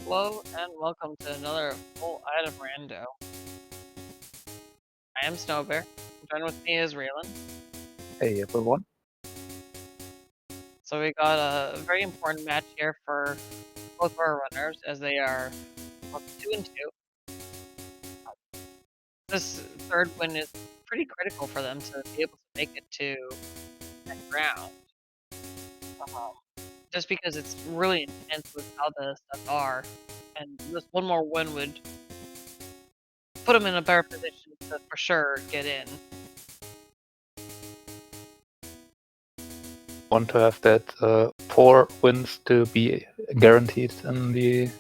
Hello and welcome to another full item rando. I am Snowbear. Joined with me is Raylan. Hey everyone. So we got a very important match here for both of our runners as they are 2-2. This third win is pretty critical for them to be able to make it to the next round. Just because it's really intense with how the stuff are, and just one more win would put them in a better position to for sure get in. Want to have that 4 wins to be guaranteed in the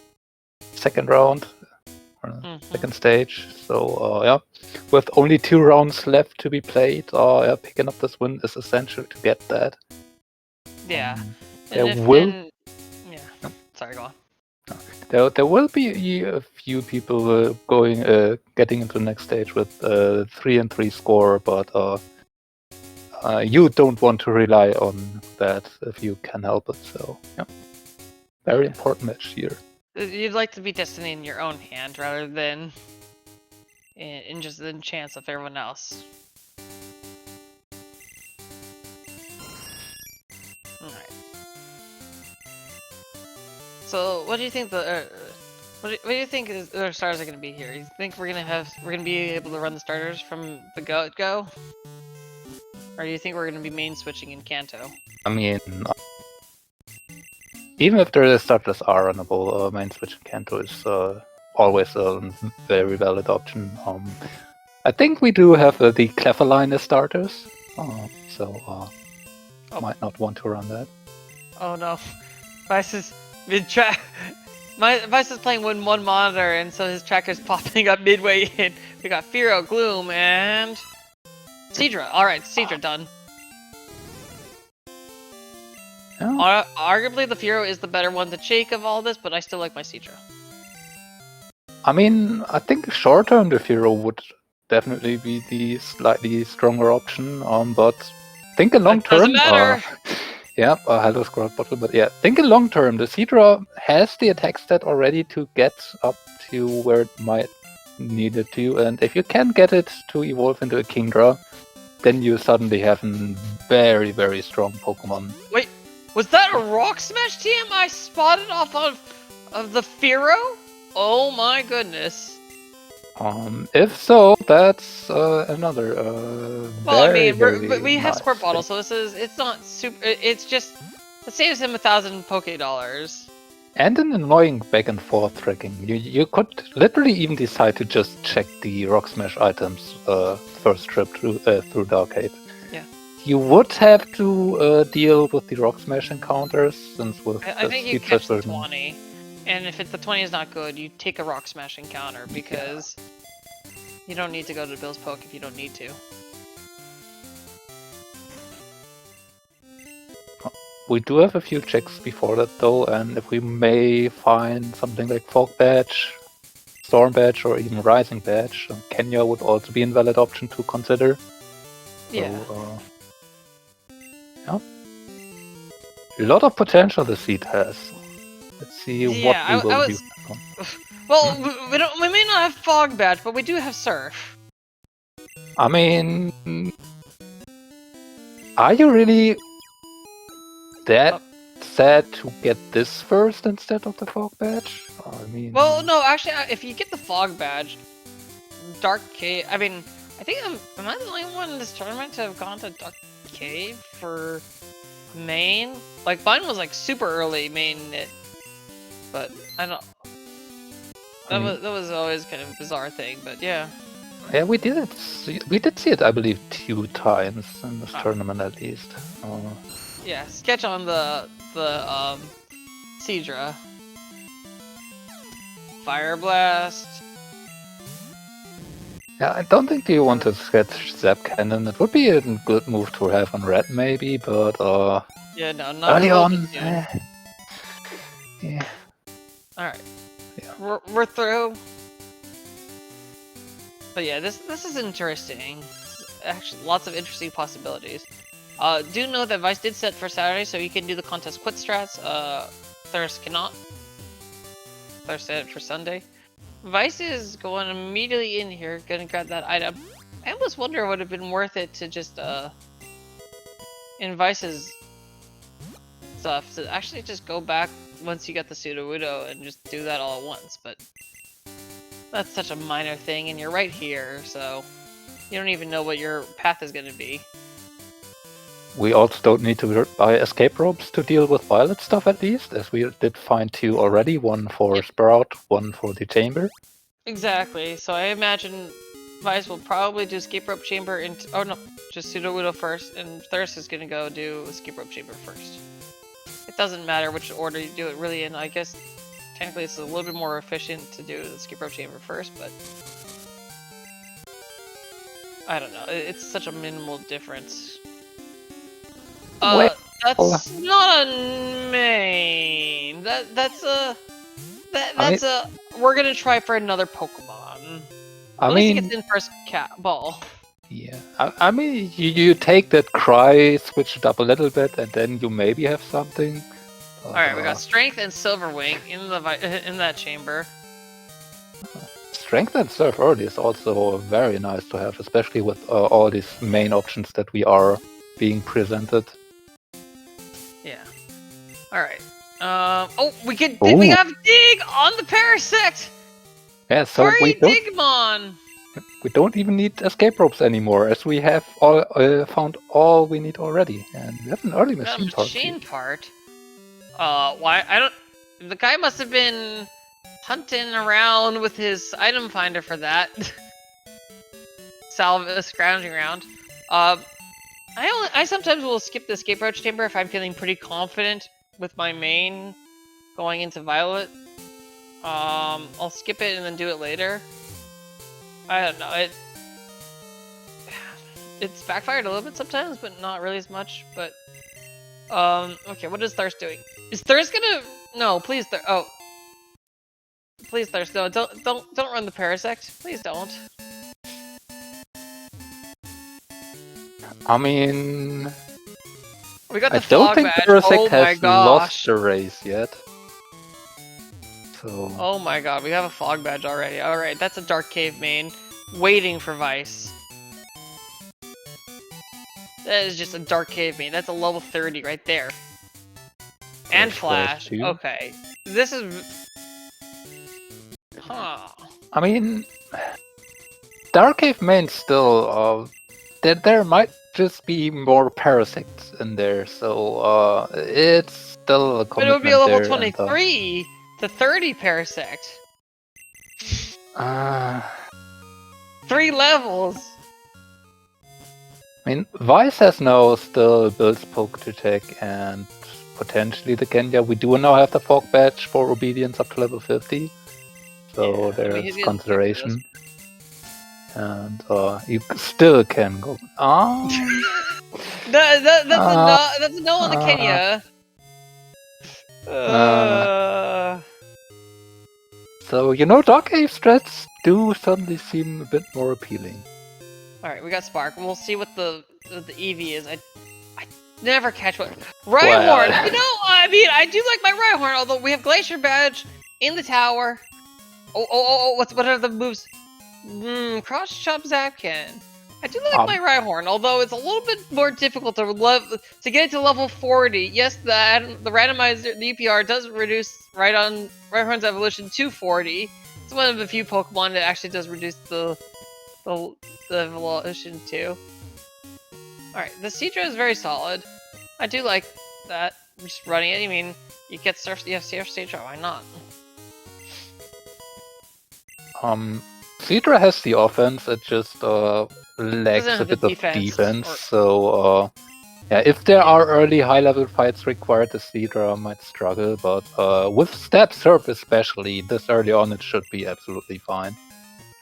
second round, or second stage. So yeah, with only 2 rounds left to be played, yeah, picking up this win is essential to get that. Yeah. Sorry, go on. There will be a few people getting into the next stage with 3-3 score, but you don't want to rely on that if you can help it. So yeah, very important match here. You'd like to be destiny in your own hand rather than in just the chance of everyone else. Alright. So, what do you think what do you think our stars are going to be here? You think we're going to be able to run the starters from the go? Or do you think we're going to be main switching in Kanto? I mean, even if the starters are runnable, main switch in Kanto is always a very valid option. I think we do have the Clever line as starters, so might not want to run that. Oh no, Vice is mid-track. Vice is playing with one monitor, and so his tracker's popping up midway in. We got Firo, Gloom, and Seadra. Alright, Seadra done. Yeah. Arguably, the Firo is the better one to shake of all this, but I still like my Seadra. I mean, I think short term the Firo would definitely be the slightly stronger option, but thinking long term. Doesn't matter. Yeah, hello Squad Bottle, but yeah, thinking long term, the Seadra has the attack stat already to get up to where it might need it to, and if you can get it to evolve into a Kingdra, then you suddenly have a very, very strong Pokemon. Wait, was that a Rock Smash TM I spotted off of the Firo? Oh my goodness. If so, that's another well, very, we have nice Squirt Bottle, so it's not super. It's just it saves him 1,000 Poké Dollars. And an annoying back and forth tracking. You could literally even decide to just check the Rock Smash items first trip through the arcade. Yeah. You would have to deal with the Rock Smash encounters, since with I think you catch the 20, and if the 20 is not good, you take a Rock Smash encounter because you don't need to go to Bill's Poke if you don't need to. We do have a few checks before that though, and if we may find something like Fog Badge, Storm Badge, or even Rising Badge, Kenya would also be a valid option to consider. Yeah. So, yeah. A lot of potential the seed has. Let's see what we will do. Well, we may not have Fog Badge, but we do have Surf. I mean, are you really that sad to get this first instead of the Fog Badge? I mean, well, no, actually, if you get the Fog Badge, Dark Cave. I mean, I think am I the only one in this tournament to have gone to Dark Cave for main? Like mine was like super early main, but I don't. That was always kind of a bizarre thing, but yeah. Yeah, we did see it, I believe, 2 times in this tournament at least. Yeah, sketch on the Seadra. Fire Blast. Yeah, I don't think you want to sketch Zap Cannon. It would be a good move to have on Red maybe, but yeah, no, not early on. Yeah. Alright. Yeah. We're through. But yeah, this is interesting. Actually, lots of interesting possibilities. Do know that Vice did set for Saturday, so you can do the contest quit strats. Thirst cannot. Thirst it for Sunday. Vice is going immediately in here, gonna grab that item. I almost wonder if it would have been worth it to just in Vice's stuff to actually just go back once you get the Sudowoodo and just do that all at once, but that's such a minor thing, and you're right here, so you don't even know what your path is gonna be. We also don't need to buy escape ropes to deal with violet stuff, at least, as we did find 2 already, one for Sprout, one for the chamber. Exactly, so I imagine Vice will probably do escape rope chamber into, oh no, just Sudowoodo first, and Thirst is gonna go do escape rope chamber first. It doesn't matter which order you do it really in. I guess technically it's a little bit more efficient to do the escape rope chamber first, but I don't know. It's such a minimal difference. That's not a main. That's we're gonna try for another Pokemon. At least it gets in first ball. Yeah, I mean, you take that cry, switch it up a little bit, and then you maybe have something. Alright, we got Strength and Silverwing in that chamber. Strength and Surf early is also very nice to have, especially with all these main options that we are being presented. Yeah. Alright. Oh, we have Dig on the Parasect! Yeah, so Digmon! We don't even need escape ropes anymore, as we have all found all we need already, and we have an early machine part. Why? I don't. The guy must have been hunting around with his item finder for that. Scrounging around. I sometimes will skip the escape rope chamber if I'm feeling pretty confident with my main going into Violet. I'll skip it and then do it later. I don't know, it's backfired a little bit sometimes, but not really as much, but okay, what is Thirst doing? Is Thirst gonna... No, please, oh. Please, Thirst, no, don't run the Parasect. Please don't. I mean... We got the I don't think Parasect has lost the race yet. So... Oh my god, we have a Fog Badge already. Alright, that's a Dark Cave main, waiting for Vice. That is just a Dark Cave main. That's a level 30 right there. And Flash. Okay. This is... Huh. I mean... Dark Cave main still... there might just be more Parasects in there, so it's still a commitment. But it would be a level 23 to 30 Parasect. 3 levels! I mean, Vice has now still builds Poke to Tech and potentially the Kenya. We do now have the Fog Badge for Obedience up to level 50. So there's consideration. And you still can go. That's a no on the Kenya. So, you know, Dark Cave strats do suddenly seem a bit more appealing. Alright, we got Spark. We'll see what the EV is. I never catch what... Rhyhorn! Well, you know, I mean, I do like my Rhyhorn, although we have Glacier Badge in the tower. What are the moves? Cross Chop Zapkin. I do like my Rhyhorn, although it's a little bit more difficult to get to level 40. Yes, the randomizer, the EPR does reduce Rhyhorn's evolution to 40. It's one of the few Pokemon that actually does reduce the evolution too. Alright, the Seadra is very solid. I do like that. I'm just running it. I mean, you have Surf Seadra, why not? Seadra has the offense, it just lacks a bit of defense. So, yeah, if there are early high-level fights required, the Seadra might struggle, but with Step Surf especially, this early on it should be absolutely fine.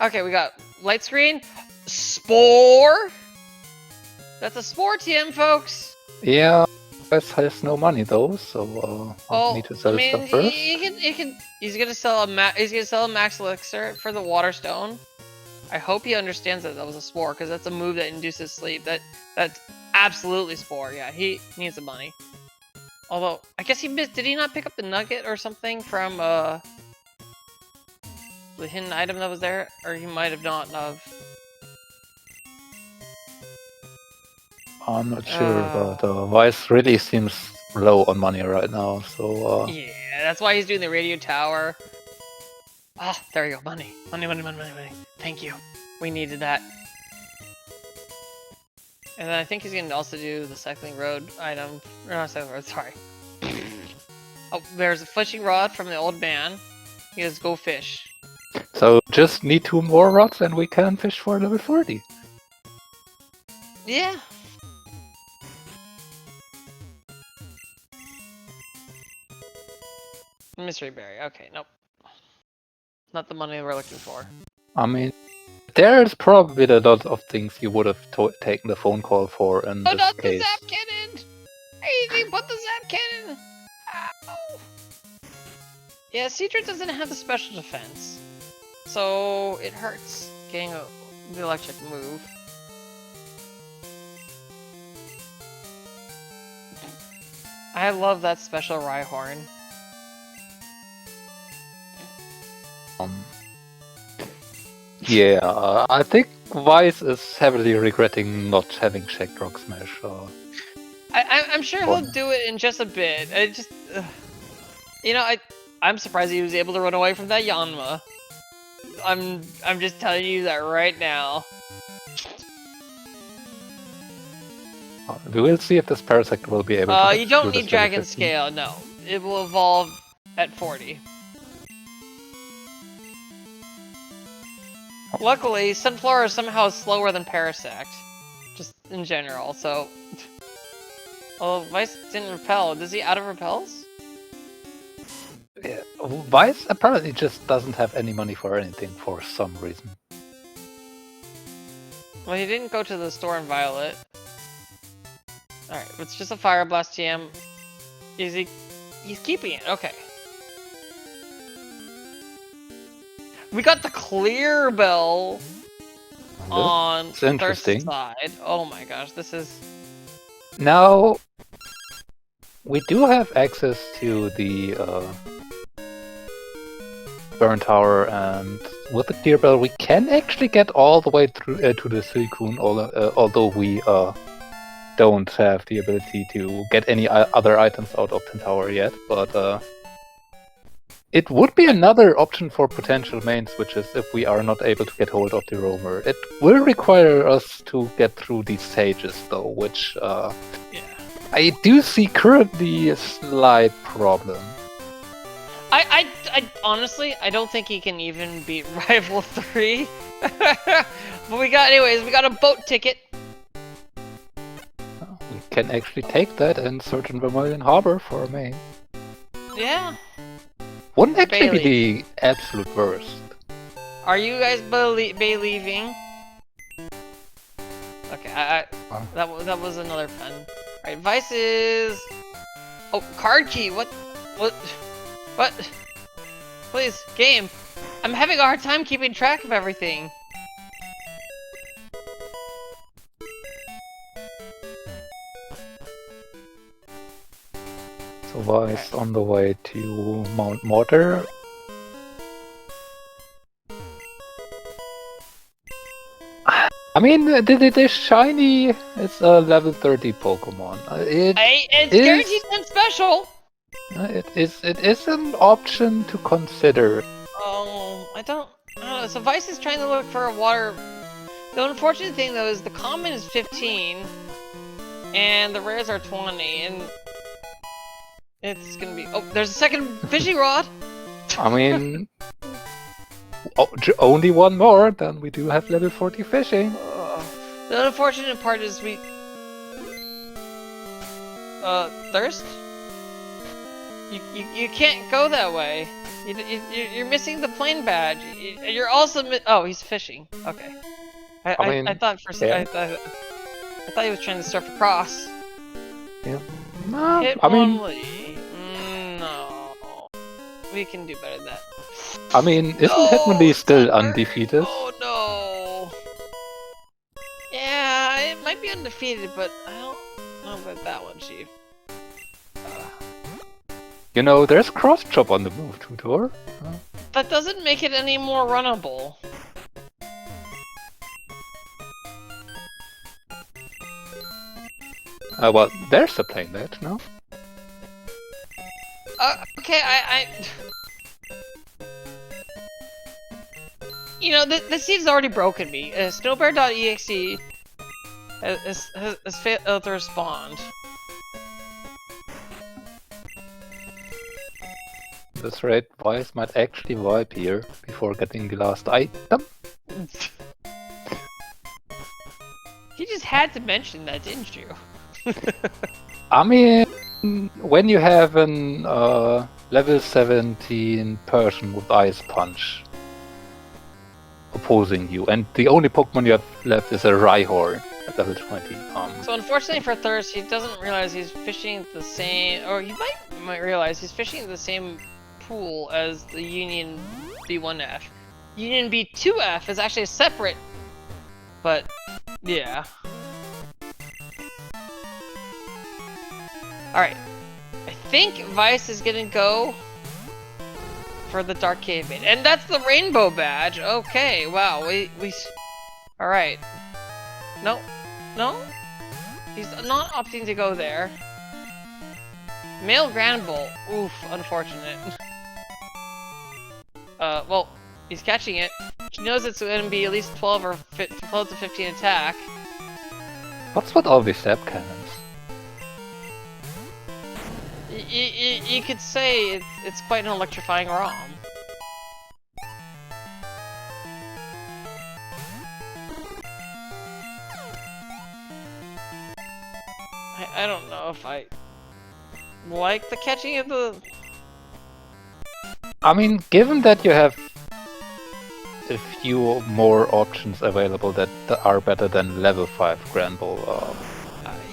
Okay, we got Light Screen, Spore! That's a Spore TM, folks! Yeah, Wes has no money though, so I need to sell stuff first. He's gonna sell a Max Elixir for the Water Stone. I hope he understands that was a Spore, because that's a move that induces sleep. That's absolutely Spore. Yeah, he needs the money. Although I guess he missed. Did he not pick up the Nugget or something from the hidden item that was there, or he might have not have. I'm not sure, but Vice really seems low on money right now, so... Yeah, that's why he's doing the radio tower. Ah, there you go, money. Money, money, money, money, money. Thank you. We needed that. And then I think he's gonna also do the cycling road item. Or not cycling road, sorry. Oh, there's a fishing rod from the old man. He goes, go fish. So just need 2 more rods and we can fish for level 40. Yeah. Mystery berry. Okay, nope. Not the money we're looking for. I mean, there's probably a lot of things you would have taken the phone call for in Oh, this not case. the zap cannon! Hey, they put the zap cannon! Ow! Yeah, Cedra doesn't have the special defense. So, it hurts getting the electric move. I love that special Rhyhorn. Yeah, I think Vice is heavily regretting not having checked Rock Smash. I'm sure he'll do it in just a bit. I just, you know, I'm surprised he was able to run away from that Yanma. I'm just telling you that right now. We will see if this Parasect will be able to. You don't need Dragon Scale, no. It will evolve at 40. Luckily, Sunflower is somehow slower than Parasect. Just in general, so... Oh, Vice didn't repel. Does he out of repels? Yeah. Vice apparently just doesn't have any money for anything for some reason. Well, he didn't go to the store in Violet. Alright, it's just a Fire Blast TM. Is he... He's keeping it, okay. We got the clear bell on Thirst's side. Oh my gosh, this is... Now, we do have access to the Burn Tower, and with the clear bell we can actually get all the way through to the Suicune, although we don't have the ability to get any other items out of the tower yet, but it would be another option for potential main switches if we are not able to get hold of the roamer. It will require us to get through these sages though, which yeah. I do see currently a slight problem. I honestly, I don't think he can even beat Rival 3. But we got a boat ticket. We can actually take that and search in Vermilion Harbor for a main. Yeah. Wouldn't actually be the absolute worst. Are you guys believing? Okay, that was another pen. Alright, Vice is... Oh, card key, what? Please, game. I'm having a hard time keeping track of everything. So Vice on the way to Mount Mortar. I mean, the shiny is a level 30 Pokemon. It's guaranteed 10 special! It is an option to consider. Oh, I don't know. So Vice is trying to look for a water... The unfortunate thing though is the common is 15, and the rares are 20, and... It's gonna be... Oh, there's a second fishing rod! I mean... only one more, then we do have level 40 fishing. The unfortunate part is we... Thirst? You can't go that way. You're missing the plane badge. You're also oh, he's fishing. Okay. I thought for some... I thought he was trying to surf across. Yeah. No, Hitmonlee. No. We can do better than that. I mean, isn't Hitmonlee still undefeated? Oh no! Yeah, it might be undefeated, but I don't know about that one, Chief. You know, there's cross chop on the move tutor. That doesn't make it any more runnable. Well, there's a plane that, no? Okay, You know, this seed's already broken me. Snowbear.exe has failed to respond. At this rate, Vice might actually wipe here before getting the last item. You just had to mention that, didn't you? I mean, when you have an level 17 person with Ice Punch opposing you, and the only Pokemon you have left is a Rhyhorn at level 20. So unfortunately for Thirst, he doesn't realize he's fishing the same, or he might realize he's fishing the same pool as the Union B1F. Union B2F is actually a separate, but yeah. Alright, I think Vice is gonna go for the Dark Cave Maid. And that's the Rainbow Badge! Okay, wow, we alright. No, no? He's not opting to go there. Male Grand Bull, oof, unfortunate. Well, he's catching it. He knows it's gonna be at least 12 or 12 to 15 attack. What's with all these step cannons? You could say it's quite an electrifying ROM. I don't know if I like the catching of the... I mean, given that you have a few more options available that are better than level 5 Grand Bull,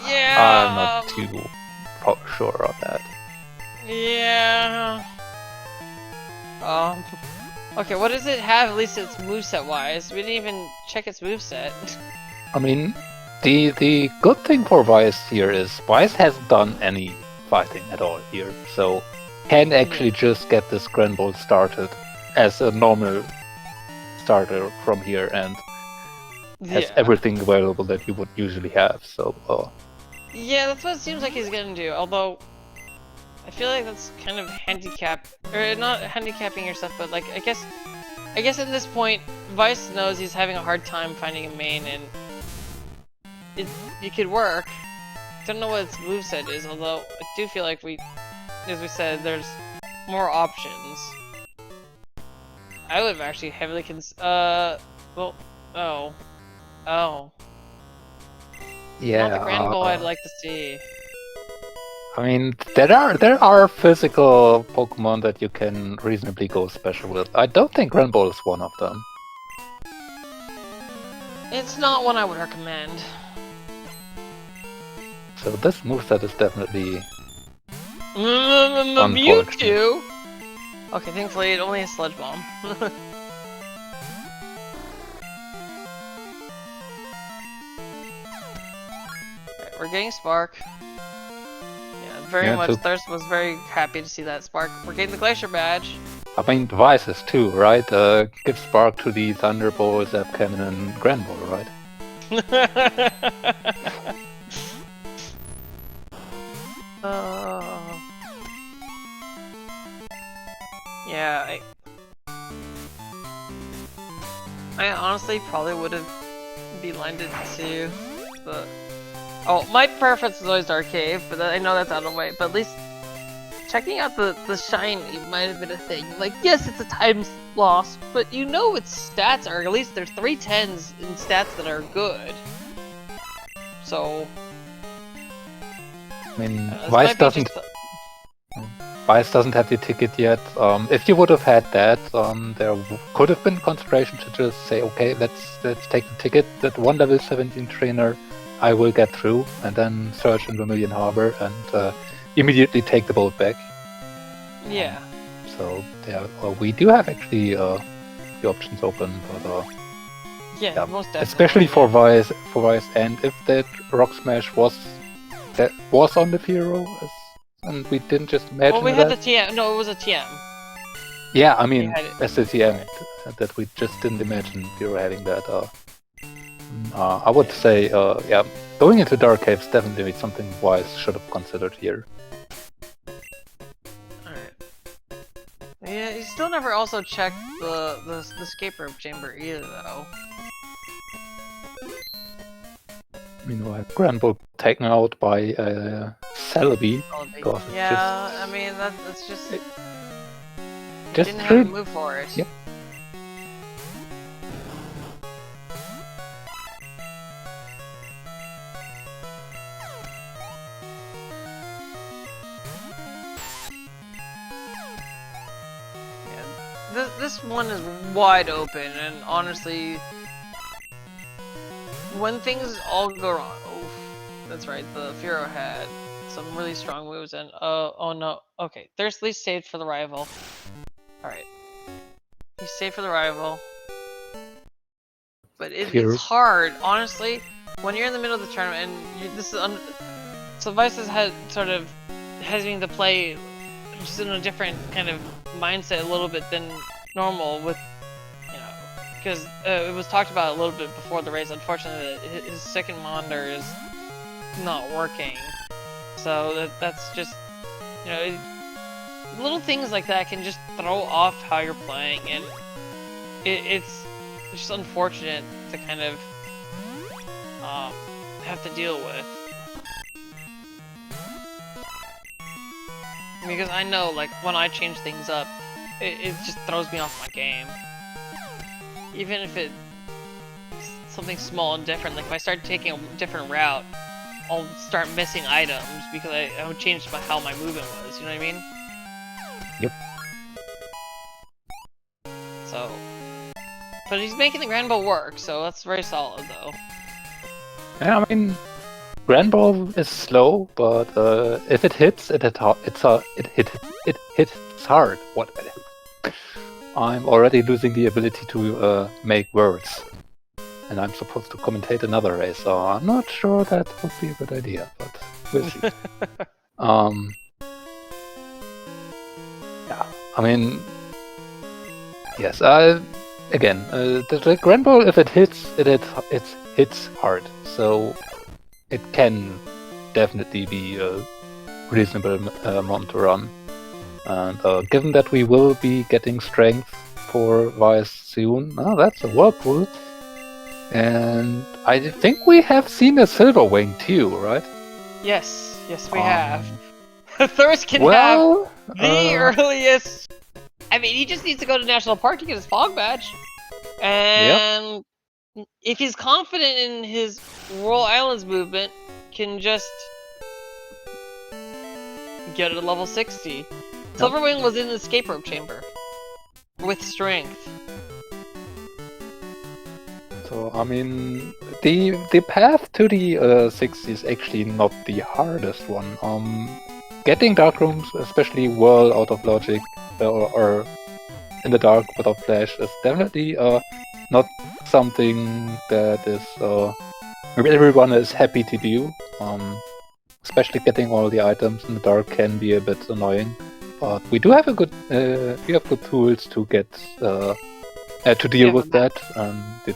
yeah, I'm not too sure of that. Yeah. Okay, what does it have? At least it's moveset wise. We didn't even check its moveset. I mean, the good thing for Vice here is Vice hasn't done any fighting at all here, so can actually just get this Grand Bull started as a normal starter from here and has everything available that you would usually have. So. Yeah, that's what it seems like he's gonna do. Although I feel like that's kind of or not handicapping yourself, but like I guess at this point, Vice knows he's having a hard time finding a main, and it could work. I don't know what its moveset is, although I do feel like as we said, there's more options. I would have actually heavily well, oh. Yeah. Not the Grand Bull I'd like to see. I mean, there are physical Pokemon that you can reasonably go special with. I don't think Grand Bull is one of them. It's not one I would recommend. So this moveset is definitely Mewtwo! Okay, thankfully it only has Sludge Bomb. We're getting Spark. Yeah, very much. Thirst was very happy to see that Spark. We're getting the Glacier Badge. I mean, devices too, right? Give Spark to the Thunderbolt, Zapcannon, and Grand Bull, right? Yeah, I honestly probably would have beelined it to the... Oh, my preference is always Dark Cave, but I know that's out of the way. But at least checking out the shiny might have been a thing. Like, yes, it's a time loss, but you know its stats are, at least there's 3 10s in stats that are good. So... I mean, Vice doesn't have the ticket yet. If you would have had that, there could have been consideration to just say, okay, let's take the ticket. That one level 17 trainer I will get through, and then search in Vermilion Harbor and immediately take the boat back. Yeah. So yeah, we do have actually the options open, but yeah, most definitely. Especially for Vice, and if that Rock Smash was on the Firo, as and we didn't just imagine Well, we that? had the TM. No, it was a TM. Yeah, I mean, had it. as the TM, that we just didn't imagine we were having that. I would say, yeah, going into Dark Cave's definitely something Wise should have considered here. Alright. Yeah, you still never also checked the escape rope chamber either, though. Meanwhile, Granbull taken out by Celebi. Yeah, I mean, that's just... Just didn't have a move for it. Yep. This one is wide open, and honestly, when things all go wrong, that's right, the Furo had some really strong moves, and oh no, okay, Thirstly saved for the rival. Alright, he saved for the rival, but it's hard, honestly, when you're in the middle of the tournament, and this is so Vice has sort of having to play just in a different kind of mindset a little bit than normal with, you know, because it was talked about a little bit before the race. Unfortunately, his second monitor is not working, so that's just, you know, little things like that can just throw off how you're playing, and it's just unfortunate to kind of have to deal with. Because I know, like, when I change things up, it just throws me off my game. Even if it's something small and different, like if I start taking a different route, I'll start missing items because I would change how my movement was, you know what I mean? Yep. So... but he's making the Granbull work, so that's very solid, though. Yeah, I mean... Granbull is slow, but if it hits, it hits hard. What? I'm already losing the ability to make words, and I'm supposed to commentate another race, so I'm not sure that would be a good idea, but we'll see. Yeah, I mean, yes. Again, the Granbull, if it hits, it hits hard, so. It can definitely be a reasonable amount to run. And given that we will be getting strength for Vice soon, that's a whirlpool. And I think we have seen a Silver Wing too, right? Yes, we have. Thirst can have the earliest... I mean, he just needs to go to National Park to get his fog badge. And... yep. If he's confident in his Royal Islands movement, can just get it to level 60. Yep. Silverwing was in the escape rope chamber with strength. So I mean, the path to the 60 is actually not the hardest one. Getting dark rooms, especially Whirl out of logic or in the dark without flash, is definitely not something that is everyone is happy to do. Especially getting all the items in the dark can be a bit annoying, but we do have a good we have good tools to get to deal with that. The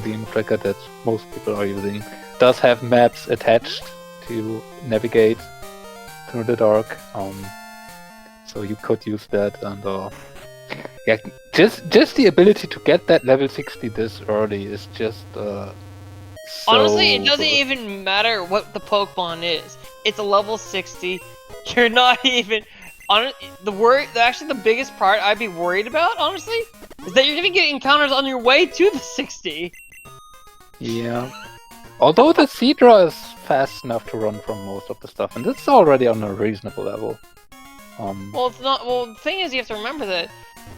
beam tracker that most people are using does have maps attached to navigate through the dark, so you could use that. And yeah, just the ability to get that level 60 this early is just so honestly, it doesn't good. even matter what the Pokemon is. It's a level 60. You're not even... actually, the biggest part I'd be worried about, honestly, is that you're gonna get encounters on your way to the 60. Yeah. Although the Seadra is fast enough to run from most of the stuff, and it's already on a reasonable level. Well, it's not... well, the thing is, you have to remember that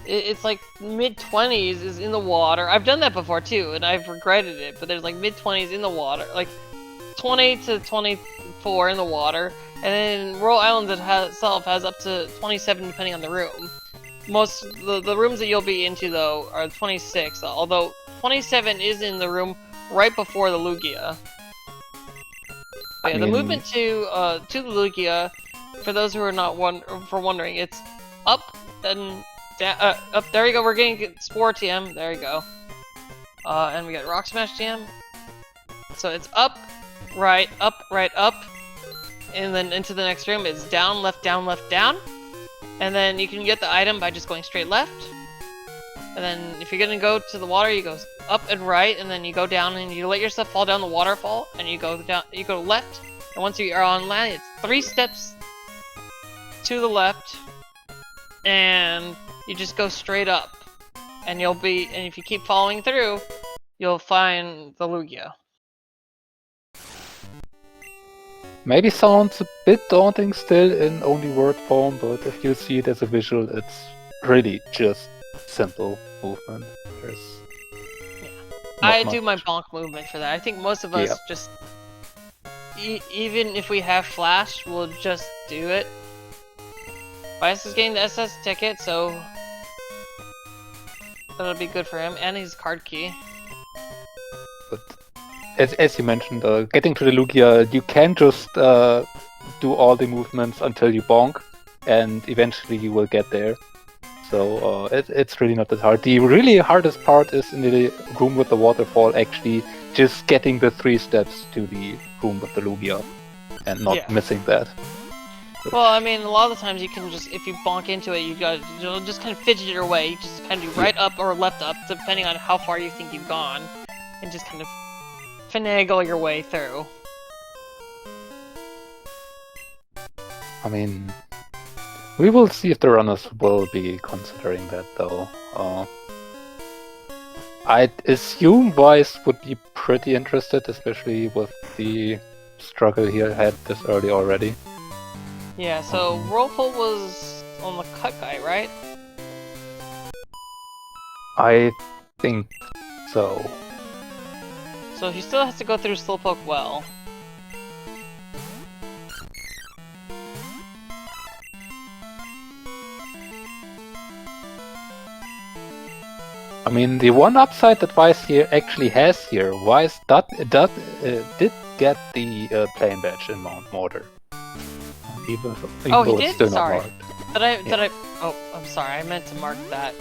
it's like mid-20s is in the water. I've done that before too, and I've regretted it, but there's like mid-20s in the water. Like 20 to 24 in the water, and then Royal Islands itself has up to 27 depending on the room. Most the rooms that you'll be into though are 26, although 27 is in the room right before the Lugia. Yeah, the movement to the Lugia for those who are not wondering, it's up and down. Up. There you go. We're getting Spore TM. There you go. And we got Rock Smash TM. So it's up, right, up, and then into the next room. It's down, left, down, left, down. And then you can get the item by just going straight left. And then if you're gonna go to the water, you go up and right, and then you go down and you let yourself fall down the waterfall, and you go down, you go left, and once you are on land, it's 3 steps to the left, and you just go straight up, and and if you keep following through, you'll find the Lugia. Maybe sounds a bit daunting still in only word form, but if you see it as a visual, it's really just simple movement. I do my bonk movement for that. I think most of us just, even if we have Flash, we'll just do it. Bias is getting the SS ticket, so that'll be good for him, and his card key. But as you mentioned, getting to the Lugia, you can just do all the movements until you bonk, and eventually you will get there. So it's really not that hard. The really hardest part is in the room with the waterfall, actually just getting the 3 steps to the room with the Lugia and not missing that. Well, I mean, a lot of the times you can just, if you bonk into it, you'll just kind of fidget your way. You just kind of do right up or left up, depending on how far you think you've gone, and just kind of finagle your way through. I mean, we will see if the runners will be considering that, though. I'd assume Vice would be pretty interested, especially with the struggle he had this early already. Yeah, so Whirlpool was on the cut guy, right? I think so. So he still has to go through Slowpoke Well. I mean, the one upside that Vice here actually has here, Vice did get the plane badge in Mount Mortar. Even oh, though he it's did? still Sorry. not marked. Did I? Oh, I'm sorry. I meant to mark that.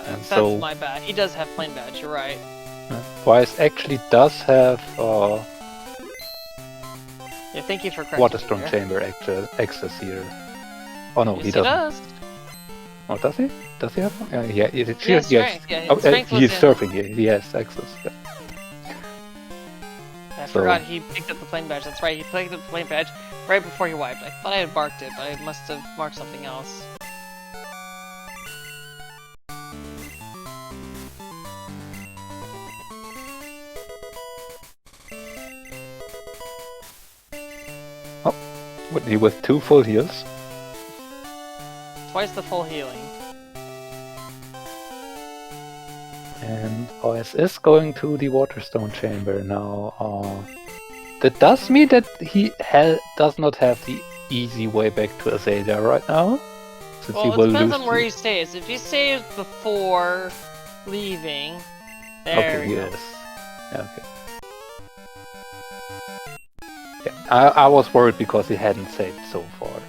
That's so, my bad. He does have plane badge. You're right. Vice actually does have yeah, thank you for correcting Waterstone me Chamber access here. Oh no, yes, he doesn't. Does. Oh, does he? Does he have one? Yeah, He has strength. Yeah, oh, strength he's was surfing here. He has access. Yeah. I forgot he picked up the plane badge. That's right. He picked up the plane badge right before he wiped. I thought I had marked it, but I must have marked something else. Oh, with 2 full heals. Twice the full healing. And OS is going to the Waterstone Chamber now. That does mean that he does not have the easy way back to Azalea right now. Since Well, he it will depends lose on where he stays. If he stays before leaving, there we go. yes. Okay. Yeah, I was worried because he hadn't saved so far.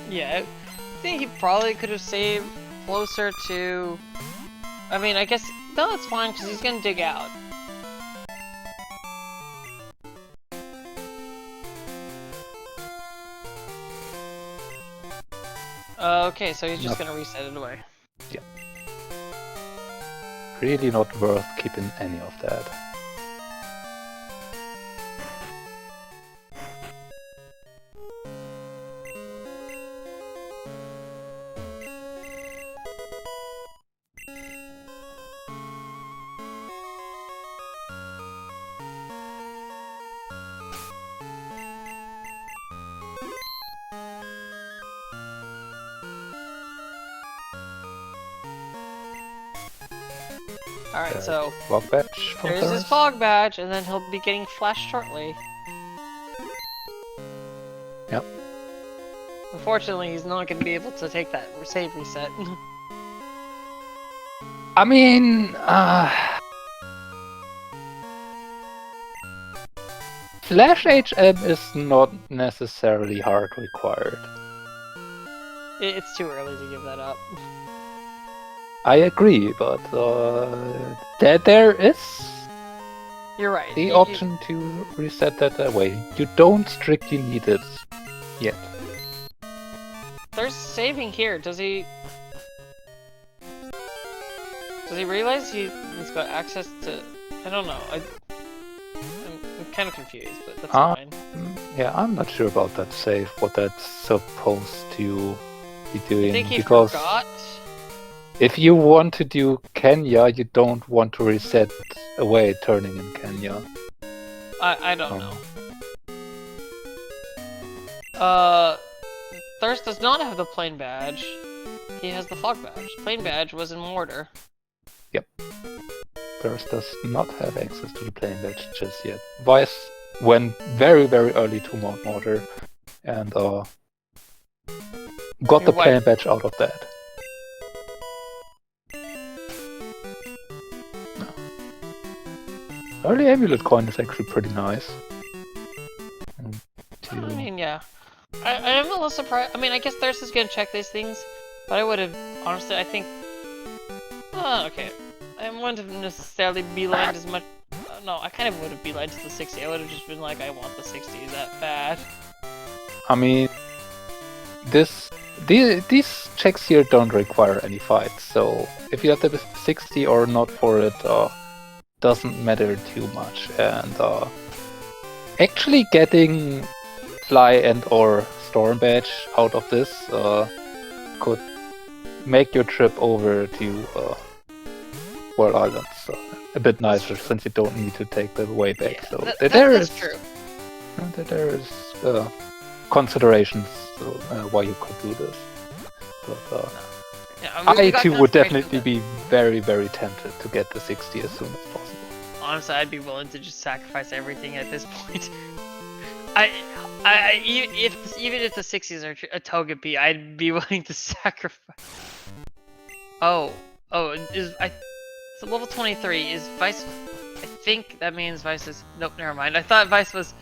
Yeah, I think he probably could have saved closer to... I mean, I guess... No, it's fine, because he's gonna dig out. Okay, so he's just gonna reset it away. Yeah. Really not worth keeping any of that. Alright, so... Fog badge. There's his fog badge, and then he'll be getting flash shortly. Yep. Unfortunately, he's not going to be able to take that save reset. I mean, Slash HM is not necessarily hard required. It's too early to give that up. I agree, but there is You're right. the option to reset that away. You don't strictly need it yet. There's saving here. Does he realize he's got access to? I don't know. I'm kind of confused, but that's fine. Yeah, I'm not sure about that save. What that's supposed to be doing. I think he because forgot. if you want to do Kenya, you don't want to reset away turning in Kenya. I don't know. Thirst does not have the plain badge. He has the fog badge. Plain badge was in mortar. Yep. Thirst does not have access to the plain badge just yet. Vice went very, very early to mortar and got the plain badge out of that. Early amulet coin is actually pretty nice. I mean, yeah. I am a little surprised. I mean, I guess Thirst is gonna check these things, but I would have, honestly, I think... okay. I wouldn't have necessarily beelined as much... no, I kind of would have beelined to the 60. I would have just been like, I want the 60, is that bad? I mean... These checks here don't require any fights, so if you have the 60 or not for it, doesn't matter too much. And actually getting Fly and or Storm badge out of this could make your trip over to World Islands a bit nicer, since you don't need to take the way back. Yeah, so that's true. There is considerations why you could do this. But yeah, I mean, I too would definitely be very, very tempted to get the 60 as soon as possible. Honestly, I'd be willing to just sacrifice everything at this point. Even if the 60s are a Togepi, I'd be willing to sacrifice. So level 23 is Vice. I think that means Vice is. Nope, never mind. I thought Vice was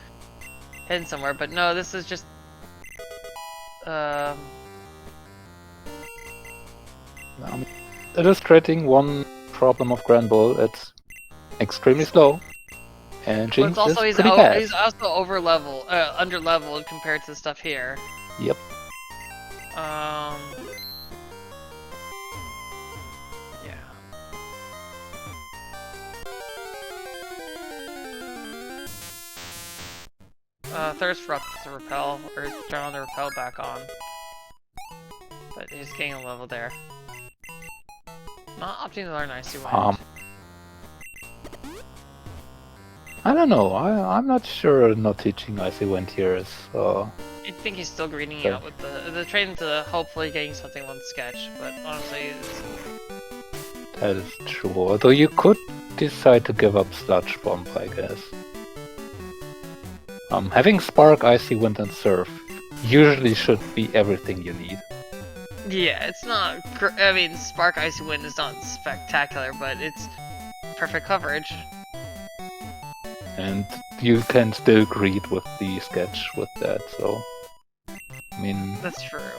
hidden somewhere, but no, this is just. Illustrating one problem of Grand Bull, it's extremely slow, and Jinx is pretty bad. He's also under leveled compared to the stuff here. Yep. Yeah. Thirst for up to repel, or turn on the repel back on. But he's getting a level there. Not opting to learn Icy Wind. I don't know. I'm not sure not teaching Icy Wind here is. I think he's still greening out with the train to hopefully getting something on sketch, but honestly, that is true. Although you could decide to give up Sludge Bomb, I guess. Having Spark, Icy Wind, and Surf usually should be everything you need. Yeah, it's not. I mean, Spark Icy Wind is not spectacular, but it's perfect coverage. And you can still greet with the sketch with that, so. I mean. That's true.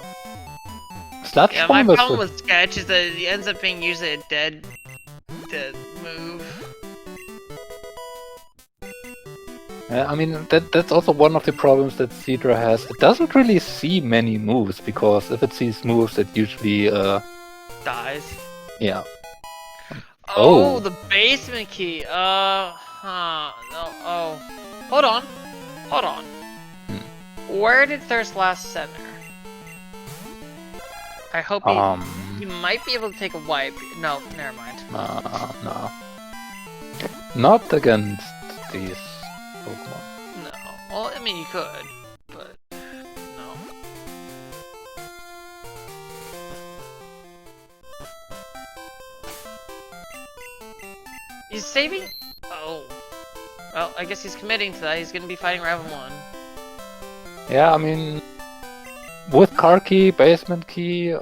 Sludge yeah, Bomb my problem with sketch is that it ends up being usually a dead move. I mean, that's also one of the problems that Seadra has. It doesn't really see many moves, because if it sees moves, it usually dies. Yeah. Oh, the basement key. No. Oh. Hold on. Where did Thirst last center? I hope he might be able to take a wipe. No, never mind. No. Not against these Pokemon. No. Well, I mean, you could, but no. He's saving? Oh. Well, I guess he's committing to that. He's gonna be fighting Raven 1. Yeah, I mean, with car key, basement key,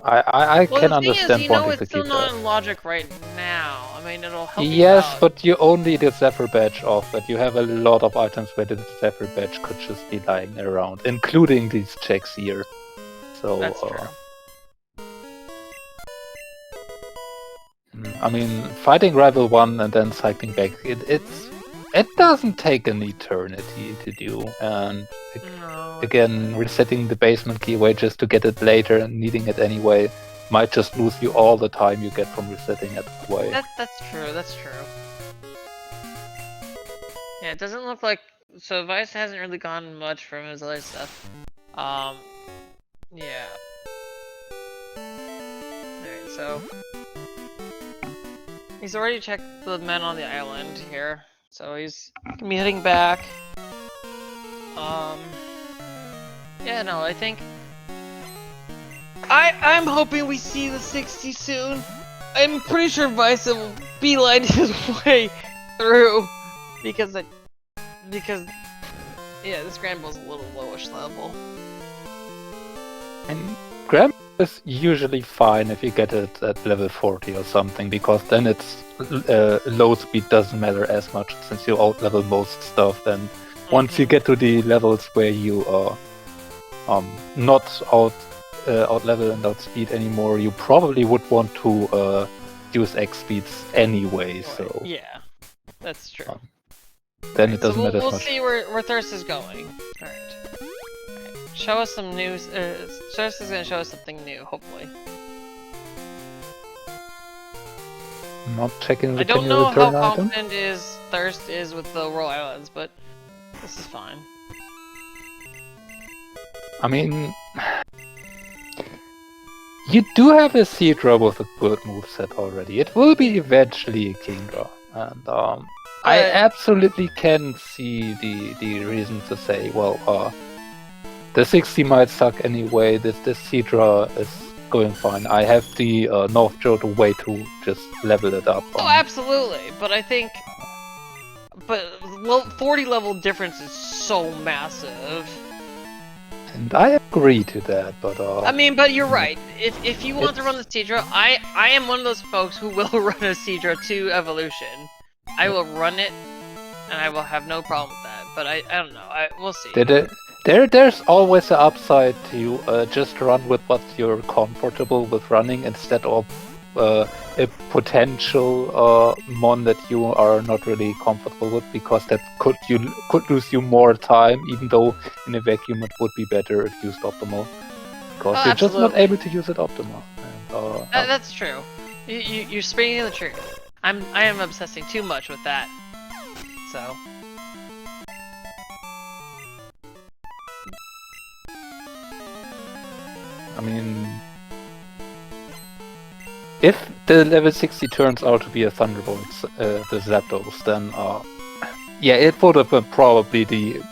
I Well, can the thing is, understand you know, wanting it's to still keep not that. in logic right now. I mean, it'll help you Yes, out. but you only need a Zephyr badge off it. You have a lot of items where the Zephyr badge could just be lying around, including these checks here. So That's true. I mean, fighting Rival 1 and then cycling back, it doesn't take an eternity to do, and No. again, resetting the basement keyway just to get it later and needing it anyway might just lose you all the time you get from resetting it away. That's true. That's true. Yeah, it doesn't look like so. Vice hasn't really gotten much from his other stuff. Yeah. Alright, so he's already checked the men on the island here, so he's gonna be heading back. Yeah, no, I think I'm hoping we see the 60 soon. I'm pretty sure Vice will beeline his way through because yeah, this Granbull's a little lowish level. And Graham is usually fine if you get it at level 40 or something, because then it's low speed doesn't matter as much since you out-level most stuff. Then once you get to the levels where you are not out-level and out-speed anymore, you probably would want to use X-speeds anyway, so... Yeah, that's true. Then it doesn't matter as we'll much. see where Thirst is going. Alright. Show us some news. Thirst is gonna show us something new, hopefully. Not checking the I don't can you know how return item? confident Thirst is with the Royal Islands, but this is fine. I mean... You do have a Seedra with a good moveset already. It will be eventually a Kingdra. And I absolutely can see the reason to say, well, the 60 might suck anyway, this Seedra is going fine. I have the North Joe way to just level it up. Oh, absolutely, but I think... But 40 level difference is so massive. And I agree to that, but I mean, but you're right. If you want to run the Seedra, I am one of those folks who will run a Seedra to Evolution. I will run it, and I will have no problem with that. But I don't know. We'll see. There's always an upside to just run with what you're comfortable with running instead of a potential mon that you are not really comfortable with, because that could lose you more time, even though in a vacuum it would be better if used optimal, because you're just not able to use it optimal. And, that's true. You're speaking the truth. I am obsessing too much with that. So. I mean, if the level 60 turns out to be a Thunderbolt, the Zapdos, then yeah, it would have been probably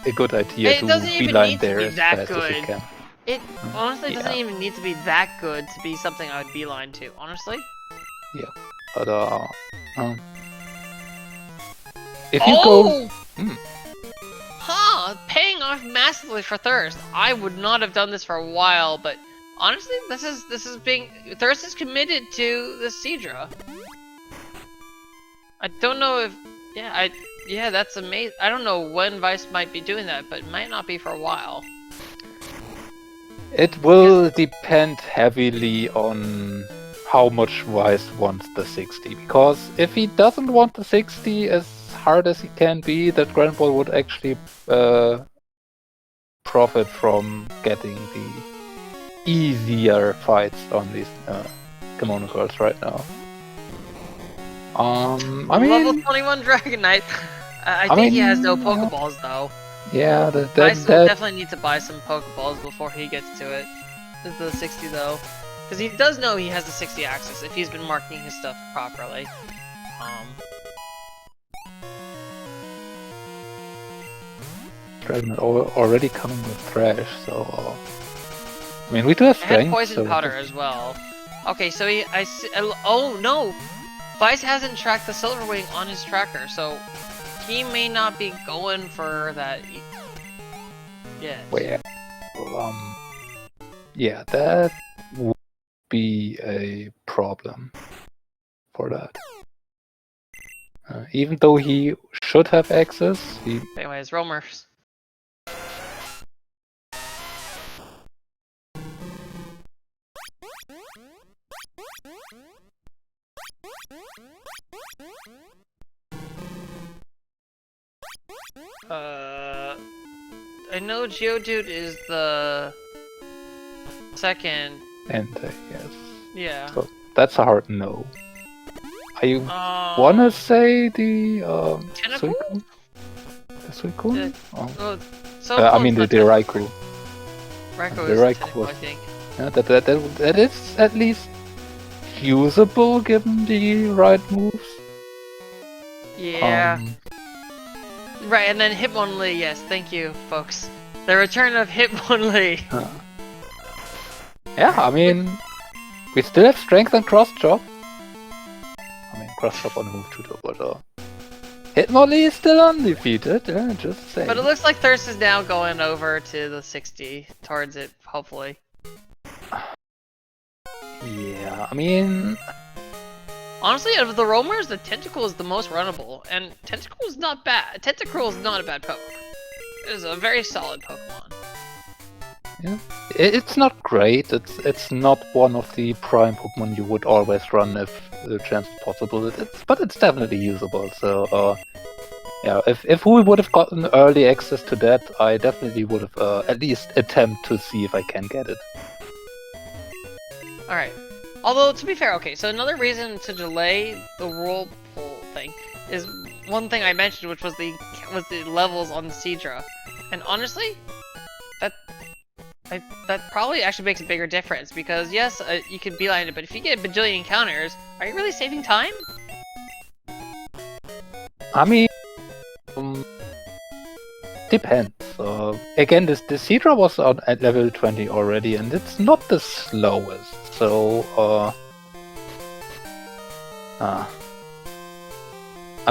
a good idea to beeline there as fast as you can. It honestly doesn't even need to be that good to be something I would beeline to, honestly. Yeah, but if you go... Huh, paying off massively for Thirst. I would not have done this for a while, but honestly, this is being... Thirst is committed to the Seedra. I don't know if... Yeah, that's amazing. I don't know when Vice might be doing that, but it might not be for a while. It will depend heavily on how much Vice wants the 60, because if he doesn't want the 60 as hard as he can be, that Granbull would actually profit from getting the easier fights on these Kimono Girls right now. I mean, level 21 Dragonite. I think he has no Pokeballs though. Yeah, Vice will definitely need to buy some Pokeballs before he gets to it. The 60 though, because he does know he has the 60 access if he's been marking his stuff properly. Dragonite already coming with Thrash, so I mean, we do have strength. And Poison Powder as well. Okay, so oh no! Vice hasn't tracked the Silver Wing on his tracker, so he may not be going for that yet. Well, yeah, that would be a problem for that. Even though he should have access, he... Anyways, roamers. I know Geodude is the second. And yes. Yeah. So that's a hard no. I wanna say the Tentacle? Suicune? The Suicune? So I mean the Raikou. Raikou The is Raikou Tentacle, I was- think. Yeah, that is at least usable given the right moves. Yeah. Right, and then Hitmonlee, yes, thank you, folks. The return of Hitmonlee. Yeah, I mean, we still have strength and cross chop. I mean, cross chop on move 2, but Hitmonlee is still undefeated. Yeah, just saying. But it looks like Thirst is now going over to the 60 towards it, hopefully. Yeah, I mean, Honestly, out of the roamers, the Tentacle is the most runnable, and Tentacle is not bad. Tentacle is not a bad Poke. It is a very solid Pokemon. yeah, it's not great. It's not one of the prime Pokemon you would always run if the chance is possible. But it's definitely usable. So yeah, if we would have gotten early access to that, I definitely would have at least attempt to see if I can get it. Alright. Although, to be fair, okay, so another reason to delay the whirlpool thing is one thing I mentioned, which was the levels on the Seadra. And honestly, that probably actually makes a bigger difference, because yes, you can beeline it, but if you get a bajillion encounters, are you really saving time? I mean, depends. Again, the Seadra was at level 20 already, and it's not the slowest. So, I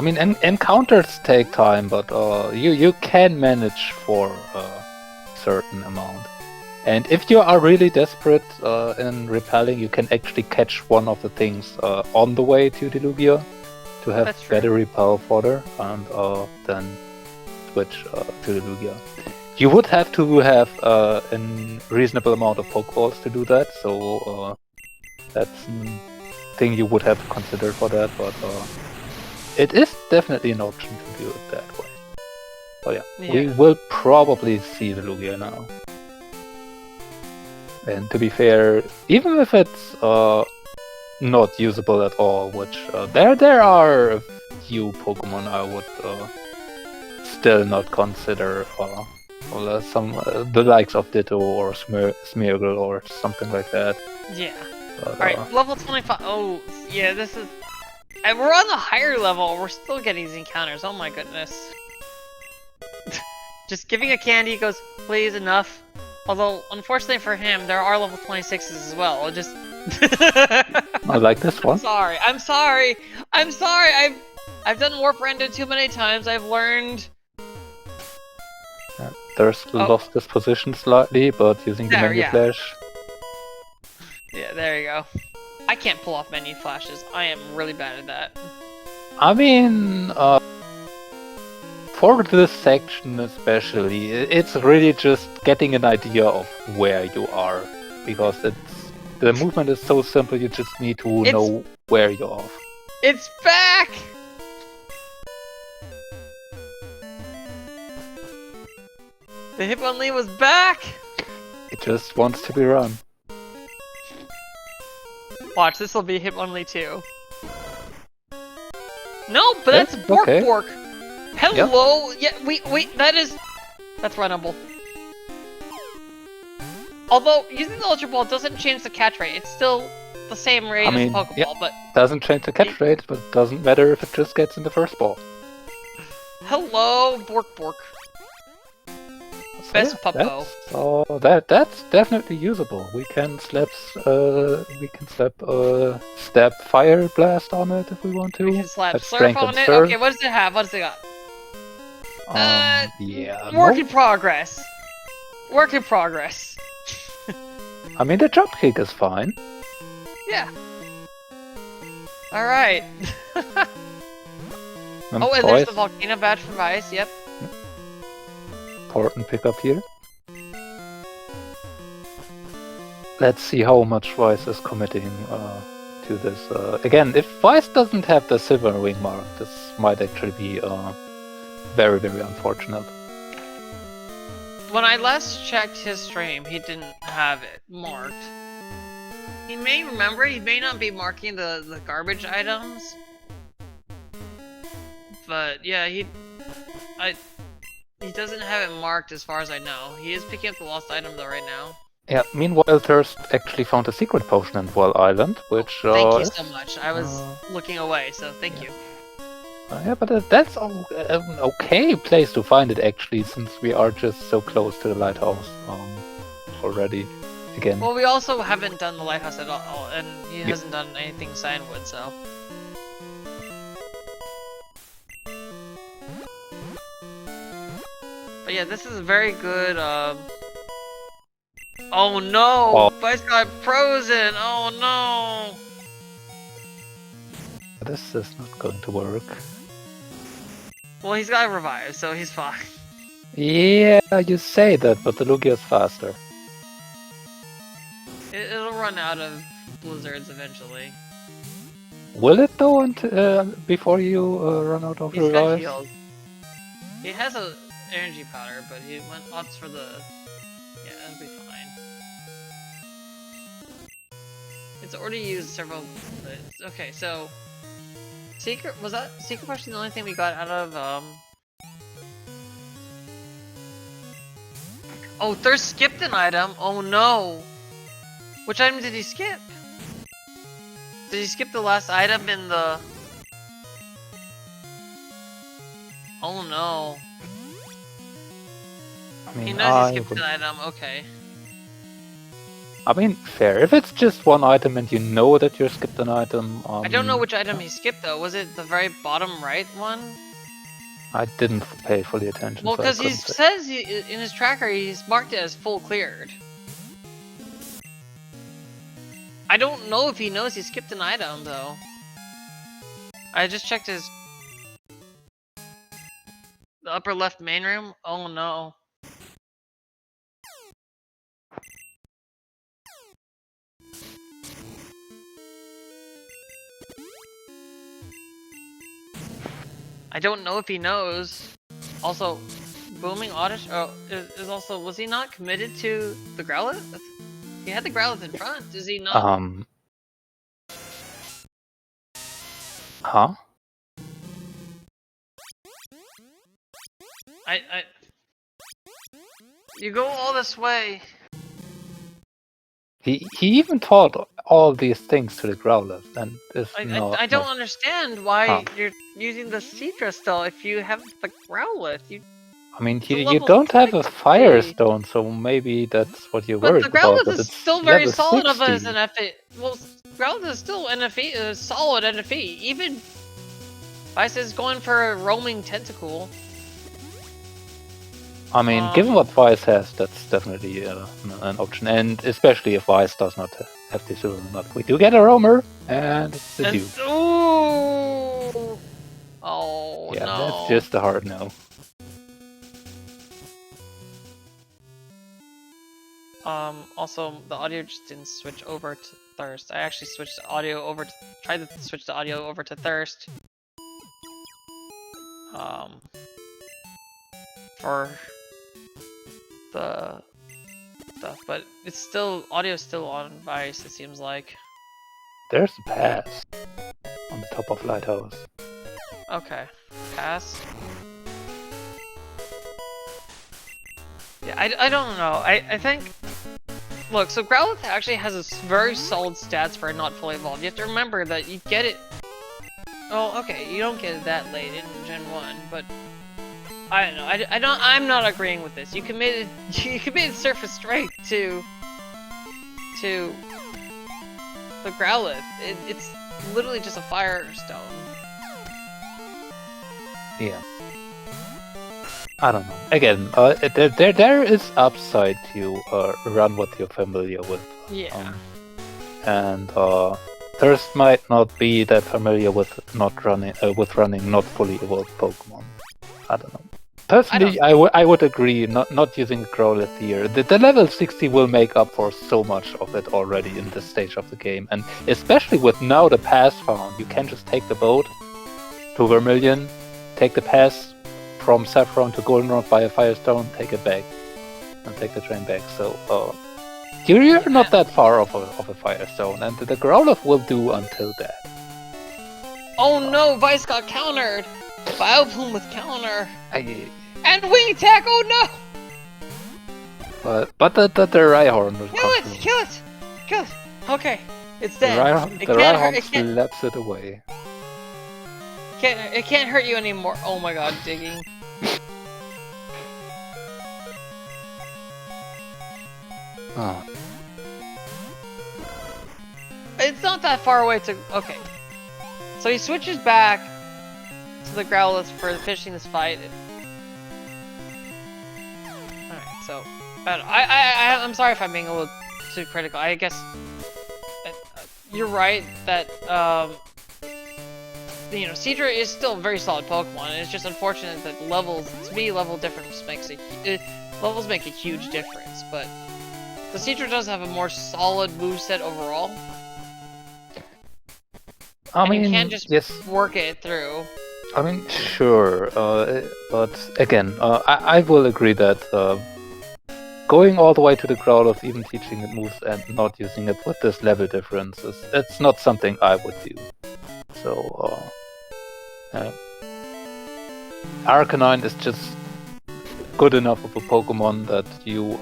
mean, encounters take time, but you can manage for a certain amount. And if you are really desperate in repelling, you can actually catch one of the things on the way to Dilugia to have better repel fodder, and then switch to Dilugia. You would have to have a reasonable amount of Pokeballs to do that, so that's a thing you would have to consider for that, but it is definitely an option to do it that way. Oh yeah, we will probably see Dilugia now. And to be fair, even if it's not usable at all, which there are a few Pokemon I would still not consider, the likes of Ditto or Smeargle or something like that. Yeah. Alright, level 25. Oh, yeah, this is... And we're on the higher level, we're still getting these encounters, oh my goodness. Just giving a candy goes, please, enough. Although, unfortunately for him, there are level 26s as well. I'll just... I like this one. I'm sorry! I've done Warp Render too many times, I've learned... Thirst lost his position slightly, but using the menu flash. Yeah, there you go. I can't pull off menu flashes. I am really bad at that. I mean, for this section especially, it's really just getting an idea of where you are, because the movement is so simple. You just need to know where you're off. It's back! The Hitmonlee was back! It just wants to be run. Watch, this will be Hitmonlee too. No, but that's Bork Bork! Hello! Yep. Yeah, wait, that's runnable. Although, using the Ultra Ball doesn't change the catch rate, it's still the same rate as the Pokeball, but... doesn't change the catch rate, but it doesn't matter if it just gets in the first ball. Hello, Bork Bork. Best Puppo. That's definitely usable. We can slap Stab Fire Blast on it if we want to. We can slap Surf on it. Okay, what does it have? What does it got? Yeah. Work in progress. Work in progress. I mean, the drop kick is fine. Yeah. Alright. Oh, and there's the volcano badge from Vice, yep. Important pickup here. Let's see how much Vice is committing to this. Again, if Vice doesn't have the silver ring mark, this might actually be very, very unfortunate. When I last checked his stream, he didn't have it marked. He may remember, he may not be marking the garbage items. But yeah, he doesn't have it marked as far as I know. He is picking up the lost item though right now. Yeah, meanwhile Thirst actually found a secret potion in Wall Island, which... thank you so much, I was looking away, so thank you. Yeah, but that's an okay place to find it actually, since we are just so close to the lighthouse already. Again. Well, we also haven't done the lighthouse at all, and he hasn't done anything Signwood, so... But yeah, this is a very good, Oh no! Vice got frozen! Oh no! This is not going to work. Well, he's got to revive, so he's fine. Yeah, you say that, but the Lugia is faster. It'll run out of blizzards eventually. Will it though, before you run out of revives? He has a energy powder, but he opts for the... Yeah, that'll be fine. It's already used several... Okay, so... Was that secret potion the only thing we got out of, Oh, Thirst skipped an item! Oh no! Which item did he skip? Did he skip the last item in the... Oh no. I mean, he knows he skipped an item, okay. I mean, fair. If it's just one item and you know that you skipped an item... I don't know which item he skipped though. Was it the very bottom right one? I didn't pay fully attention. Well, because he says in his tracker he's marked it as full cleared. I don't know if he knows he skipped an item though. I just checked the upper left main room. Oh no. I don't know if he knows. Also, Booming Oddish is also... Was he not committed to the Growlithe? He had the Growlithe in front, is he not? Huh? You go all this way. He even taught all these things to the Growlithe, and I don't understand why you're using the Seadra still if you have the Growlithe. I mean, you don't have a Firestone, so maybe that's what you're worried about. But the Growlithe is still very solid as an FE. Well, Growlithe is still NFE, solid NFE. Even Vice is going for a roaming Tentacool. I mean, given what Vice has, that's definitely an option, and especially if Vice does not have the silver nut. We do get a roamer, and it's a dude. Ooh! Oh, yeah, no. That's just a hard no. Also, the audio just didn't switch over to Thirst. I actually switched the audio over to... Tried to switch the audio over to Thirst. For the stuff, but it's still... Audio's still on Vice, it seems like. There's a pass on the top of Lighthouse. Okay. Pass. Yeah, I don't know. I think... Look, so Growlithe actually has a very solid stats for a not fully evolved. You have to remember that you get it... Oh, okay, you don't get it that late in Gen 1, but... I don't know, I'm not agreeing with this. You committed surface strength to the Growlithe. It's literally just a Firestone. Yeah. I don't know. Again, there is upside to run what you're familiar with. Yeah. and Thirst might not be that familiar with running not fully evolved Pokemon. I don't know. Personally, I would agree, not using a Growlithe here. The level 60 will make up for so much of it already in this stage of the game, and especially with now the pass found, you can just take the boat to Vermilion, take the pass from Saffron to Goldenrod by a Firestone, take it back, and take the train back. So you're not that far of a Firestone, and the Growlithe will do until that. Oh no, Vice got countered! Bioplume with counter! And wing attack, oh no! But the Rhyhorn will Kill it! Okay, it's dead. The Rhyhorn slaps it away. It can't hurt you anymore. Oh my god, digging. Oh. It's not that far away to... Okay. So he switches back to the Growlithe for finishing this fight. Alright, so... I'm sorry if I'm being a little too critical. I guess... you're right that, you know, Seadra is still a very solid Pokemon, and it's just unfortunate that levels... To me, level difference makes levels make a huge difference, but... The Seadra does have a more solid moveset overall. I mean, you can just work it through. I mean, sure, but again, I will agree that going all the way to the Growlithe, even teaching it moves and not using it with this level differences, it's not something I would do. So, Arcanine is just good enough of a Pokemon that you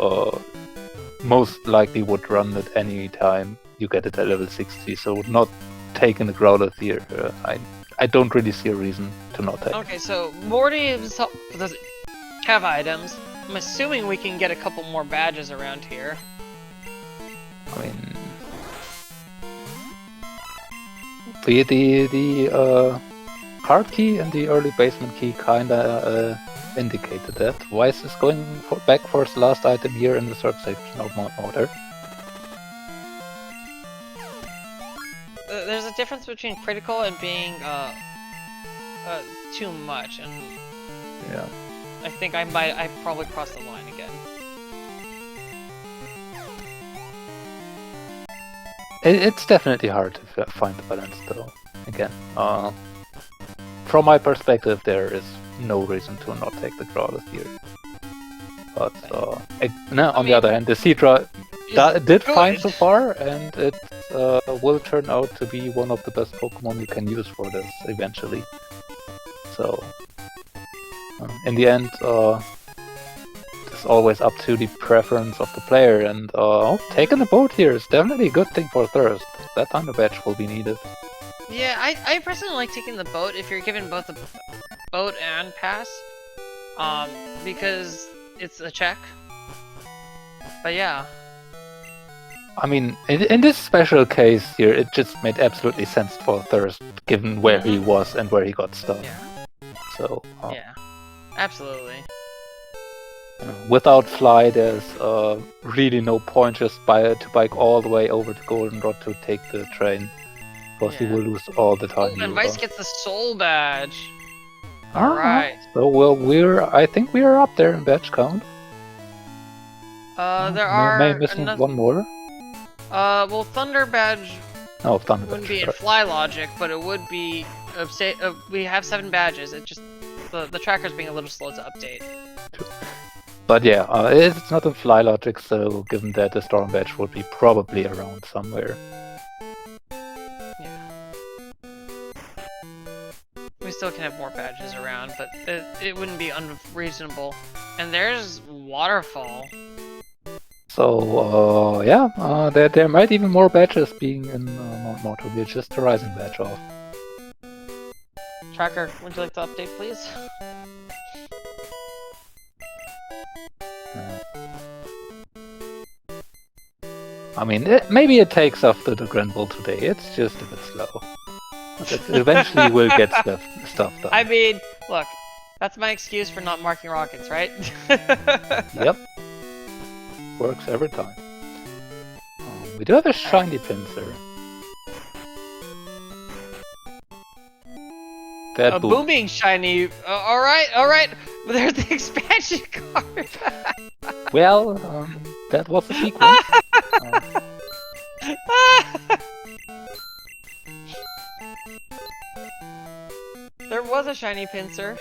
most likely would run at any time you get it at level 60, so not taking the Growlithe here. I don't really see a reason to not take. Okay, so Morty does have items. I'm assuming we can get a couple more badges around here. I mean, the card key and the early basement key kinda indicated that. Weiss is going back for his last item here in the third section of Mount Motor. There's a difference between critical and being too much, and yeah, I think I probably crossed the line again. It's definitely hard to find the balance, though. Again, from my perspective, there is no reason to not take the Growlithe here. But on the other hand, the Seadra did fine so far, and it will turn out to be one of the best Pokemon you can use for this eventually. So, in the end, it's always up to the preference of the player, and taking the boat here is definitely a good thing for Thirst. That Thunder Badge will be needed. Yeah, I personally like taking the boat if you're given both the boat and pass, because it's a check. But yeah. I mean, in this special case here, it just made absolutely sense for Thirst, given where he was and where he got stuck. Yeah. So, yeah, absolutely. Without Fly, there's really no point just to bike all the way over to Goldenrod to take the train, because he will lose all the time. Oh, and Vice gets the Soul Badge. Alright. So I think we are up there in badge count. There are missing one more. Well, Thunder Badge. Oh, Thunder Badge. Wouldn't be in Fly Logic, but it would be. We have 7 badges. It just the tracker's being a little slow to update. But yeah, it's not in Fly Logic, so given that the Storm Badge will be probably around somewhere. Yeah. We still can have more badges around, but it wouldn't be unreasonable. And there's Waterfall. So, yeah, there might even more badges being in Mount Moto. We're just the Rising Badge off. Tracker, would you like to update, please? I mean, maybe it takes after the Grand Bull today. It's just a bit slow. But eventually we'll get stuff done. I mean, look, that's my excuse for not marking rockets, right? Yep. Works every time. We do have a shiny pincer. That A booming shiny. Alright. But there's the expansion card. Well, that was a sequence. There was a shiny pincer.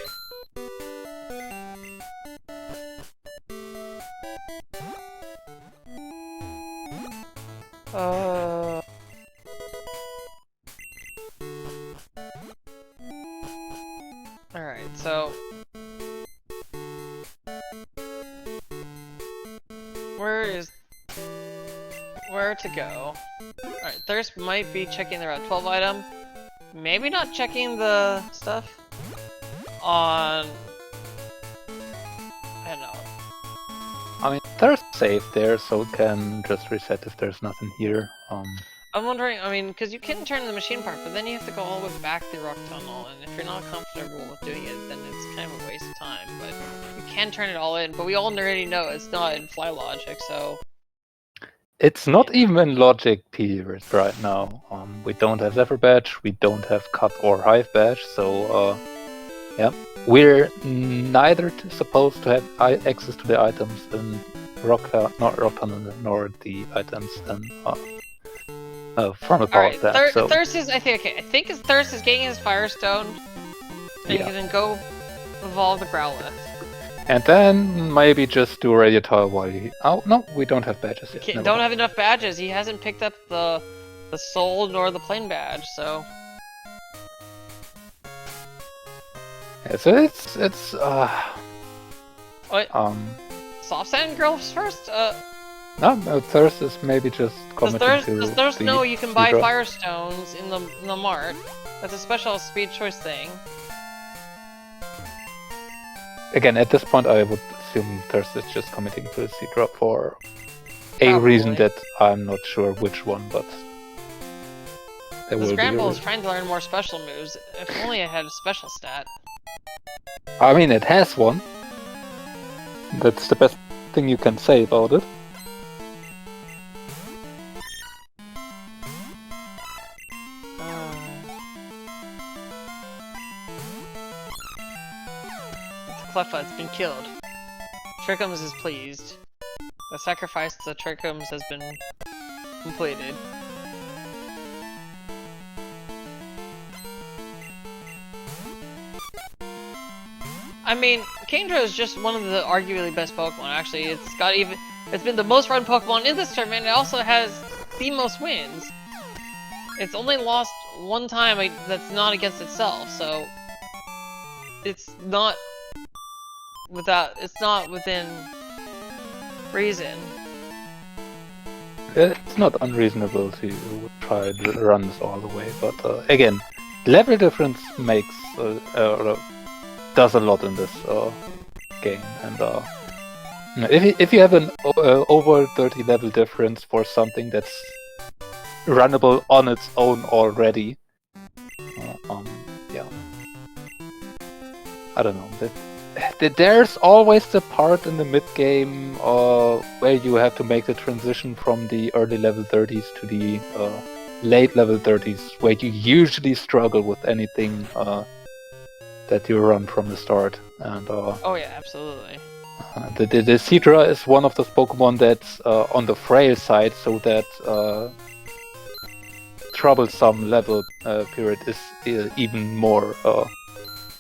Alright, so... Where to go? Alright, Thirst might be checking the Route 12 item. Maybe not checking the stuff on... I don't know. I mean, Thirst safe there, so it can just reset if there's nothing here. I'm wondering, I mean, because you can turn the machine part, but then you have to go all the way back through Rock Tunnel, and if you're not comfortable with doing it, then it's kind of a waste of time. But you can turn it all in, but we all already know it's not in Fly Logic, so... It's not even in Logic period right now. We don't have Zephyr Badge, we don't have Cut or Hive Badge, so yeah. We're neither supposed to have access to the items in not Rock Tunnel, nor the items in from the part then. So Thirst is, I think his Thirst is getting his Firestone, and you can then go evolve the Growlithe. And then maybe just do Radio Tower while he... Oh, no, we don't have badges yet. Don't have enough badges. He hasn't picked up the Soul nor the Plain badge, so... Yeah, so it's What? Soft Sand Girls first? No, Thirst is maybe just committing to... Does Thirst know you can buy Firestones in the mart? That's a special speed choice thing. Again, at this point, I would assume Thirst is just committing to the Sea Drop for a reason that I'm not sure which one, but there will be a Scramble is reason. trying to learn more special moves. If only it had a special stat. I mean, it has one. That's the best thing you can say about it. Cleffa, it's been killed. Trickums is pleased. The sacrifice to Trickums has been completed. I mean, Kingdra is just one of the arguably best Pokemon, actually. It's been the most run Pokemon in this tournament, and it also has the most wins. It's only lost one time that's not against itself, so... It's not within reason. It's not unreasonable to try to run this all the way, but again, level difference makes does a lot in this game, and if you have an over 30 level difference for something that's runnable on its own already, yeah, I don't know. There's always the part in the mid-game where you have to make the transition from the early level 30s to the late level 30s, where you usually struggle with anything that you run from the start. And oh yeah, absolutely. The Seadra is one of those Pokemon that's on the frail side, so that troublesome level period is even more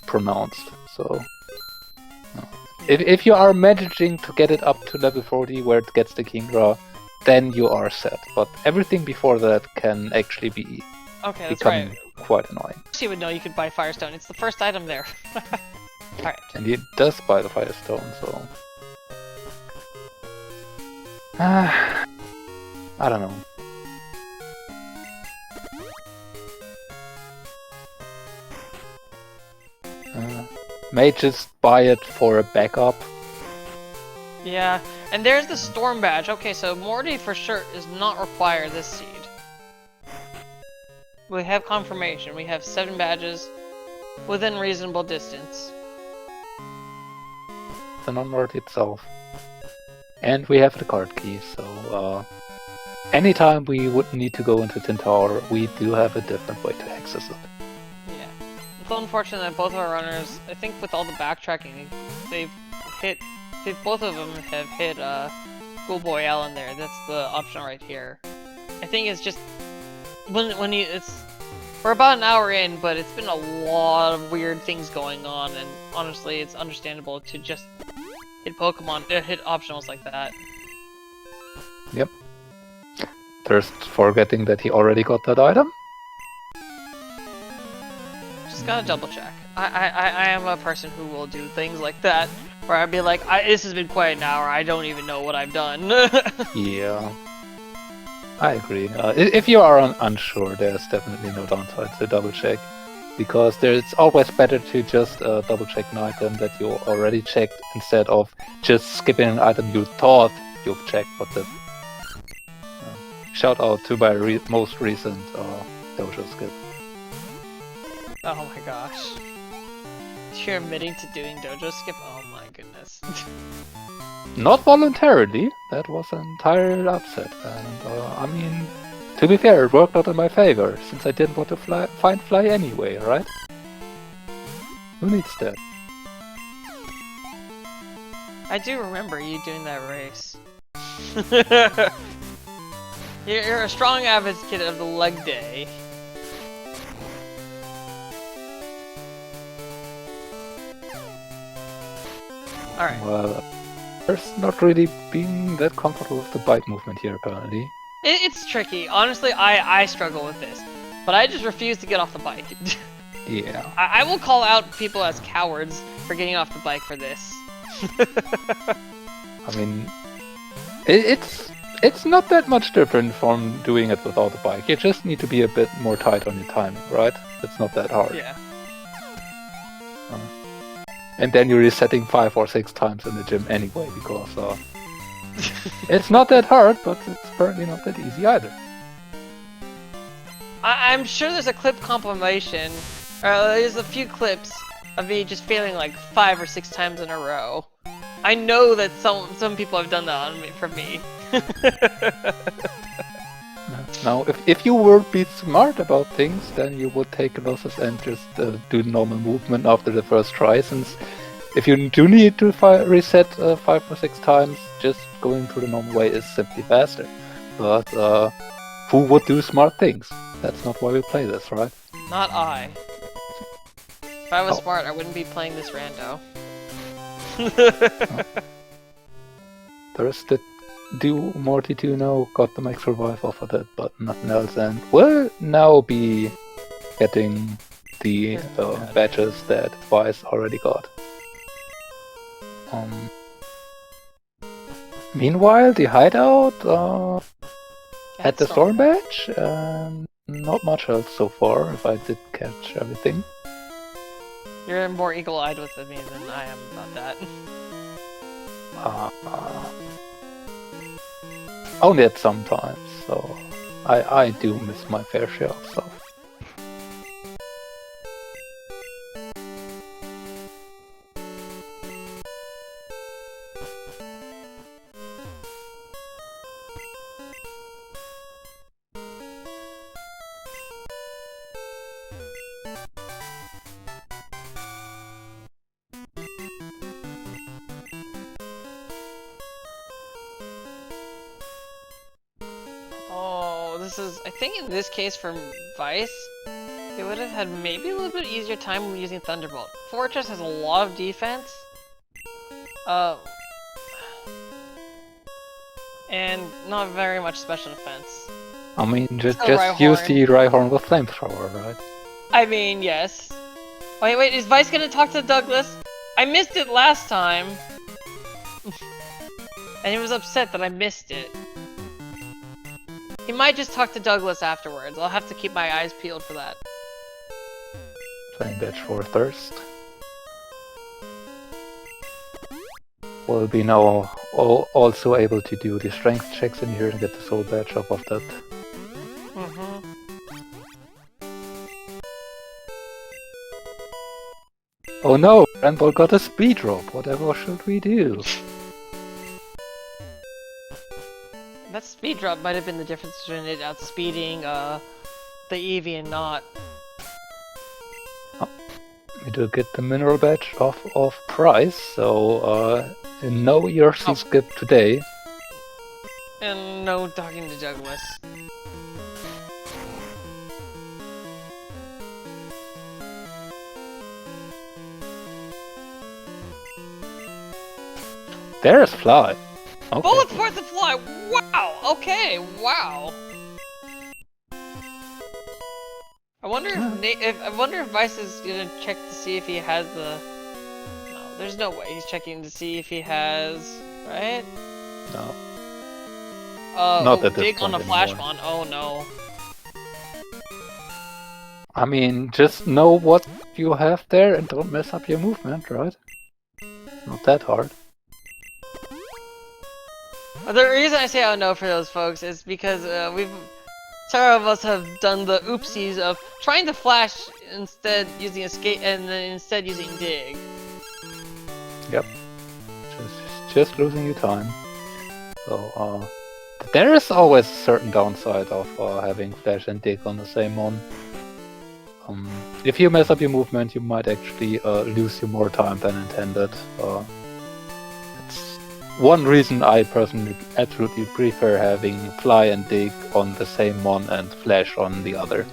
pronounced. So... If you are managing to get it up to level 40 where it gets the Kingdra, then you are set. But everything before that can actually be become quite annoying. She would know you could buy Firestone. It's the first item there. Alright. And he does buy the Firestone, so... I don't know. May just buy it for a backup. Yeah, and there's the Storm Badge. Okay, so Morty for sure does not require this seed. We have confirmation. We have 7 badges within reasonable distance. The non-word itself. And we have the card key, so anytime we would need to go into Tin Tower, we do have a different way to access it. Yeah. It's unfortunate that both of our runners, I think with all the backtracking, both of them have hit Schoolboy L in there. That's the option right here. I think it's just we're about an hour in, but it's been a lot of weird things going on, and honestly, it's understandable to just hit hit optionals like that. Yep. Thirst forgetting that he already got that item. Just gotta double check. I am a person who will do things like that, where I'd be like, this has been quite an hour, I don't even know what I've done. Yeah. I agree. If you are unsure, there's definitely no downside to double check, because it's always better to just double check an item that you already checked instead of just skipping an item you thought you've checked. But shout out to my most recent dojo skip. Oh my gosh. You're admitting to doing dojo skip? Oh my goodness. Not voluntarily, that was an entire upset, and I mean, to be fair, it worked out in my favor, since I didn't want to find fly anyway, right? Who needs that? I do remember you doing that race. You're a strong advocate of the leg day. Alright. Well, there's not really being that comfortable with the bike movement here, apparently. It's tricky. Honestly, I struggle with this. But I just refuse to get off the bike. Yeah. I will call out people as cowards for getting off the bike for this. I mean, it's not that much different from doing it without the bike. You just need to be a bit more tight on your timing, right? It's not that hard. Yeah. And then you're resetting 5 or 6 times in the gym anyway, because it's not that hard, but it's apparently not that easy either. I'm sure there's a clip compilation, or there's a few clips of me just failing like 5 or 6 times in a row. I know that some people have done that for me. Now, if you were be smart about things, then you would take losses and just do normal movement after the first try, since if you do need to reset 5 or 6 times, just going through the normal way is simply faster. But who would do smart things? That's not why we play this, right? Not I. If I was smart, I wouldn't be playing this rando. There's the do Morty 2 now got the max revive off of that, but nothing else, and will now be getting the badges that Vice already got. Meanwhile, the hideout had the storm badge, and not much else so far, if I did catch everything. You're more eagle-eyed with me than I am about that. Only at some times, so I do miss my fair share of stuff. I think in this case for Vice, it would have had maybe a little bit easier time using Thunderbolt. Fortress has a lot of defense, and not very much special defense. I mean, just use the Rhyhorn with Flamethrower, right? I mean, yes. Wait, is Vice gonna talk to Douglas? I missed it last time! And he was upset that I missed it. He might just talk to Douglas afterwards. I'll have to keep my eyes peeled for that. Playing badge for Thirst. We'll be now also able to do the strength checks in here and get the soul badge off of that. Oh no! Randall got a speed drop. Whatever should we do? That's speed drop might have been the difference between it outspeeding the Eevee and not. We do get the mineral badge of price, so no ERC skip today. And no talking to Douglas. There's Fly. Okay. Bullets for the fly! Wow! Okay, wow! I wonder if Vice is gonna check to see if he has the... No, there's no way he's checking to see if he has... Right? No. Not at this dig on point a flash anymore. mon. Oh no. I mean, just know what you have there and don't mess up your movement, right? Not that hard. The reason I say oh no for those folks is because several of us have done the oopsies of trying to flash instead using escape and then instead using dig. Yep. Just losing you time. So, there is always a certain downside of having flash and dig on the same mon. If you mess up your movement, you might actually lose you more time than intended. It's one reason I personally absolutely prefer having fly and dig on the same mon and flash on the other.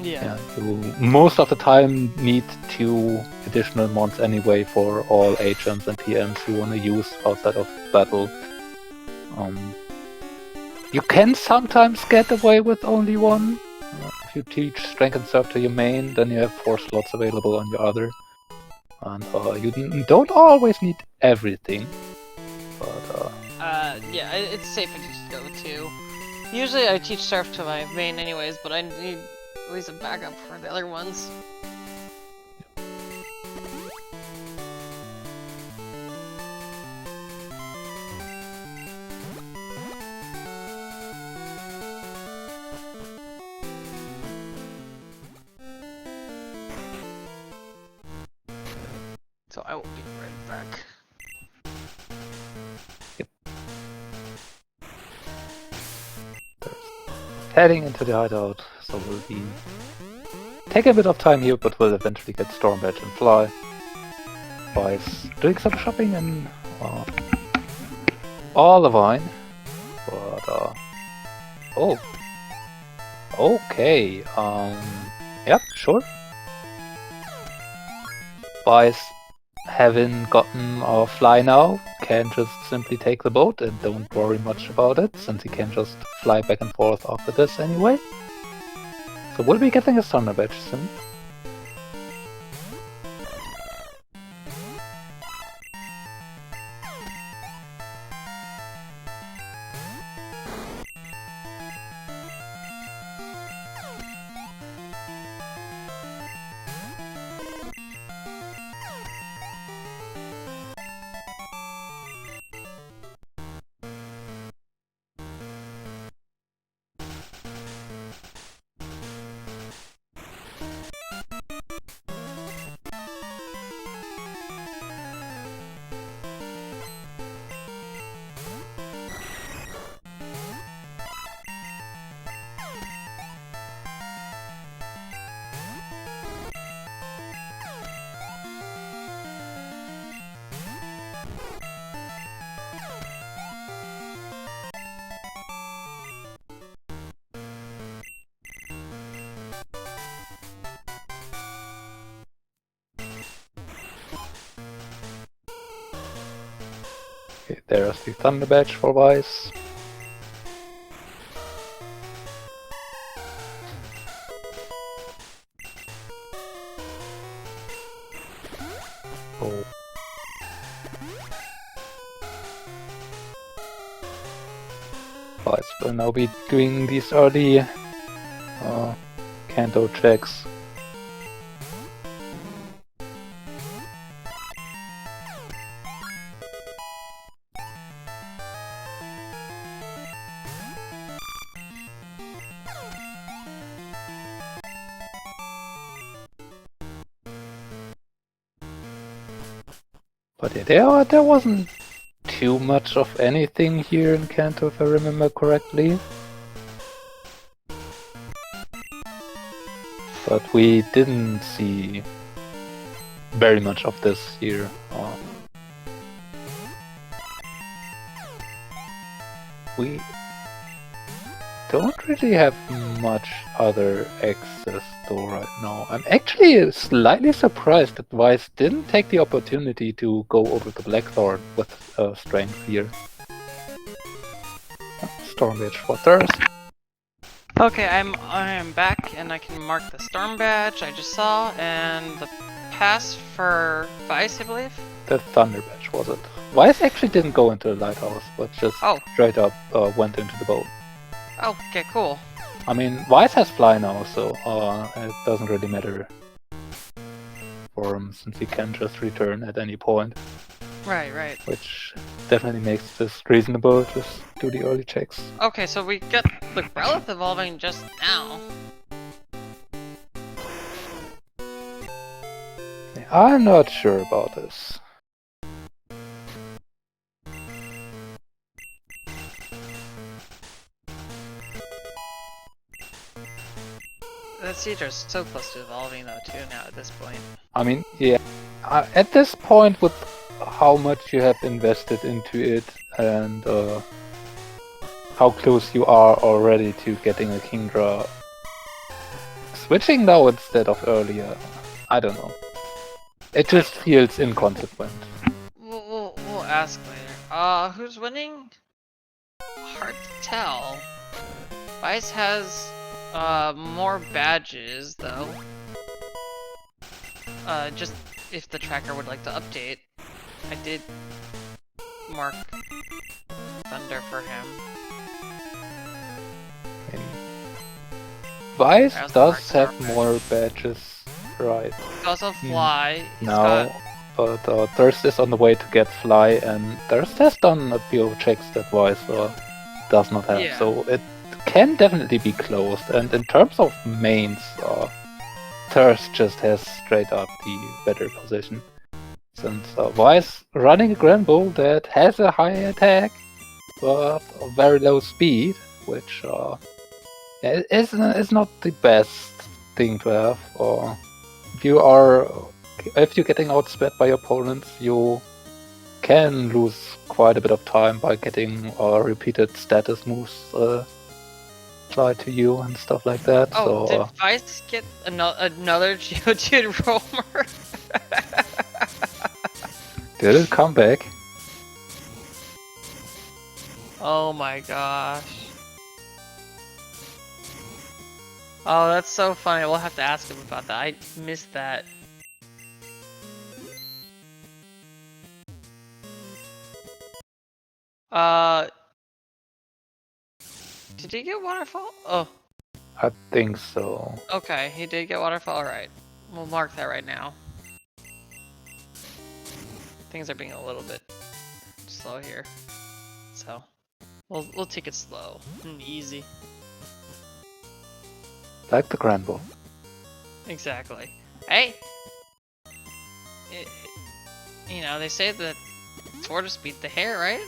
Yeah. You most of the time need 2 additional mons anyway for all agents and PMs you want to use outside of battle. You can sometimes get away with only 1. If you teach Strength and Surf to your main, then you have 4 slots available on your other. And you don't always need everything. But yeah, it's safer to just go 2. Usually I teach Surf to my main anyways, but I need at least a backup for the other ones. So I will be right back. heading into the hideout, so we'll be taking a bit of time here, but we'll eventually get Storm Badge and Fly. Vice doing some shopping in Olivine, but oh, okay, yep, sure. Vice, having gotten a Fly now, can just simply take the boat and don't worry much about it, since he can just fly back and forth after this anyway. So we'll be getting a Thunder Badge soon. Okay, there's the Thunder Badge for Vice. Oh. Vice will now be doing these early Kanto checks. But yeah, there wasn't too much of anything here in Kanto, if I remember correctly. But we didn't see very much of this here. We don't really have much other access though right now. I'm actually slightly surprised that Vice didn't take the opportunity to go over the Blackthorn with strength here. Storm Badge for Thirst. Okay, I am back and I can mark the Storm Badge I just saw and the pass for Vice, I believe. The Thunder Badge was it? Vice actually didn't go into the lighthouse, but just straight up went into the boat. Oh, okay, cool. I mean, Vice has fly now, so it doesn't really matter for him since he can just return at any point. Right, right. Which definitely makes this reasonable, just do the early checks. Okay, so we got the Growlithe evolving just now. I'm not sure about this. That Seadra's so close to evolving though too now at this point. I mean, yeah, at this point with how much you have invested into it and how close you are already to getting a Kingdra, switching now instead of earlier, I don't know. It just feels inconsequent. We'll ask later. Who's winning? Hard to tell. Vice has more badges though. Just if the tracker would like to update, I did mark Thunder for him. Vice does have more badges, right? He also fly. Now, but Thirst is on the way to get fly, and Thirst has done a few checks that Vice does not have, so it can definitely be closed. And in terms of mains, Thirst just has straight up the better position. Since Vice running a Grand Bull that has a high attack, but a very low speed, which is not the best thing to have. Or if you're getting outsped by opponents, you can lose quite a bit of time by getting repeated status moves applied to you and stuff like that. Oh, so, did Vice get another Geodude roamer? Did it come back? Oh my gosh. Oh, that's so funny. We'll have to ask him about that. I missed that. Did he get Waterfall? Oh. I think so. Okay, he did get Waterfall. Alright. We'll mark that right now. Things are being a little bit slow here. So, we'll take it slow and easy. Like the Grand Bull. Exactly. Hey! You know, they say that tortoise beat the hare, right?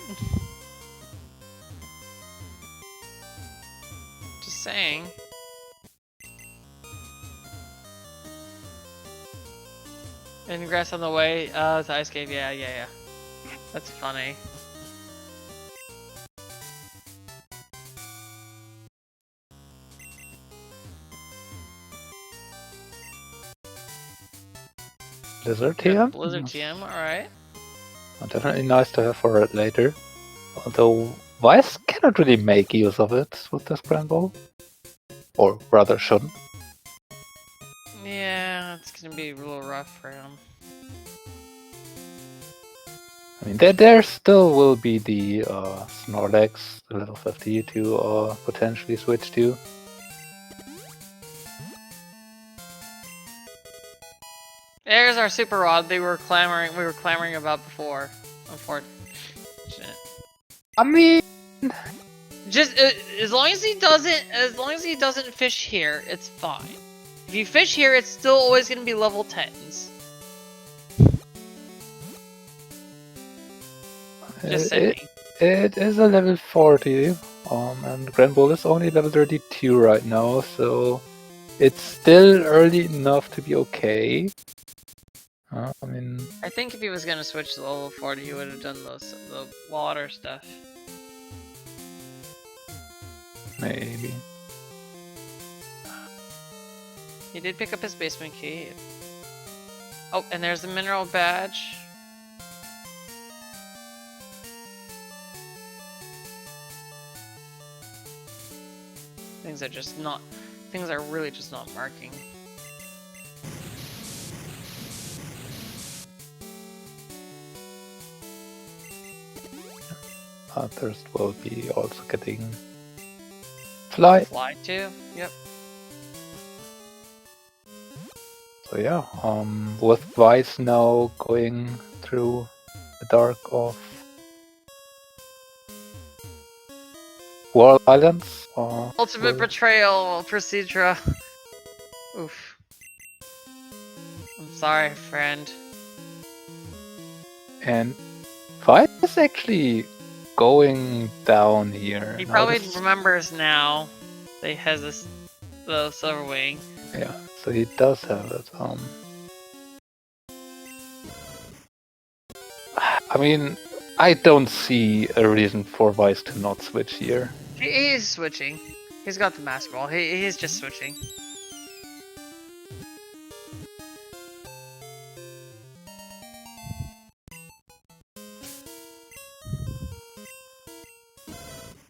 Just saying. Ingress on the way to Ice Cave, yeah. That's funny. Blizzard TM? Blizzard TM, alright. Definitely nice to have for it later. Although Vice cannot really make use of it with this Grand Bull. Or rather shouldn't. Yeah, it's gonna be a little rough for him. I mean, there still will be the Snorlax, the level 50 to potentially switch to. There's our Super Rod we were clamoring about before. Unfortunate. I mean, just as long as he doesn't fish here, it's fine. If you fish here, it's still always gonna be level 10s. Just saying. It is a level 40, and Grand Bull is only level 32 right now, so it's still early enough to be okay. I mean, I think if he was gonna switch to level 40, he would have done the water stuff. maybe. He did pick up his basement key. Oh, and there's the mineral badge. Things are really just not marking. Thirst will be also getting fly. Fly too? Yep. So yeah, with Vice now going through the dark of World Islands. Ultimate betrayal, Procedura. Oof. I'm sorry, friend. And Vice is actually going down here. He Now probably this- remembers now that he has the silver wing. Yeah, so he does have it. I mean, I don't see a reason for Vice to not switch here. He is switching. He's got the master ball. He's just switching.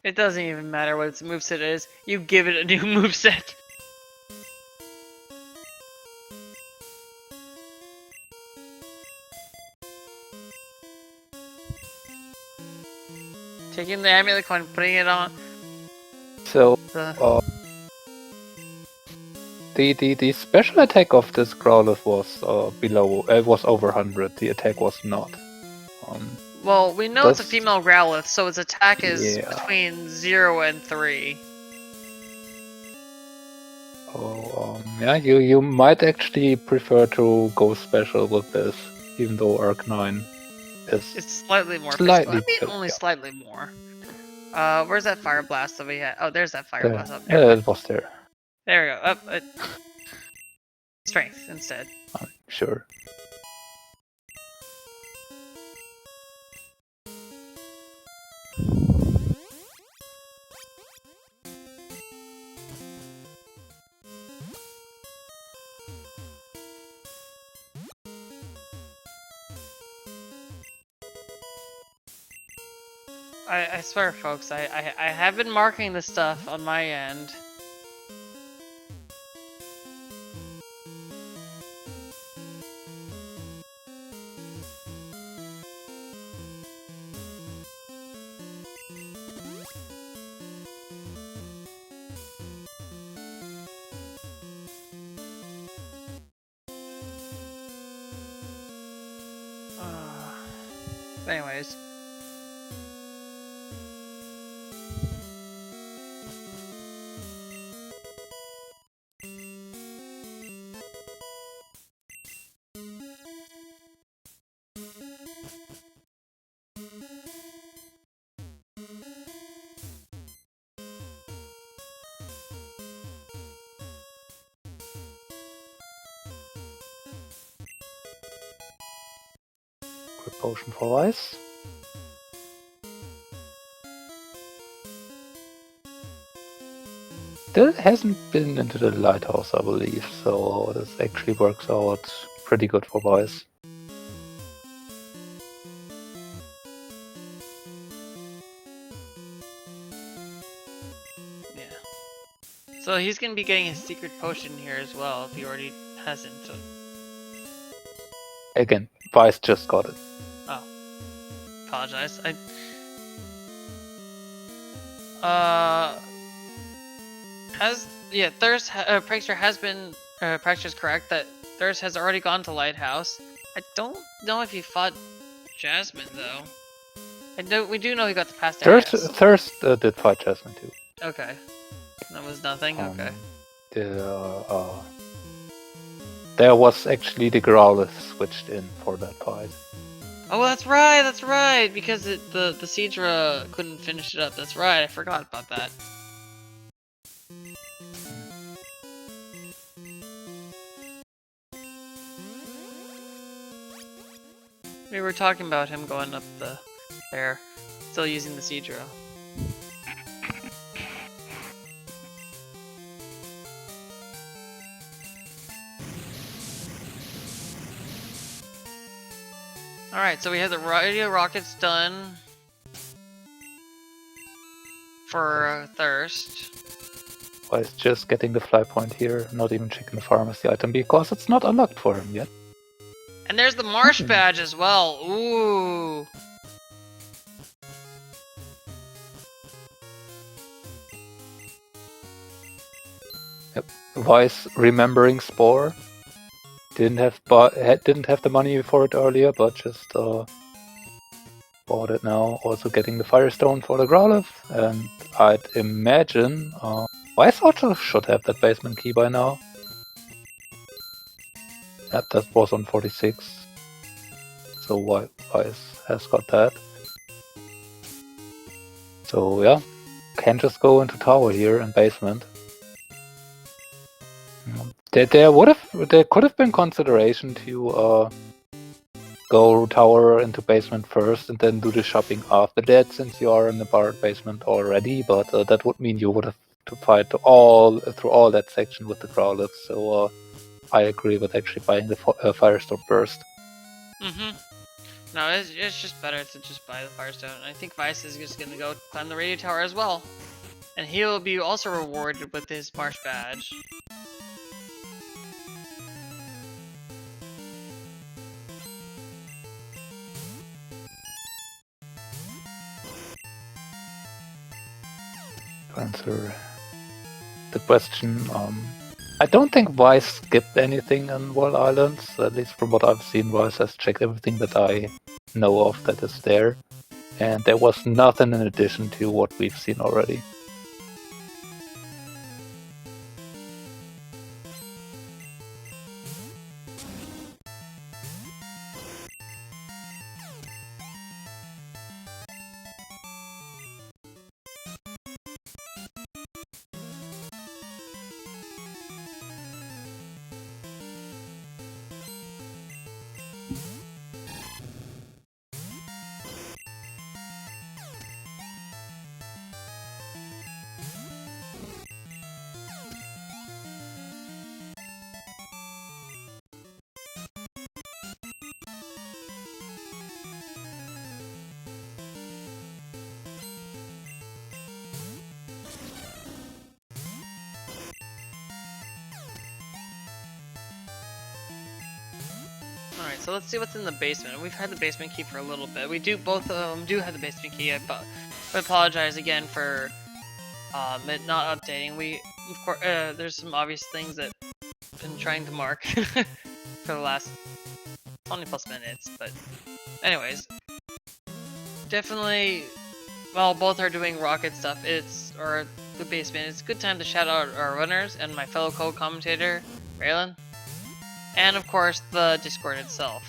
It doesn't even matter what its moveset is. You give it a new moveset. Taking the amulet coin, putting it on. So the special attack of this Growlithe was below. It was over 100. The attack was not. Well, we know it's a That's- female Growlithe, so its attack is Yeah. between 0 and 3. Oh, yeah, you might actually prefer to go special with this, even though Arc 9 is It's slightly more Slightly physical. I mean, better, only yeah. slightly more. Where's that fire blast that we had? Oh, there's that fire blast up there. yeah, it was there. There we go. Up. Strength instead. Sure. I swear, folks, I have been marking this stuff on my end. Anyways. Quick potion for Vice. Still hasn't been into the lighthouse, I believe, so this actually works out pretty good for Vice. Yeah. So he's gonna be getting his secret potion here as well if he already hasn't. So... Again, Vice just got it. Oh. Apologize. Prankster has been, Prankster's correct that Thirst has already gone to Lighthouse. I don't know if he fought Jasmine though. We do know he got the past areas. Thirst did fight Jasmine too. Okay. That was nothing, okay. There was actually the Growlithe switched in for that fight. Oh, that's right, because the Seadra couldn't finish it up. That's right, I forgot about that. We were talking about him going up there, still using the Seadra. Alright, so we have the radio rockets done for Thirst. Why is just getting the fly point here, not even checking the pharmacy item because it's not unlocked for him yet. And there's the Marsh badge as well. Ooh. Yep. Vice remembering Spore. Didn't have the money for it earlier, but just bought it now. Also getting the Firestone for the Growlithe, and I'd imagine Vice also should have that basement key by now. Yep, that was on 46. So Vice has got that. So yeah, can just go into tower here and basement. There could have been consideration to go tower into basement first and then do the shopping after that, since you are in the bar basement already. But that would mean you would have to fight through all that section with the Growlithe. So I agree with actually buying the Firestone first. No, it's just better to just buy the Firestone. I think Vice is just gonna go climb the radio tower as well, and he'll be also rewarded with his Marsh badge. To answer the question, I don't think Vice skipped anything on Wall Islands. At least from what I've seen, Vice has checked everything that I know of that is there. And there was nothing in addition to what we've seen already. Alright, so let's see what's in the basement. We've had the basement key for a little bit. We do both of them do have the basement key. I apologize again for it not updating. We of course there's some obvious things that I've been trying to mark for the last 20+ minutes, but anyways, definitely while both are doing rocket stuff, or the basement, it's a good time to shout out our runners and my fellow co-commentator, Raylan. And of course, the Discord itself.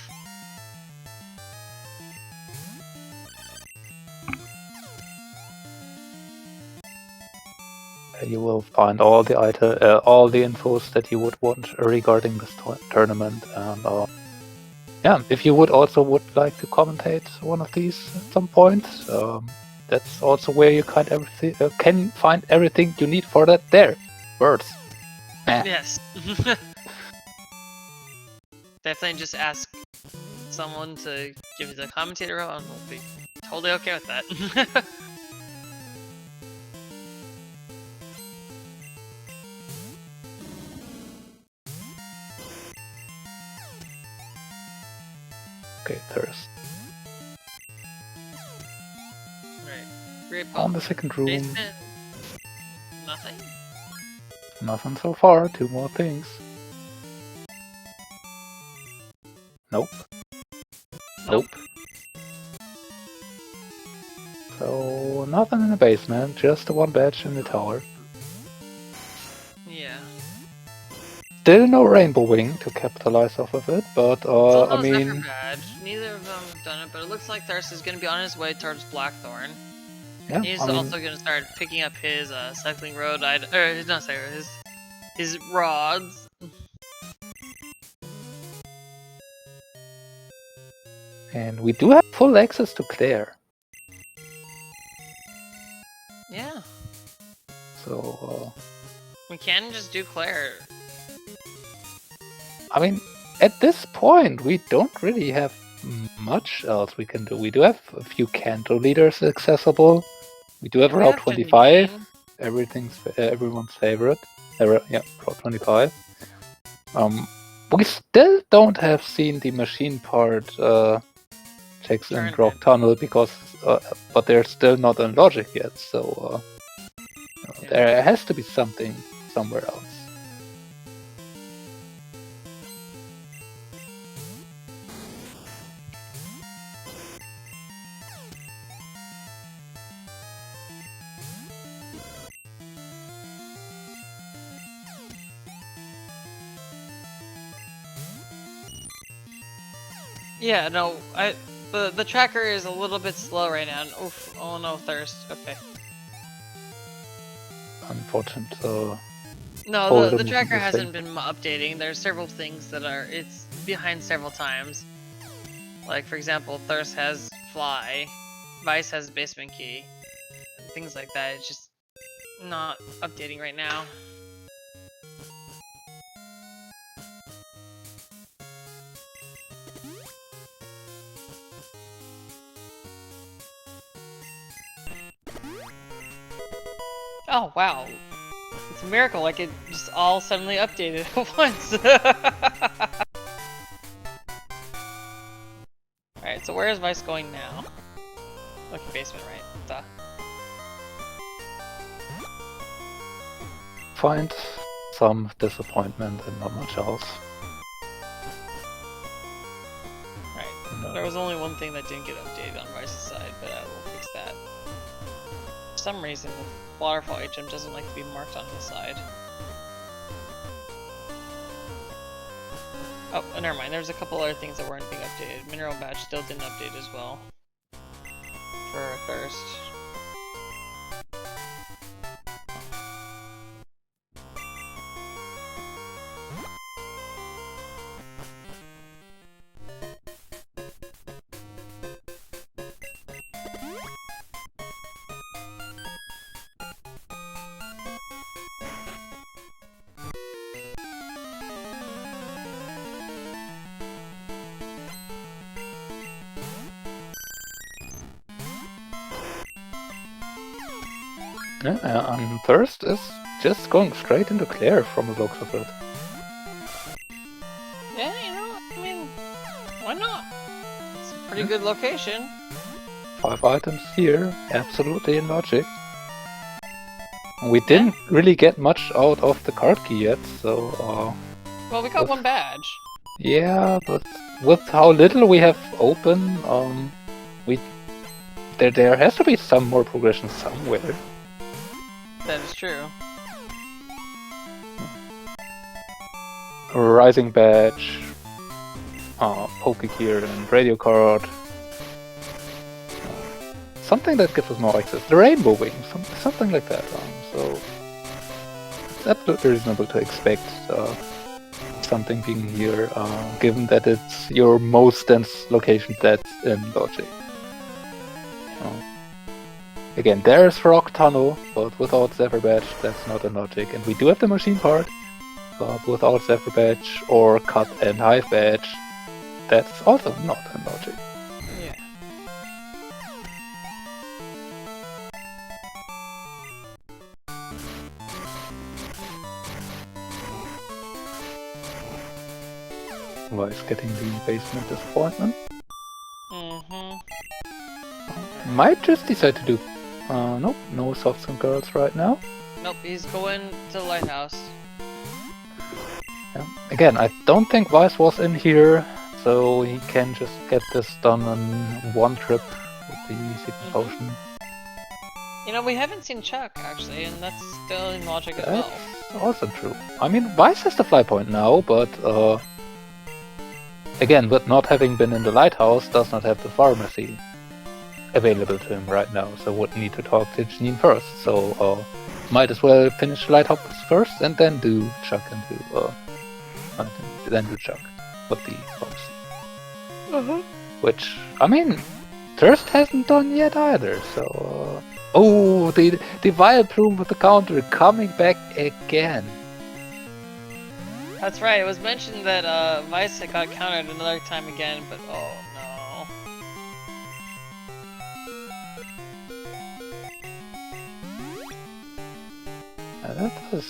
You will find all the all the infos that you would want regarding this tournament. And yeah, if you would like to commentate one of these at some point, that's also where you can find everything you need for that. There, words. Yes. Definitely just ask someone to give you the commentator role and we'll be totally okay with that. Okay, Thirst. Right. On the second room. Basement. Nothing? Nothing so far. 2 more things. Nope. Nope. So, nothing in the basement, just the one badge in the tower. Yeah. Still no Rainbow Wing to capitalize off of it, but Still no I mean, Zephyr badge. Neither of them have done it, but it looks like Thirst is going to be on his way towards Blackthorn. yeah, He's I mean, also going to start picking up his cycling road or not cycling, his rods. and we do have full access to Claire. Yeah. So, We can just do Claire. I mean, at this point, we don't really have much else we can do. We do have a few Canto leaders accessible. We do have Yeah, we Route have 25, Janine. everyone's favorite. Yeah, Route 25. We still don't have seen the machine part checks in Tournament. Rock Tunnel because, but they're still not in Logic yet. So Yeah. there has to be something somewhere else. Yeah, no, the tracker is a little bit slow right now. Oof, oh no, Thirst. Okay. Unfortunate. No, Hold the them tracker the hasn't same. been updating. There's several things that it's behind several times. Like, for example, Thirst has Fly, Vice has Basement Key, and things like that. It's just not updating right now. Oh, wow. It's a miracle, like it just all suddenly updated at once. Alright, so where is Vice going now? Lucky basement, right? Duh. Find some disappointment and not much else. Right. No. There was only one thing that didn't get updated on Vice's side, but I will fix that. For some reason, the waterfall HM doesn't like to be marked on his side. Oh, never mind. There's a couple other things that weren't being updated. Mineral Badge still didn't update as well. For Thirst. Yeah, Thirst is just going straight into Claire from the looks of it. Yeah, you know, I mean, why not? It's a pretty good location. 5 items here, absolutely in Logic. We didn't really get much out of the card key yet, so... well, we got one badge. Yeah, but with how little we have open, there has to be some more progression somewhere. That is true. Rising Badge, Poke Gear and Radio Card. Something that gives us more access. The Rainbow Wing, something like that. So it's absolutely reasonable to expect something being here, given that it's your most dense location that's in Logic. Again, there's Rock Tunnel, but without Zephyr Badge, that's not in Logic. And we do have the machine part, but without Zephyr Badge or Cut and Hive Badge, that's also not in Logic. Yeah. Vice getting the basement disappointment. Might just decide to do... nope, no softs and girls right now. Nope, he's going to the lighthouse. Yeah. Again, I don't think Vice was in here, so he can just get this done on one trip with the secret potion. You know, we haven't seen Chuck, actually, and that's still in Logic as well. also true. I mean, Vice has the fly point now, but again, with not having been in the lighthouse, does not have the pharmacy available to him right now, so would need to talk to Janine first. So might as well finish the lighthouse first and then do Chuck and then do Chuck with the pharmacy. Which, I mean, Thirst hasn't done yet either, so... oh, the Vileplume with the counter coming back again. That's right, it was mentioned that Vice had got countered another time again, but oh no. That was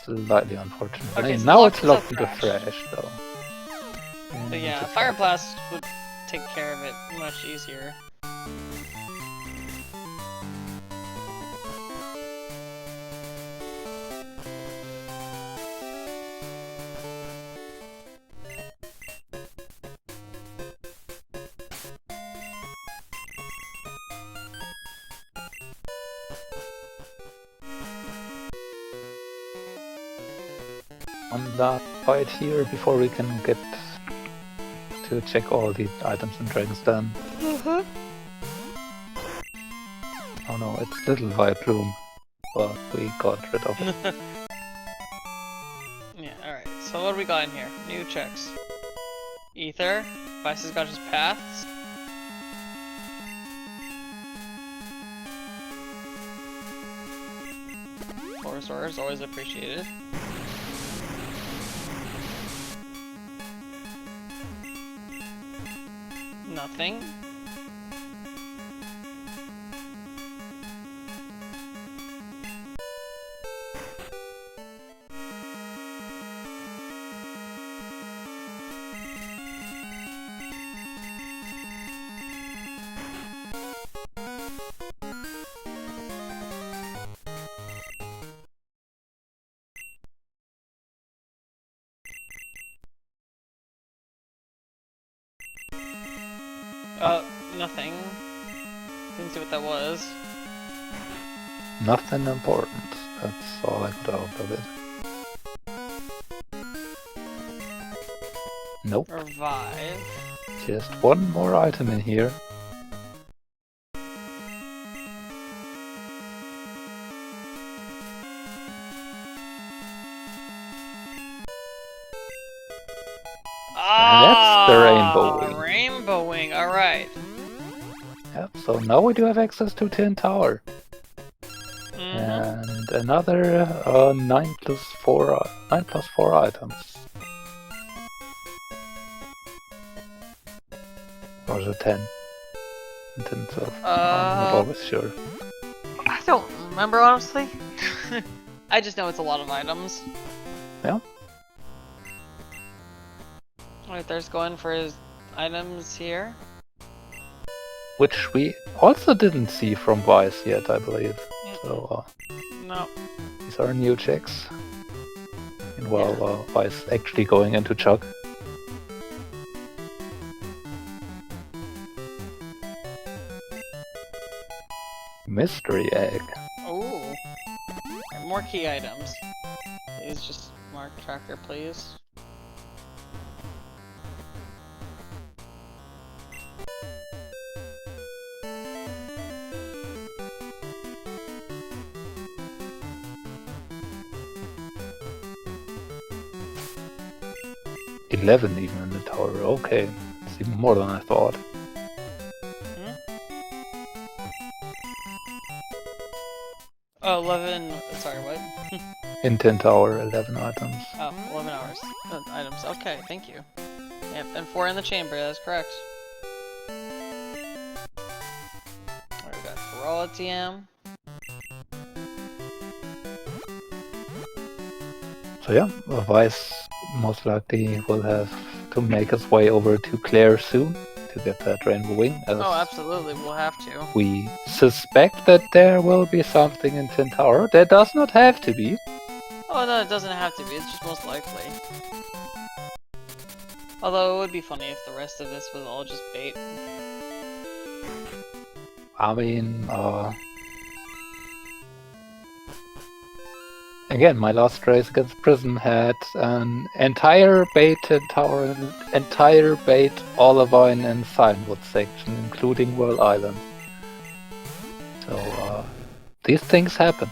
slightly unfortunate. Okay, I mean, so now lock it's is locked a into thrash. Thrash, though. But yeah, Fire Blast would take care of it much easier. One last fight here before we can get to check all the items in Dragon's Den. Oh no, it's little Vileplume, but we got rid of it. Yeah, alright, so what do we got in here? New checks. Ether, Vice has got his paths. Floor is always appreciated. Nothing. Nothing. Didn't see what that was. Nothing important. That's all I got out of it. Nope. Revive. Just one more item in here. That's the Rainbow Wing. Rainbow Wing, alright. Yep, so now we do have access to Tin Tower. And another 9 plus 4 items. Or is it 10? In terms of, I'm not always sure. I don't remember, honestly. I just know it's a lot of items. Yeah. Alright, there's going for his items here. Which we also didn't see from Vice yet, I believe. So, no. These are new checks. And while Vice actually going into Chuck. Mystery egg. Ooh. And more key items. Please just mark tracker, please. $11 even in the tower. Okay, it's even more than I thought. Oh, 11. Sorry, what? In Tin Tower, 11 items. Oh, 11 hours. Items. Okay, thank you. Yep, and 4 in the chamber, that's correct. Alright, we got Ferrolitium. So yeah, Vice most likely will have to make his way over to Claire soon to get that Rainbow Wing. Oh, absolutely, we'll have to. We suspect that there will be something in Tin Tower. There does not have to be. Oh no, it doesn't have to be, it's just most likely. Although it would be funny if the rest of this was all just bait. I mean, Again, my last race against Prism had an entire bait tower, an entire bait Olivine and Signwood section, including Whirl Island. So, these things happen.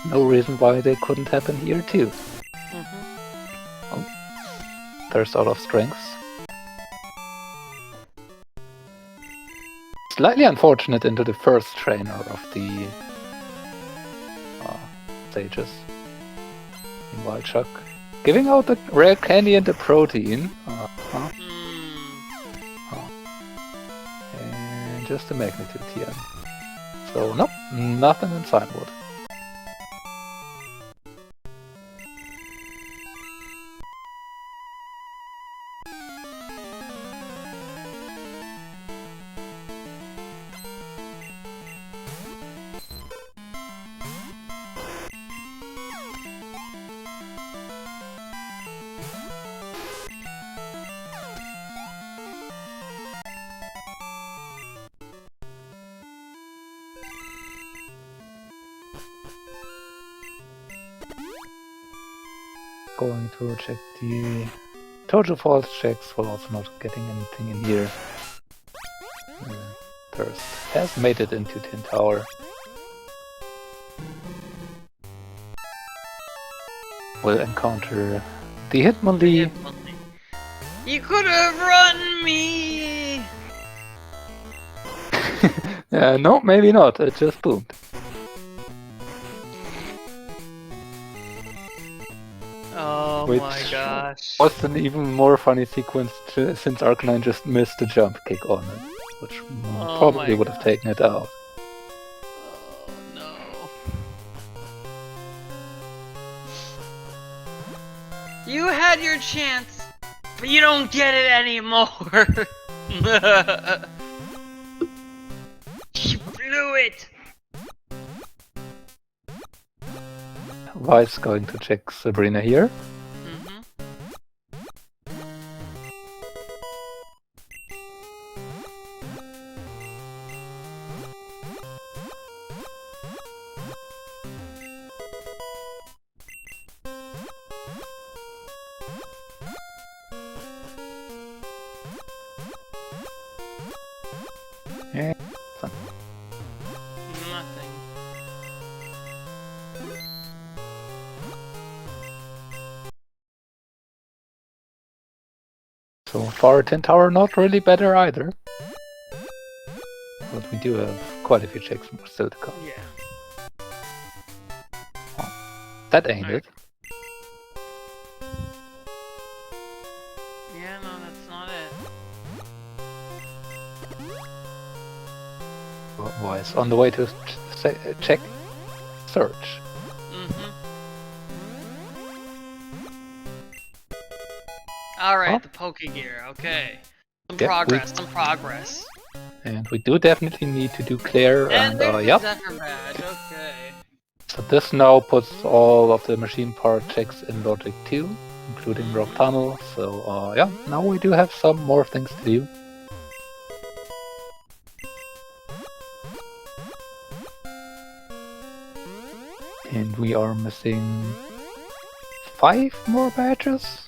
No reason why they couldn't happen here too. Oh, thirst out of strengths. Slightly unfortunate into the first trainer of the stages. Meanwhile, Chuck giving out the rare candy and the protein. And just the magnitude here. So, nope, nothing in Signwood. Going to check the total false checks while also not getting anything in here. Thirst has made it into Tin Tower. We'll encounter the Hitmonlee. You could have run me! No, maybe not. It just boomed. Oh Which my gosh. was an even more funny sequence since Arcanine just missed a jump kick on it, which probably would have taken it out. Oh no. You had your chance, but you don't get it anymore. You blew it. Vice going to check Sabrina here. Nothing. So far, Tin Tower not really better either. But we do have quite a few checks more still to come. Yeah. Oh, that ain't it. Yeah, no, that's not it. Wise on the way to check search. Alright, the Pokegear, okay. Some progress. And we do definitely need to do Claire and yep. Zephyr badge, okay. So this now puts all of the machine part checks in Logic 2, including Rock Tunnel. So yeah, now we do have some more things to do. And we are missing 5 more badges?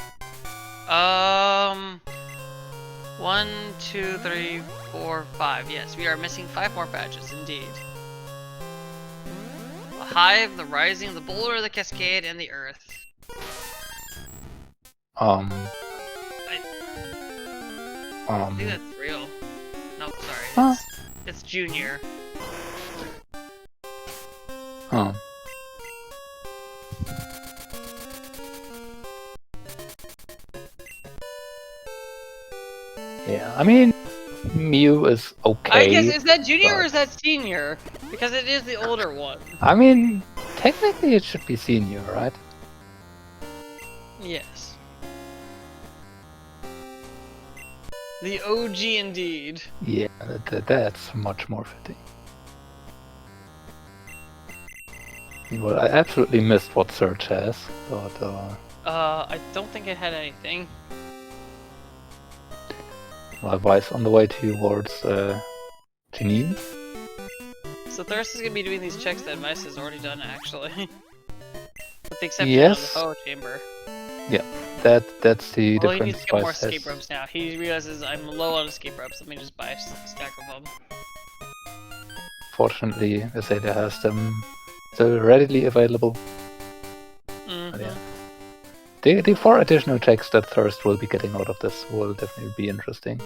1, 2, 3, 4, 5. Yes, we are missing 5 more badges, indeed. The Hive, the Rising, the Boulder, the Cascade, and the Earth. I think that's real. No, sorry. It's Junior. Yeah, I mean, Mew is okay. I guess, is that Junior or is that Senior? Because it is the older one. I mean, technically it should be Senior, right? Yes. The OG indeed. Yeah, that's much more fitting. Well, I absolutely missed what Search has, but I don't think it had anything. Well, Vice on the way towards Janine. So Thirst is gonna be doing these checks that Vice has already done, actually. With the exception Yes. of the Ho chamber. Yeah, that's the Well, he difference. needs to get more Vice has. escape ropes now. He realizes I'm low on escape ropes. Let me just buy a stack of them. Fortunately, Vicendithas has them still readily available. Mm-hmm. Yeah. The 4 additional checks that Thirst will be getting out of this will definitely be interesting.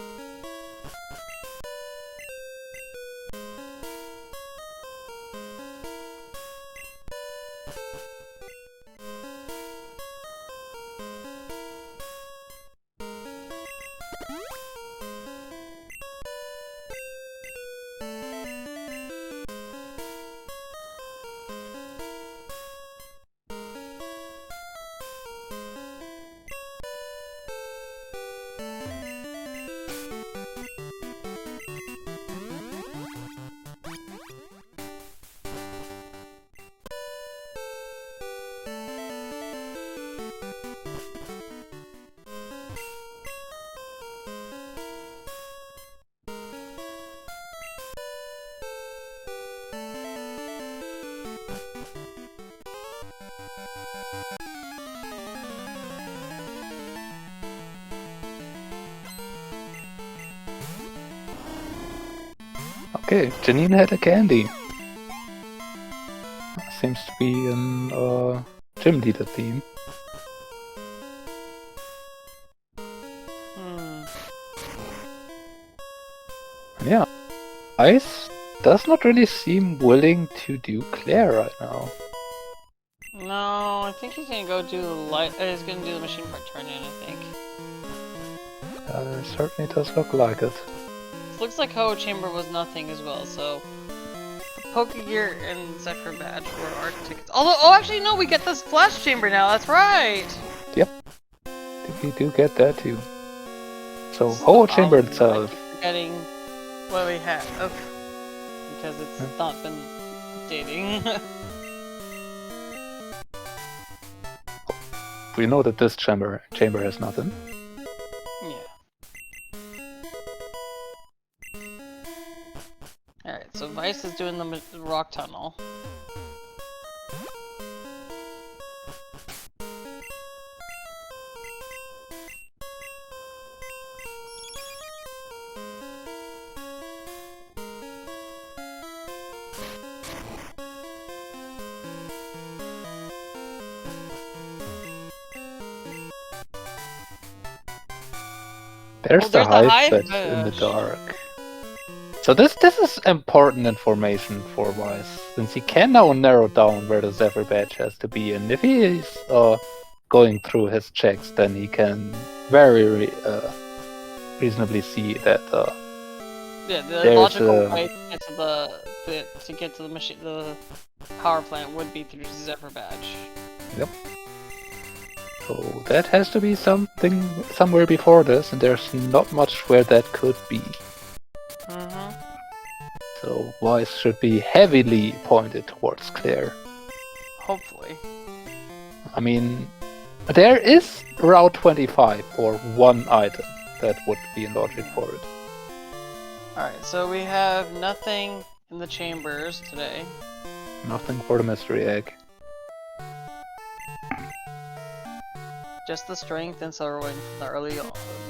Okay, Janine had a candy. Seems to be an gym leader theme. Yeah, Ice does not really seem willing to do Claire right now. No, I think he's gonna go do the light. He's gonna do the machine part turn in, I think. Certainly does look like it. Looks like Ho chamber was nothing as well, so Pokegear and Zephyr badge were our tickets. Although, oh, actually, no, we get this flash chamber now. That's right. Yep, we do get that too. So whole chamber itself. Forgetting what we have because it's not been updating. We know that this chamber has nothing. Yeah. Alright, so Vice is doing the rock tunnel. There's the the hive hive that's in the dark. So this is important information for Vice, since he can now narrow down where the Zephyr badge has to be, and if he is going through his checks, then he can very reasonably see that yeah, the there's logical way to get to the machine, the power plant would be through Zephyr badge. Yep. So that has to be something somewhere before this, and there's not much where that could be. So Vice should be heavily pointed towards Claire. Hopefully. I mean, there is Route 25 or one item that would be in logic for it. Alright, so we have nothing in the chambers today. Nothing for the mystery egg. Just the strength and silver wing from the early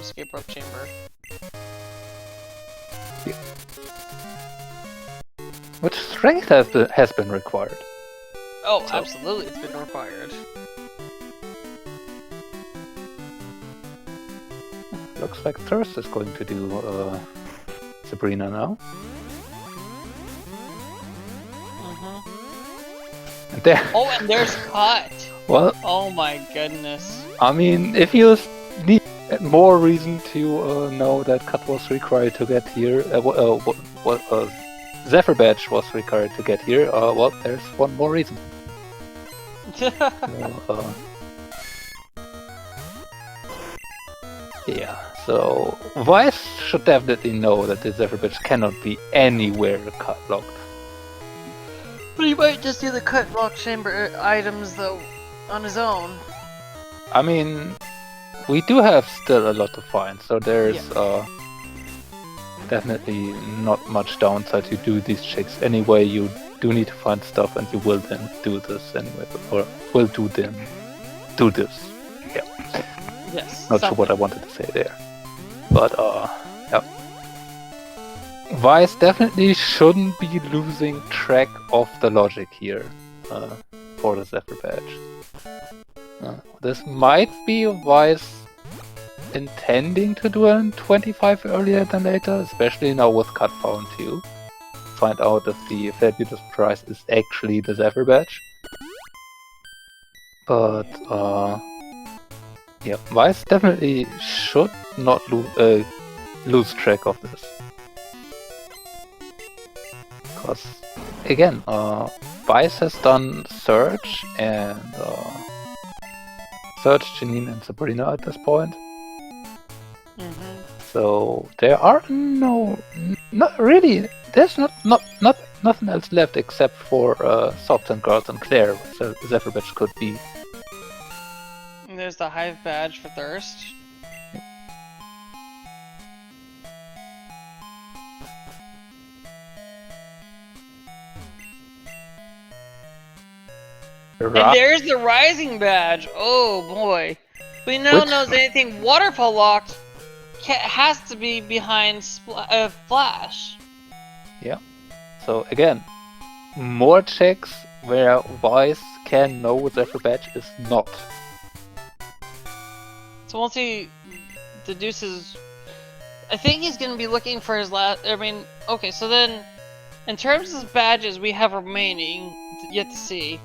escape rope chamber. Yeah. Which strength has been required. Oh, so. Absolutely, it's been required. Looks like Thirst is going to do Sabrina now. And there. Oh, and there's Cut! Well, oh my goodness. I mean, if you need more reason to know that Cut was required to get here, Zephyr badge was required to get here, well, there's one more reason. Yeah, so Vice should definitely know that the Zephyr badge cannot be anywhere cut locked. But he might just do the cut lock chamber items though on his own. I mean, we do have still a lot to find, so there's definitely not much downside to do these checks anyway. You do need to find stuff, and you will then do this anyway, or will do this. Yeah. Yes. Not sure what I wanted to say there, but yeah. Vice definitely shouldn't be losing track of the logic here for the Zephyr badge. This might be Vice intending to do a 25 earlier than later, especially now with Cut Found too. Find out if the Vicendithas prize is actually the Zephyr badge. But yeah, Vice definitely should not lose track of this. Because again, Vice has done Surge and Surge, Janine, and Sabrina at this point. So there are not really. There's not nothing else left except for Soft and Girls and Claire. So Zephyr badge could be. And there's the Hive badge for Thirst. And there's the Rising badge. Oh boy! We now know that anything waterfall locked has to be behind Flash. Yeah. So again, more checks where Vice can know Zephyr badge is not. So once he deduces, I think he's gonna be looking for his last. I mean, okay. So then, in terms of badges we have remaining yet to see,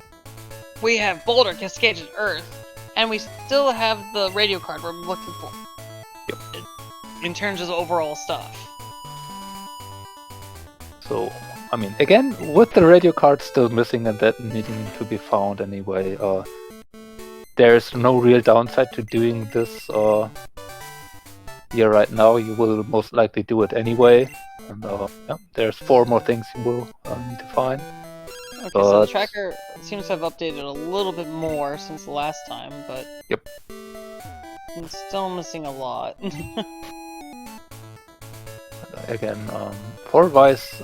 we have Boulder, Cascade, and Earth, and we still have the radio card we're looking for. Yep. In terms of the overall stuff. So, I mean, again, with the radio card still missing and that needing to be found anyway, there's no real downside to doing this here right now. You will most likely do it anyway. And yeah, there's 4 more things you will need to find. Okay, so the tracker seems to have updated a little bit more since the last time, but... Yep. I'm still missing a lot. Again, for Vice,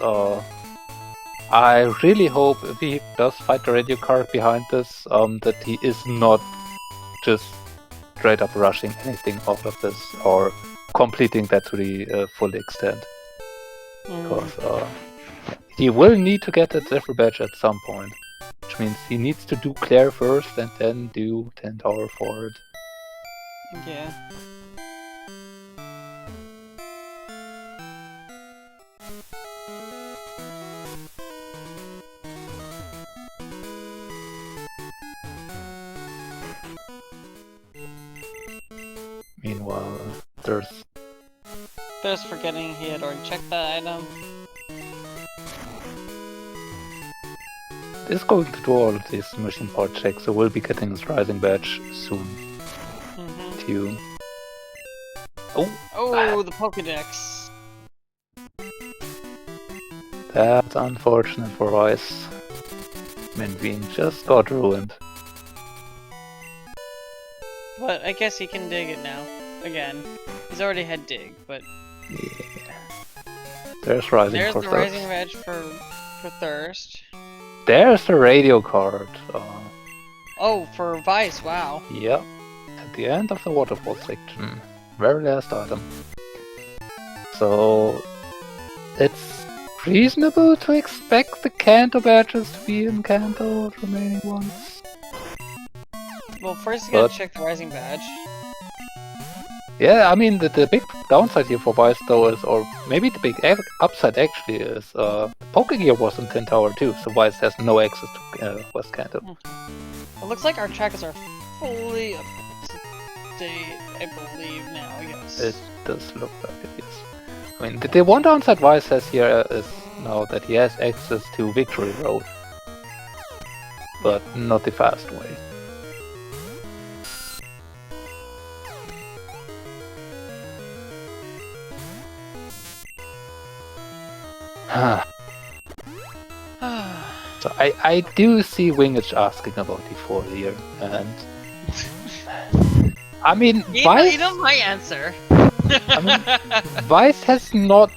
I really hope if he does fight the radio card behind this, that he is not just straight up rushing anything out of this or completing that to the full extent. Because he will need to get that Zephyr badge at some point, which means he needs to do Claire first and then do 10 Tower forward. Yeah. Meanwhile, there's forgetting he had already checked that item. Is going to do all of these mission part checks, so we'll be getting his Rising badge soon. Too. Oh, the Pokedex. That's unfortunate for Vice. Minbean just got ruined. But I guess he can dig it now. Again. He's already had dig, but... Yeah. There's Rising There's for the Thirst. Rising badge for Thirst. There's the radio card. Oh, for Vice, wow. Yep. At the end of the waterfall section. Very last item. So... It's reasonable to expect the Kanto badges to be in Kanto, the remaining ones. Well, first you gotta check the Rising badge. Yeah, I mean, the big downside here for Vice though is, or maybe the big upside actually is, Pokegear was in 10 Tower too, so Vice has no access to West Kanto. It looks like our trackers are fully up to date, I believe now, yes. It does look like it, yes. I mean, the one downside Vice has here is now that he has access to Victory Road, but not the fast way. So I do see Wingage asking about D4 here, and I mean, you Vice. know my answer. I mean, Vice has not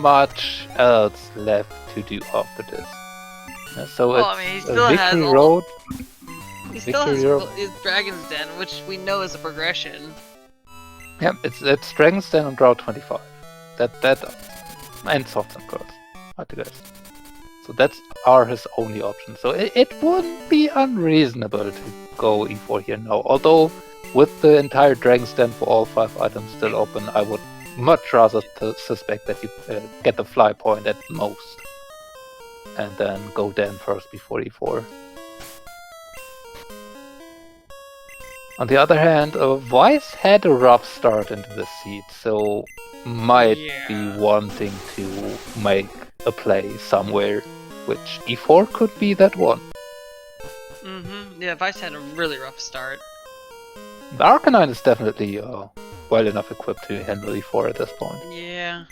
much else left to do after this. So Well, I it's mean, he still has Victory all- Road. He still Victory has Road. his Dragon's Den, which we know is a progression. Yeah, it's Dragon's Den on Route 25. That and Softs and Curls. How do you guys? So that's his only option. So it wouldn't be unreasonable to go E4 here now. Although with the entire Dragon's Den for all 5 items still open, I would much rather suspect that you get the fly point at most. And then go Den first before E4. On the other hand, Weiss had a rough start into the seed, so might be wanting to make a play somewhere, which E4 could be that one. Yeah, Vice had a really rough start. The Arcanine is definitely well enough equipped to handle E4 at this point. Yeah.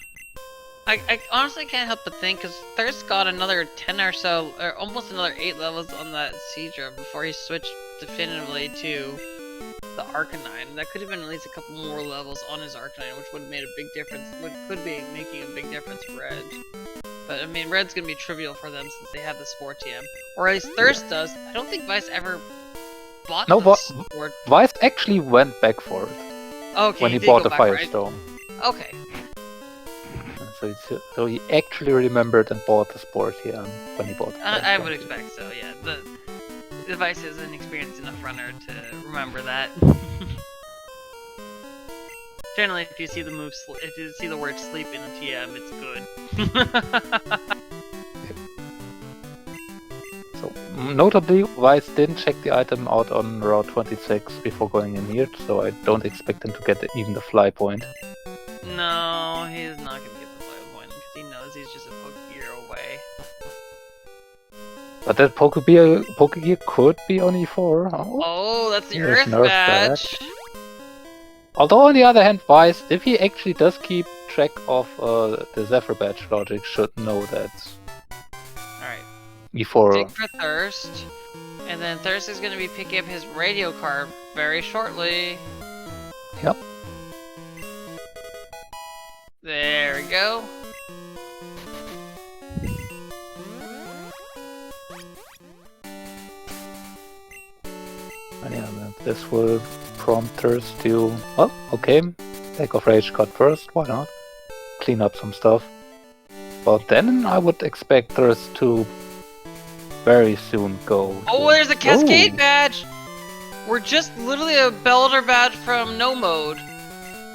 I honestly can't help but think, because Thirst got another 10 or so, or almost another 8 levels on that Seadra before he switched definitively to the Arcanine. That could have been at least a couple more levels on his Arcanine, which would have made a big difference, could be making a big difference for Red. But I mean, Red's gonna be trivial for them since they have the Sport TM. Or at least Thirst does. I don't think Vice ever bought the Sport. Vice actually went back for it. Okay, when he bought the Firestorm. Right? Okay. So he actually remembered and bought the Sport TM when he bought the I would expect so, yeah. The Vice is an experienced enough runner to remember that. Generally, if you see the move, if you see the word "sleep" in the TM, it's good. So notably, Vice didn't check the item out on Route 26 before going in here, so I don't expect him to get even the fly point. No, he's not gonna get the fly point because he knows he's just a Pokegear away. But that Pokegear could be on E4. Oh, that's the Here's Earth Nerf Badge. Although on the other hand, Vice, if he actually does keep track of the Zephyr Badge logic, should know that. Alright. E4. Dig for Thirst. And then Thirst is going to be picking up his radio card very shortly. Yep. There we go. And yeah, this will prompt Thirst to, well, okay, Lake of Rage card first, why not? Clean up some stuff. But then I would expect Thirst to very soon go. Oh, there's a Cascade Badge! We're just literally a Boulder Badge from No Mode.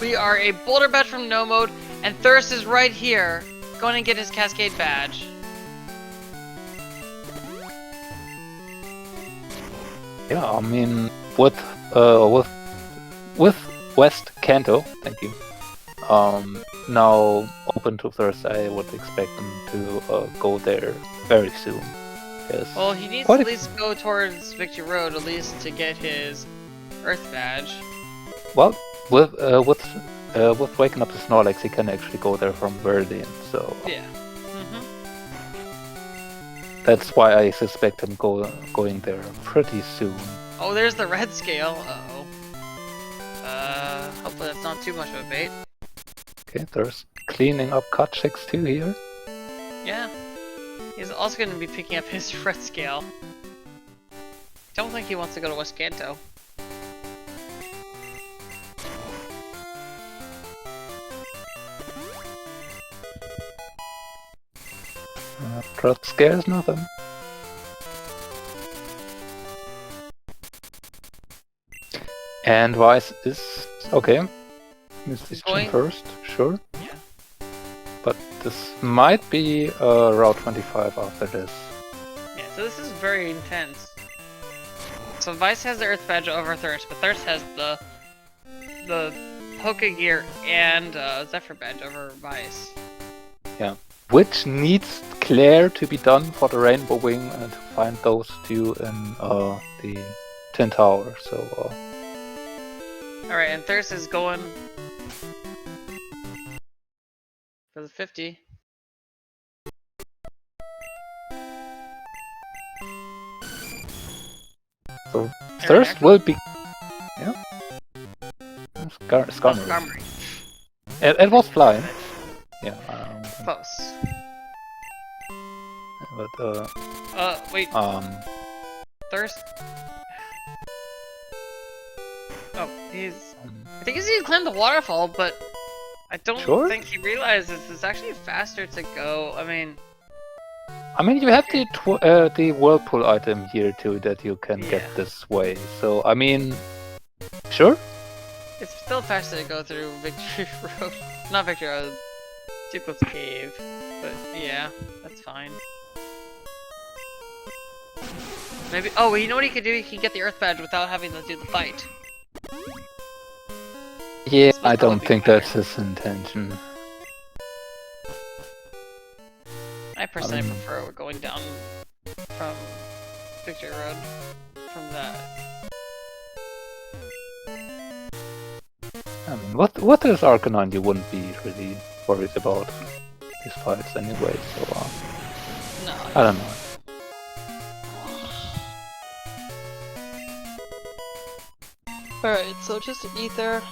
We are a Boulder Badge from No Mode, and Thirst is right here, going to get his Cascade Badge. Yeah, I mean, with West Kanto, thank you, now open to Thirst, I would expect him to go there very soon. Yes. Well, he needs to at least go towards Victory Road, at least to get his Earth Badge. Well, with waking up the Snorlax, he can actually go there from Verdian, so... Yeah. That's why I suspect him going there pretty soon. Oh, there's the red scale. Hopefully that's not too much of a bait. Okay, there's cleaning up cut checks too here. Yeah. He's also going to be picking up his red scale. Don't think he wants to go to West Kanto. Trust scares nothing. And Vice is okay. Misty first, sure. Yeah. But this might be Route 25 after this. Yeah, so this is very intense. So Vice has the Earth Badge over Thirst, but Thirst has the Pokegear and Zephyr Badge over Vice. Yeah. Which needs Claire to be done for the Rainbow Wing and to find those two in the Tin Tower, so... Alright, and Thirst is going for the 50. So Thirst will be... Yeah? Skarmory. It was flying. Yeah, Close. But wait. Thirst. Oh, I think he's gonna climb the waterfall, but I don't think he realizes it's actually faster to go. I mean, you have the whirlpool item here too that you can get this way. So I mean, sure. It's still faster to go through Victory Road, not Victory Road, Tuco's Cave. But yeah, that's fine. Maybe. Oh, you know what he could do? He could get the Earth Badge without having to do the fight. Yeah, I don't think that's his intention. I personally prefer going down from Victory Road from that. I mean, what is Arcanine you wouldn't be really worried about these fights anyway, so no, I don't know. Alright, so just Ether.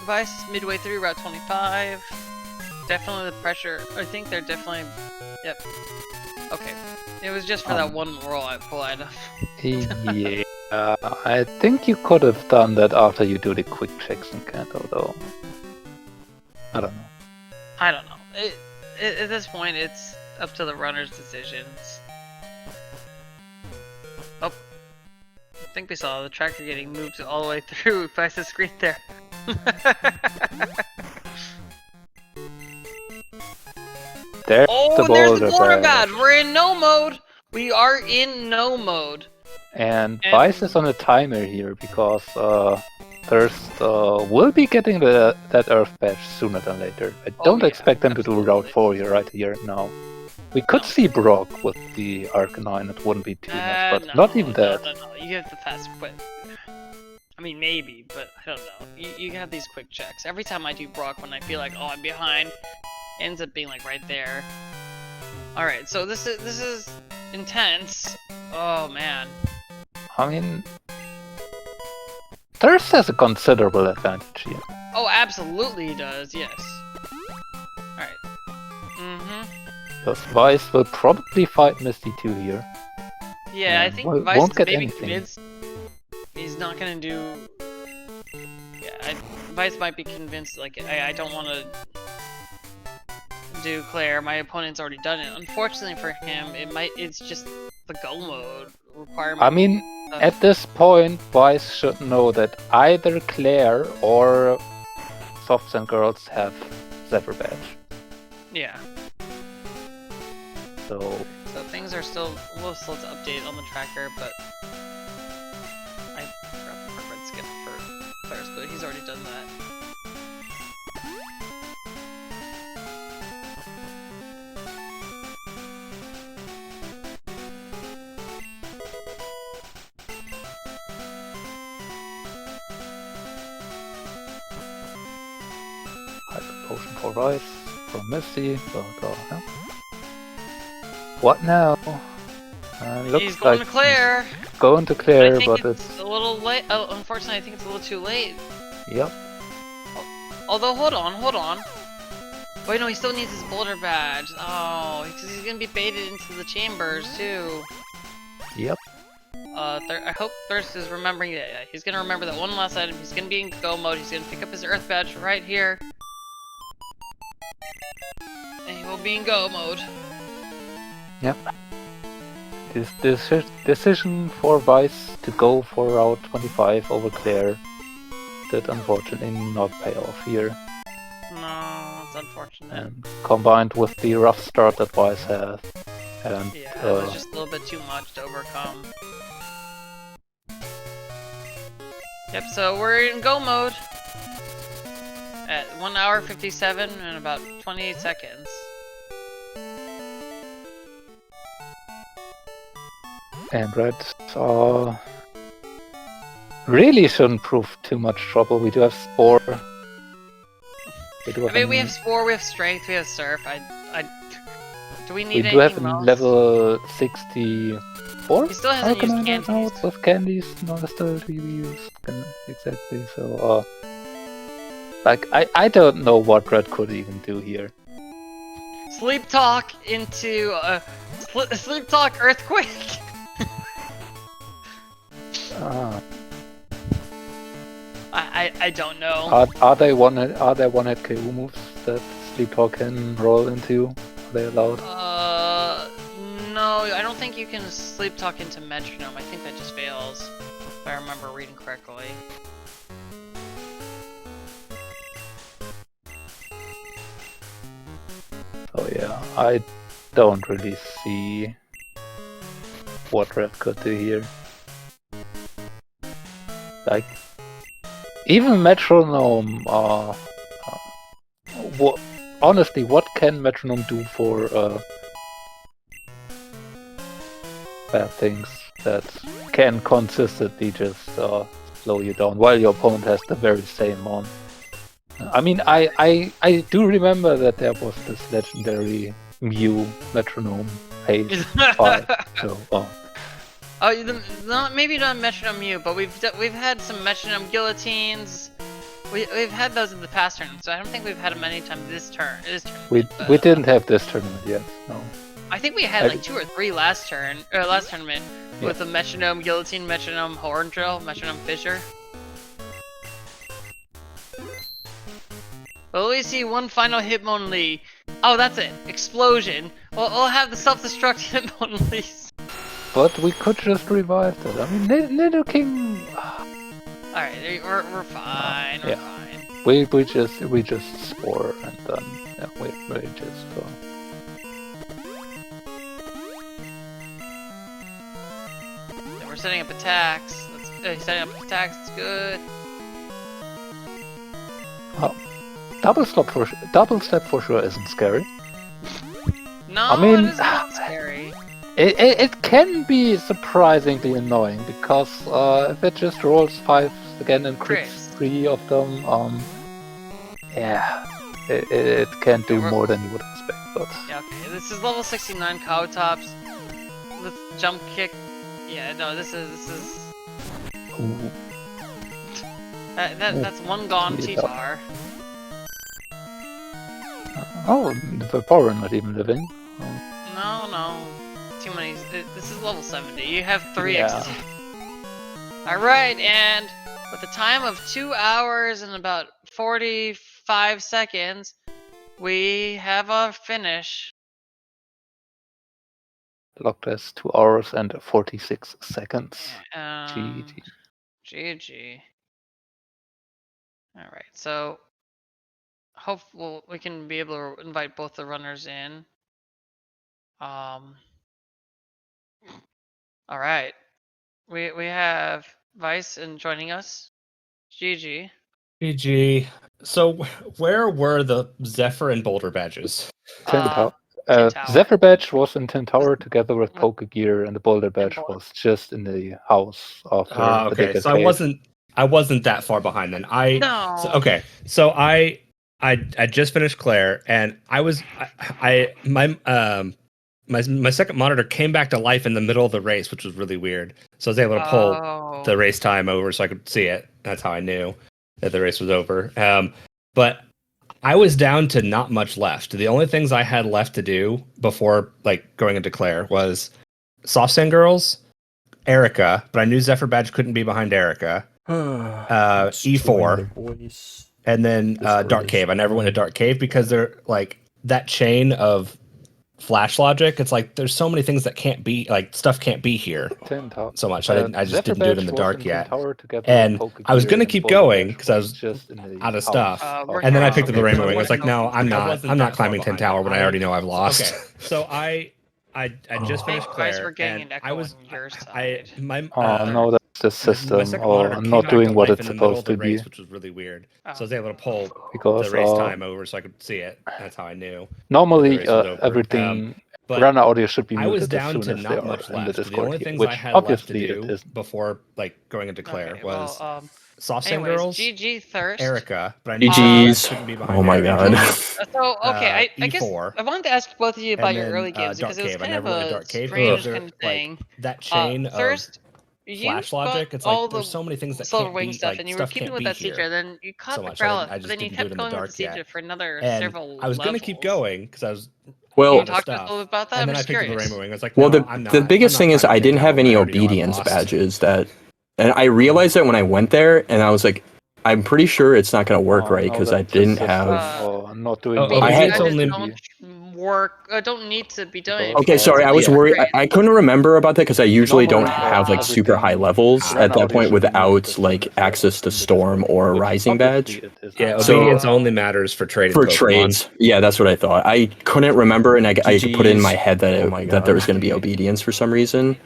Vice midway through Route 25. Definitely the pressure. I think they're definitely. Yep. Okay. It was just for that one roll I pulled out of. Yeah. I think you could have done that after you do the quick checks in Kanto, though. I don't know. I don't know. At this point, it's up to the runner's decisions. Oh. I think we saw the tractor getting moved all the way through past the screen there. There's there's the boulder badge! We're in no mode! We are in no mode. And Vice is on a timer here because Thirst will be getting that Earth Badge sooner than later. I don't expect them to do Route 4 here, right here now. We could see Brock with the Arcanine, it wouldn't be too much, but not even that. No, you have the fast quick. I mean, maybe, but I don't know. You have these quick checks. Every time I do Brock when I feel like, oh, I'm behind, it ends up being like right there. Alright, so this is intense. Oh, man. I mean, Thirst has a considerable advantage here. Oh, absolutely he does, yes. Alright. Because Vice will probably fight Misty too here. Yeah, I think Vice is maybe convinced he's not gonna do... Yeah, Vice might be convinced, like, I don't want to do Claire, my opponent's already done it. Unfortunately for him, it's just the go mode requirement. I mean, at this point, Vice should know that either Claire or Softs and Girls have Zephyr Badge. Yeah. So things are still a little slow to update on the tracker, but I forgot the hard red skip for Thirst, but he's already done that. Hyper Potion for Vice, from Misty, What now? Looks He's going like to Claire! Going to Claire, but it's a little late. Oh, unfortunately, I think it's a little too late. Yep. Although, hold on. Wait, no, he still needs his boulder badge. Oh, because he's gonna be baited into the chambers, too. Yep. I hope Thirst is remembering that. Yeah, he's gonna remember that one last item. He's gonna be in go mode. He's gonna pick up his Earth badge right here. And he will be in go mode. Yep. This decision for Vice to go for Route 25 over Claire did unfortunately not pay off here. No, it's unfortunate. And combined with the rough start that Vice has. And, yeah, it was just a little bit too much to overcome. Yep, so we're in go mode at 1 hour 57 and about 28 seconds. And Red really shouldn't prove too much trouble. We do have Spore. We have Spore, we have Strength, we have Surf. Do we need anything else? We do have level 64. He still hasn't used candies. With candies, no, still to be used. Exactly, so... like, I don't know what Red could even do here. Sleep talk into sleep talk earthquake. I don't know. Are there one hit KO moves that Sleep Talk can roll into? Are they allowed? No, I don't think you can sleep talk into metronome. I think that just fails, if I remember reading correctly. Oh yeah, I don't really see what Red could do here. Like, even metronome. Honestly, what can metronome do for bad things that can consistently just slow you down while your opponent has the very same on? I mean, I do remember that there was this legendary Mew metronome haze 5. So, maybe not metronome Mew, but we've had some metronome guillotines. We've had those in the past tournament, so I don't think we've had them anytime this turn. We didn't have this tournament yet. No. I think we had like 2 or 3 last tournament with the metronome guillotine, metronome horn drill, metronome fissure. Well, we see one final Hitmonlee. Oh, that's it. Explosion. Well, we'll have the self-destruct Hitmonlees. But we could just revive that. I mean, Nidoking. Alright, we're fine. We're fine. We just spore and then we just. We're setting up attacks. Setting up attacks. It's good. Oh. Double step for sure isn't scary. No, I mean, it is not scary. It can be surprisingly annoying because if it just rolls 5 again and crits 3 of them, yeah, it can do more than you would expect. But yeah, okay, this is level 69 Cowtops with jump kick. Yeah, no, this is. Ooh. That's one gone T-Tar. Oh, the Boron not even living. No. Too many. This is level 70. You have 3 Yeah. XP. Alright, and with a time of 2 hours and about 45 seconds, we have a finish. Locked as 2 hours and 46 seconds. GG. Alright, so hopefully we can be able to invite both the runners in. Alright. We have Vice joining us. GG. GG. So where were the Zephyr and Boulder badges? Tin Tower. Tin Tower. Zephyr badge was in Tin Tower together with Pokegear, and the Boulder badge was just in the house after the Okay, bigger so cave. I wasn't that far behind then. No. So I just finished Claire, and my second monitor came back to life in the middle of the race, which was really weird. So I was able to pull the race time over so I could see it. That's how I knew that the race was over. But I was down to not much left. The only things I had left to do before going into Claire was Soft Sand Girls, Erica, but I knew Zephyr Badge couldn't be behind Erica. E4, and then Dark Cave. I never went to Dark Cave because they're that chain of Flash logic. It's there's so many things that can't be stuff can't be here so much. I just didn't do it in the dark yet. And I was gonna keep going because I was just out of stuff. And then I picked up the Rainbow Wing. I was like, no, I'm not climbing 10 Tower when I already know I've lost. Okay. So I just finished Claire, and I was no, that's the system. I'm not doing what it's supposed to be, which was really weird. So I was able to pull because the race time over so I could see it. That's how I knew. Normally, everything runner audio should be muted I was down as soon to as they not are much in left. the The Discord only here, things which I had obviously left to do it isn't. before going into Claire was Soft Sand anyways, Girls, GG Thirst. Erica, but I knew GG's. couldn't be behind Oh my Erica. god. So okay, I guess E4, I wanted to ask both of you about and your then, early games Dark because it was Cave. kind I of never went to a Dark Cave strange because kind of thing. that chain Thirst, of Flash logic. It's all there's so many things that Silver can't Wing be stuff, and you were stuff keeping can't with be that here Seedra, then you caught so the much. Growlithe, I but just then you didn't do it kept in the going with dark the Seedra yet. for another And several I was levels. gonna keep going because I was Well, you talk to us a little bit about that? And I'm then I just picked up the curious. Rainbow Wing. I was like, well, no, the biggest thing is I didn't have any obedience badges and I realized that when I went there, and I was like, I'm pretty sure it's not going to work right because I didn't have. Not doing. Obedience only don't work. Don't need to be done. Okay, sorry, I was worried. I couldn't remember about that because I usually don't have like super high levels at that point without like access to Storm or Rising Badge. Yeah, So- obedience only matters for trading. For Pokemon. trades, yeah, that's what I thought. I couldn't remember, and I put it in my head that that there was going to be obedience for some reason.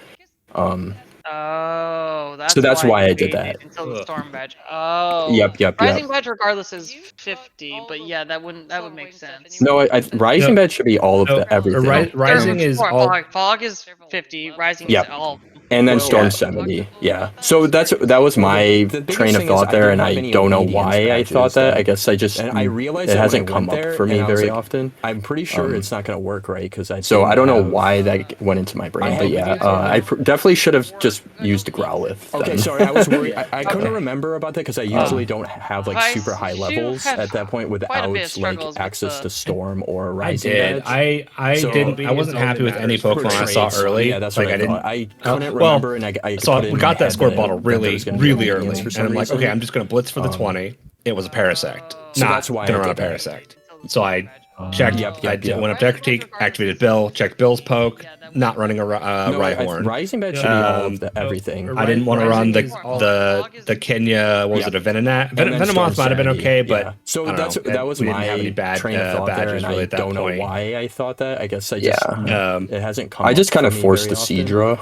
Oh, So that's why I did waited that. until the Storm badge. Oh. Yep. Rising badge regardless is 50, but yeah, that would make sense. No, Rising Badge should be all of everything. Rising is all. Fog is 50. Rising Yep. is all. And then Storm 70, yeah. So that was my train of thought there, and I don't know why I thought that. I guess I just it hasn't come up for me very often. I'm pretty sure it's not going to work right because so I don't know why that went into my brain, but yeah, I definitely should have just used Growlithe. Okay, sorry, I was worried. I couldn't remember about that because I usually don't have like super high levels at that point without like access to Storm or Rising Badge. I didn't. I wasn't happy with any Pokemon I saw early. Yeah, that's what I thought. I couldn't well, remember, and I so put we got that score bottle really early, and I'm like, okay, I'm just gonna blitz for the 20. It was a Parasect. So that's why gonna I run a did that. Parasect. So I checked. I went up to Critique, activated Bill, checked Bill's poke. Not running a Rhyhorn. Rising Badge should be all of everything. I didn't want to run the Kenya. What was it? A Venomoth might have been okay, but so that was my train of thought there, and I don't know why I thought that. I guess I just it hasn't come. I just kind of forced the Seadra.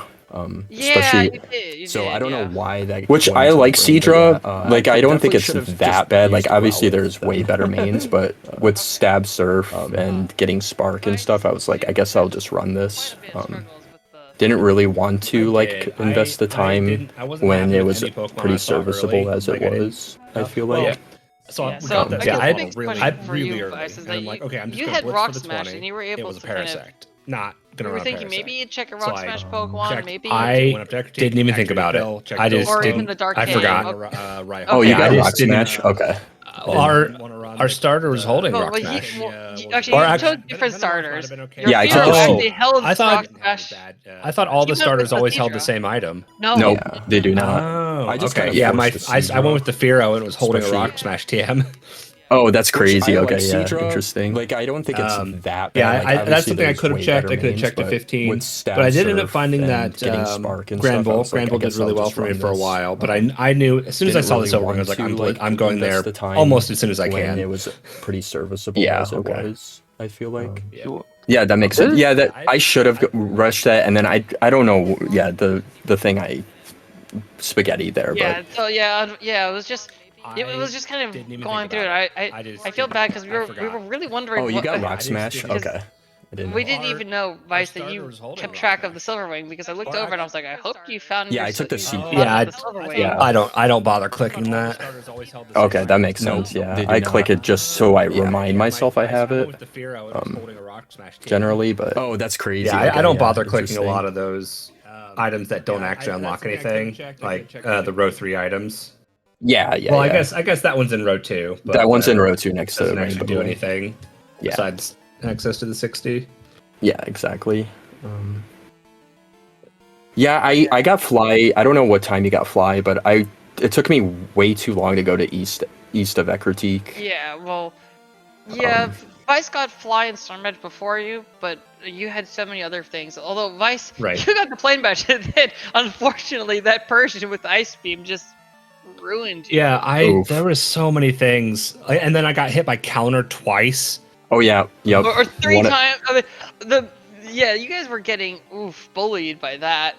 Especially, so I don't know why that. Which I like Seadra. Like I don't think it's that bad. Like obviously there's way better mains, but with Stab Surf and getting Spark and stuff, I was like, I guess I'll just run this. Didn't really want to like invest the time when it was pretty serviceable as it was. I feel like. So I really early. And I'm like, okay, I'm just gonna blitz for the 20. And you were able to Parasect. Not gonna run a Parasect. Maybe you'd check a Rock Smash Pokemon, maybe. I didn't even think about it. I just didn't. I forgot. Oh, you got Rock Smash? Okay. Our starter was holding Rock Smash. Actually, you chose different starters. Yeah, I took I thought all the starters always held the same item. No, they do not. Oh, I just I went with the Fearow and it was holding a Rock Smash TM. Oh, that's crazy. Okay, yeah, interesting. Like, I don't think it's that bad. Yeah, that's something I could have checked. I could have checked to 15, but I did end up finding that Granbull did really well for me for a while. But I knew as soon as I saw this over, I was like, I'm going there almost as soon as I can. It was pretty serviceable as it was. I feel like. Yeah, that makes sense. Yeah, that I should have rushed that, and then I don't know. Yeah, the thing I spaghetti there. Yeah. So it was just. It was just kind of going through it. I feel bad because we were really wondering. Oh, you got Rock Smash? Okay. We didn't even know, Vice, that you kept track of the Silver Wing because I looked over and I was like, I hope you found. Yeah, I took the C. Yeah, I don't bother clicking that. Okay, that makes sense. Yeah, I click it just so I remind myself I have it. Generally, but oh, that's crazy. Yeah, I don't bother clicking a lot of those items that don't actually unlock anything, like the row 3 items. Yeah. Well, I guess that one's in row 2. But, that one's in row 2 next to the Rainbow. Doesn't do anything besides access to the 60. Yeah, exactly. Yeah, I got Fly. I don't know what time you got Fly, but it took me way too long to go to east of Ecruteak. Yeah, well, yeah, Vice got Fly and Storm Badge before you, but you had so many other things. Although Vice, you got the Plane Badge, and then unfortunately that Persian with Ice Beam just ruined you. Yeah, there was so many things, and then I got hit by counter twice. Oh yeah, yep. Or 3 times. I mean, you guys were getting bullied by that.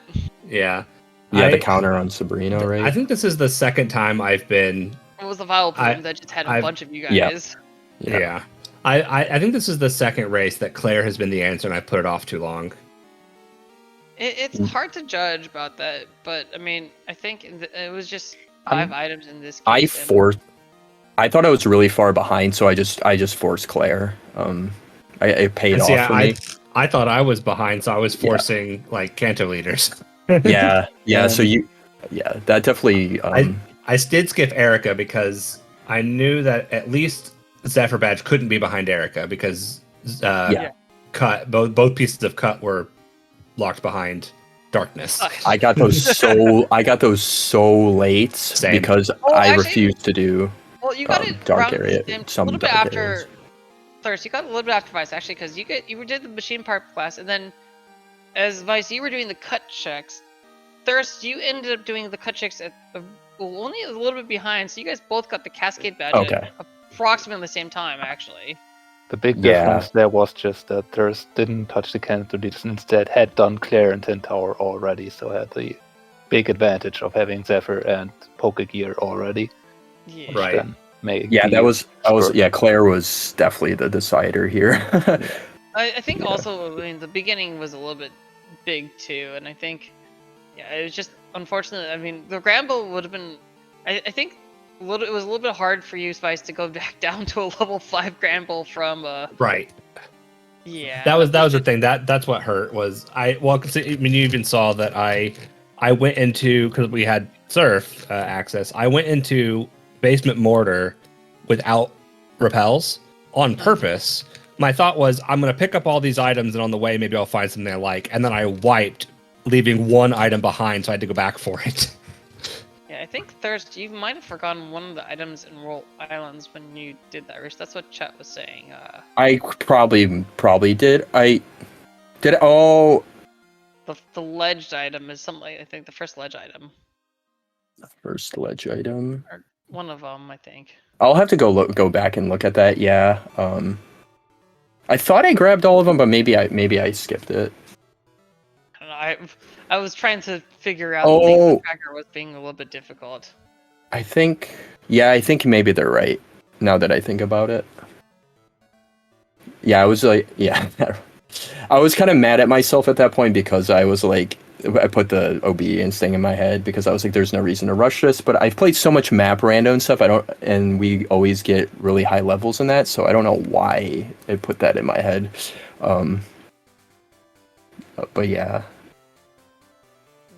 Yeah. Yeah, the counter on Sabrina, right? I think this is the second time I've been. It was the Vileplume that just had a bunch of you guys. Yeah. I think this is the second race that Claire has been the answer, and I put it off too long. It's hard to judge about that, but I mean, I think it was just 5 items in this case. I thought I was really far behind, so I just forced Claire. It paid off for me. I thought I was behind, so I was forcing like Kanto leaders. yeah. So that definitely. I did skip Erica because I knew that at least Zephyr Badge couldn't be behind Erica because cut. Both pieces of cut were locked behind darkness. I got those so late. Same. Because I refused to do. Well, you got it dark around area. a little bit after Thirst. You got a little bit after Vice actually, because you did the machine part class, and then as Vice you were doing the cut checks. Thirst, you ended up doing the cut checks at only a little bit behind, so you guys both got the Cascade badge at approximately the same time, actually. The big difference there was just that Thirst didn't touch the canopies, instead had done Claire and Tin Tower already, so had the big advantage of having Zephyr and Poke Gear already. Yeah. Right. Claire was definitely the decider here. I think also, I mean, the beginning was a little bit big too, and I think, it was just unfortunate. I mean, the Gramble would have been, I think, it was a little bit hard for you, Spice, to go back down to a level 5 Gramble from. Right. Yeah. That was the thing. That's what hurt was you even saw that I went into, because we had Surf access. I went into Basement Mortar without repels on purpose. My thought was, I'm going to pick up all these items, and on the way, maybe I'll find something I like. And then I wiped, leaving one item behind, so I had to go back for it. Yeah, I think Thirst, you might have forgotten one of the items in Roll Islands when you did that, Rich. That's what chat was saying. I probably did. I did. Oh, the ledged item is something. I think the first ledge item. The first ledge item. Or one of them, I think. I'll have to go back and look at that. Yeah. I thought I grabbed all of them, but maybe I skipped it. I don't know. I was trying to figure out the tracker was being a little bit difficult. I think maybe they're right, now that I think about it. Yeah, I was like, I was kind of mad at myself at that point because I was like, I put the obedience thing in my head because I was like, there's no reason to rush this, but I've played so much map rando and stuff, and we always get really high levels in that, so I don't know why I put that in my head. But yeah.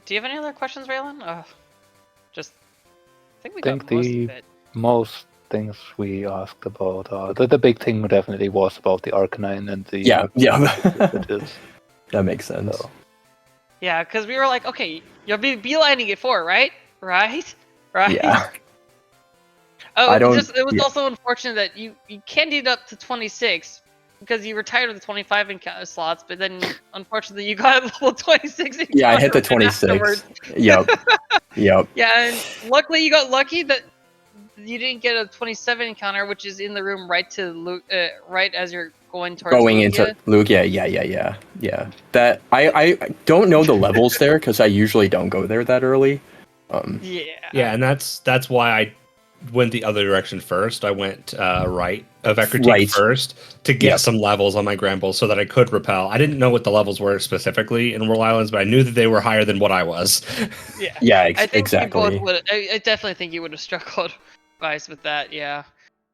Do you have any other questions, Raylan? I think we got most of it. Most things we asked about, the big thing definitely was about the Arcanine and the... Yeah. That makes sense. So. Yeah, because we were like, okay, you'll be beelining it for, right? Right? Yeah. It was also unfortunate that you candied it up to 26 because you retired with the 25 encounter slots, but then unfortunately you got level 26 encounter. Yeah, I hit the 26. Yep. Yeah, and luckily you got lucky that you didn't get a 27 encounter, which is in the room right to Luke, right as you're going towards into Lugia. Yeah. That I don't know the levels there because I usually don't go there that early. Yeah, and that's why I went the other direction first. I went right of Ecritique first to get some levels on my Gramble so that I could repel. I didn't know what the levels were specifically in World Islands, but I knew that they were higher than what I was. Exactly. I definitely think you would have struggled, Vice, with that. Yeah,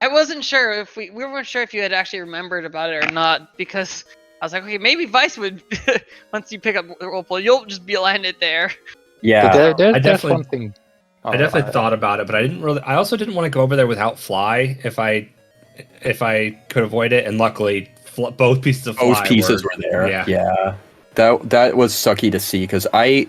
I wasn't sure if we weren't sure if you had actually remembered about it or not, because I was like, okay, maybe Vice would once you pick up the roll pull, you'll just beeline it there. Yeah, there's one thing. I definitely thought about it, but I didn't really. I also didn't want to go over there without fly if I could avoid it. And luckily, both pieces of fly were there. Yeah. That was sucky to see because I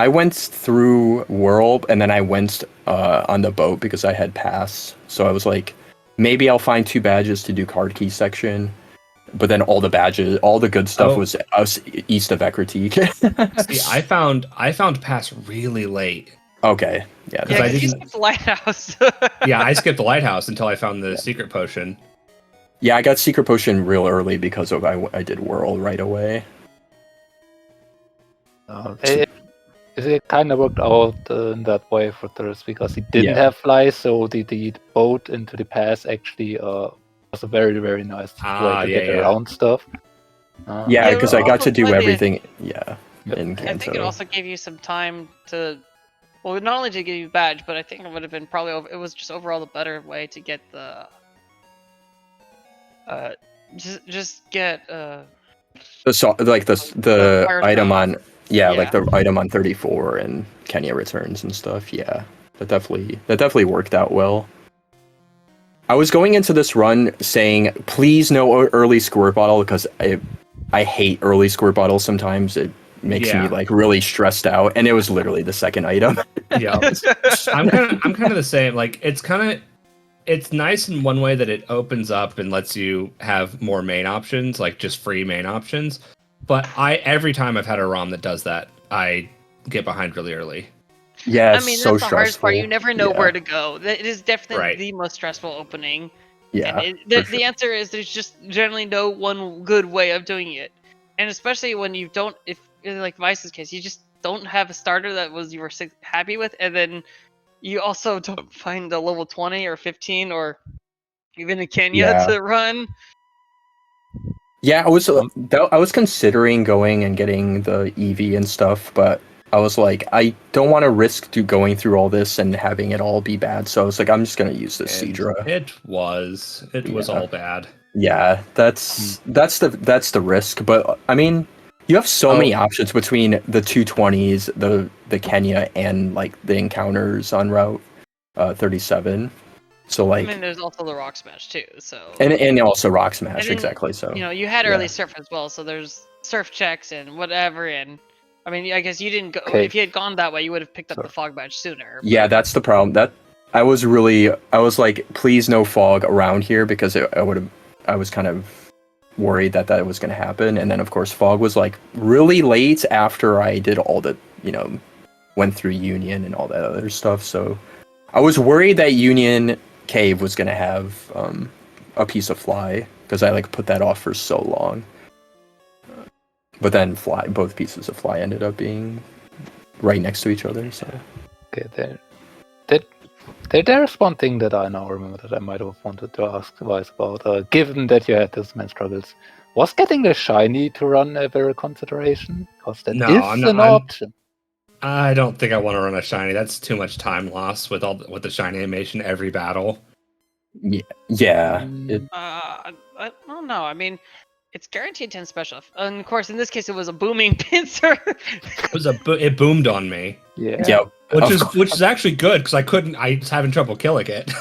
went through World and then I went on the boat because I had pass. So I was like, maybe I'll find 2 badges to do card key section. But then all the badges, all the good stuff was east of Ecritique. See, I found pass really late. Okay. Yeah, because I didn't skip the lighthouse. Yeah, I skipped the lighthouse until I found the secret potion. Yeah, I got secret potion real early because of I did Whirl right away. It kind of worked out in that way for Thirst because he didn't have fly, so the boat into the pass actually was a very, very nice way to get around stuff. Because I got to do everything. I think it also gave you some time to. Well, not only did it give you a badge, but I think it would have been it was just overall the better way to get the just get the item on like the item on 34 and Kenya returns and stuff. Yeah, that definitely worked out well. I was going into this run saying, please no early squirt bottle because I hate early squirt bottles sometimes. It makes me like really stressed out, and it was literally the second item. Yeah. I'm kind of the same. Like it's nice in one way that it opens up and lets you have more main options, like just free main options. But every time I've had a ROM that does that, I get behind really early. Yeah, I mean, so that's the hardest stressful. part. You never know where to go. It is definitely the most stressful opening. Yeah. And the answer is there's just generally no one good way of doing it. And especially when you don't, if like Vice's case, you just don't have a starter that you were happy with, and then you also don't find a level 20 or 15 or even a Kenya to run. Yeah, I was considering going and getting the EV and stuff, but I was like, I don't want to risk going through all this and having it all be bad. So I was like, I'm just gonna use this Seadra. It was all bad. Yeah, that's the risk. But I mean, you have so many options between the 220s, the Kenya, and like the encounters on Route 37. So like, I mean, there's also the Rock Smash too. So and also Rock Smash, exactly. So you had early surf as well. So there's surf checks and whatever. And I mean, I guess you didn't go. If you had gone that way, you would have picked up the fog badge sooner. Yeah, that's the problem. I was like, please no fog around here, because I was kind of worried that was going to happen. And then of course fog was like really late after I did all the, went through Union and all that other stuff. So I was worried that Union Cave was going to have a piece of fly, because I like put that off for so long. But then both pieces of fly ended up being right next to each other. So okay, there's one thing that I now remember that I might have wanted to ask Vice about. Given that you had those main struggles, was getting the shiny to run ever a consideration? Because that is an option. I don't think I want to run a shiny. That's too much time loss with the shiny animation every battle. Yeah. I don't know. I mean, it's guaranteed 10 special. And of course, in this case, it was a booming pincer. It boomed on me. Yeah. Which is actually good, because I was having trouble killing it.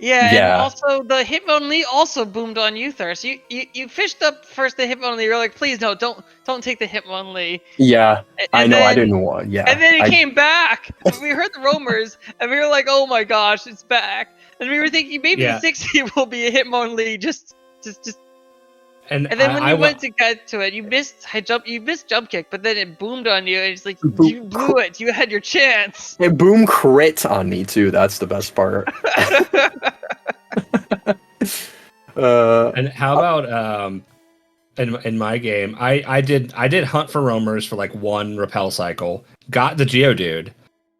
And also the Hitmonlee also boomed on you, Thirst. You fished up first the Hitmonlee. You're like, please no, don't take the Hitmonlee. Yeah, I know. I didn't want. Yeah. And then it came back. We heard the roamers, and we were like, oh my gosh, it's back. And we were thinking maybe the 60 will be a Hitmonlee. Just. And then when you went to get to it, you missed jump kick, but then it boomed on you, and it's like, you blew it. You had your chance. It boom crit on me too. That's the best part. And how about in my game, I did hunt for roamers for like one repel cycle, got the Geodude,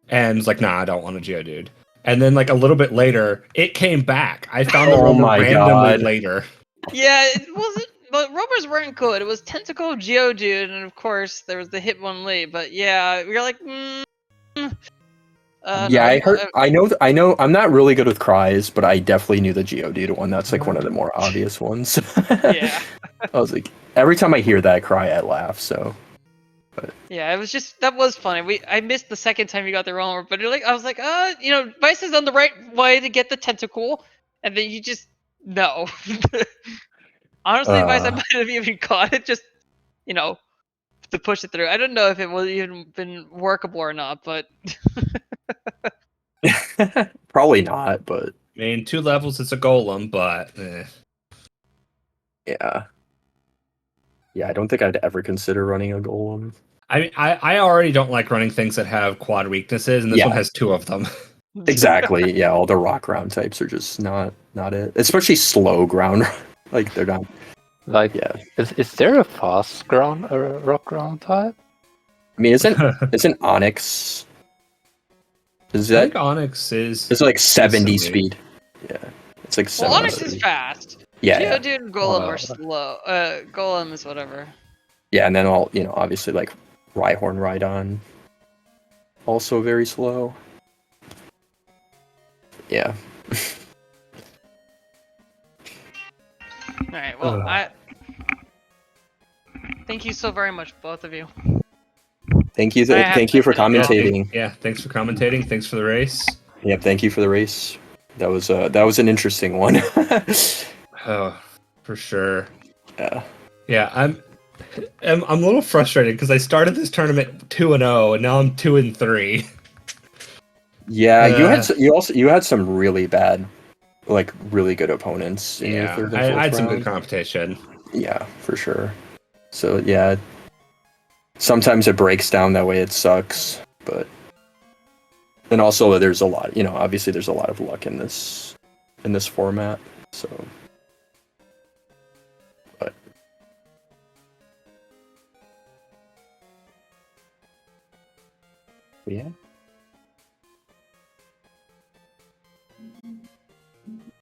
and was like, nah, I don't want a Geodude. And then like a little bit later, it came back. I found the roamer randomly later. Yeah, it wasn't. But roamers weren't good. It was Tentacle, Geodude, and of course there was the Hitmonlee. But yeah, we were like, I know. I'm not really good with cries, but I definitely knew the Geodude one. That's like one of the more obvious ones. Yeah. I was like, every time I hear that cry, I laugh. So. But. Yeah, it was just that was funny. I missed the second time you got the roamer, but I was like, Vice is on the right way to get the Tentacle, and then you just no. Honestly, Vice, I might have even caught it just, to push it through. I don't know if it would even been workable or not, but probably not. But I mean, 2 levels, it's a golem, but yeah, I don't think I'd ever consider running a golem. I mean, I already don't like running things that have quad weaknesses, and this one has 2 of them. Exactly. Yeah, all the rock ground types are just not it. Especially slow ground. Like they're not. Like, is there a fast ground or a rock ground type? I mean, isn't Onyx? I think Onyx is. It's like 70 speed. Yeah, it's like 70. Well, Onyx is fast. Yeah. Geodude and Golem are slow. Golem is whatever. Yeah, and then obviously like Rhyhorn, Rhydon, also very slow. Yeah. Alright, well, thank you so very much, both of you. Thank you for commentating. Yeah, thanks for commentating. Thanks for the race. Yep, thank you for the race. That was an interesting one. Oh, for sure. Yeah. Yeah, I'm a little frustrated because I started this tournament 2-0 and now I'm 2-3. Yeah, you had some really bad, like really good opponents in your third and fourth I had some round. good competition. Yeah, for sure. So yeah, sometimes it breaks down that way. It sucks, but and also there's a lot. Obviously there's a lot of luck in this format. So, but yeah.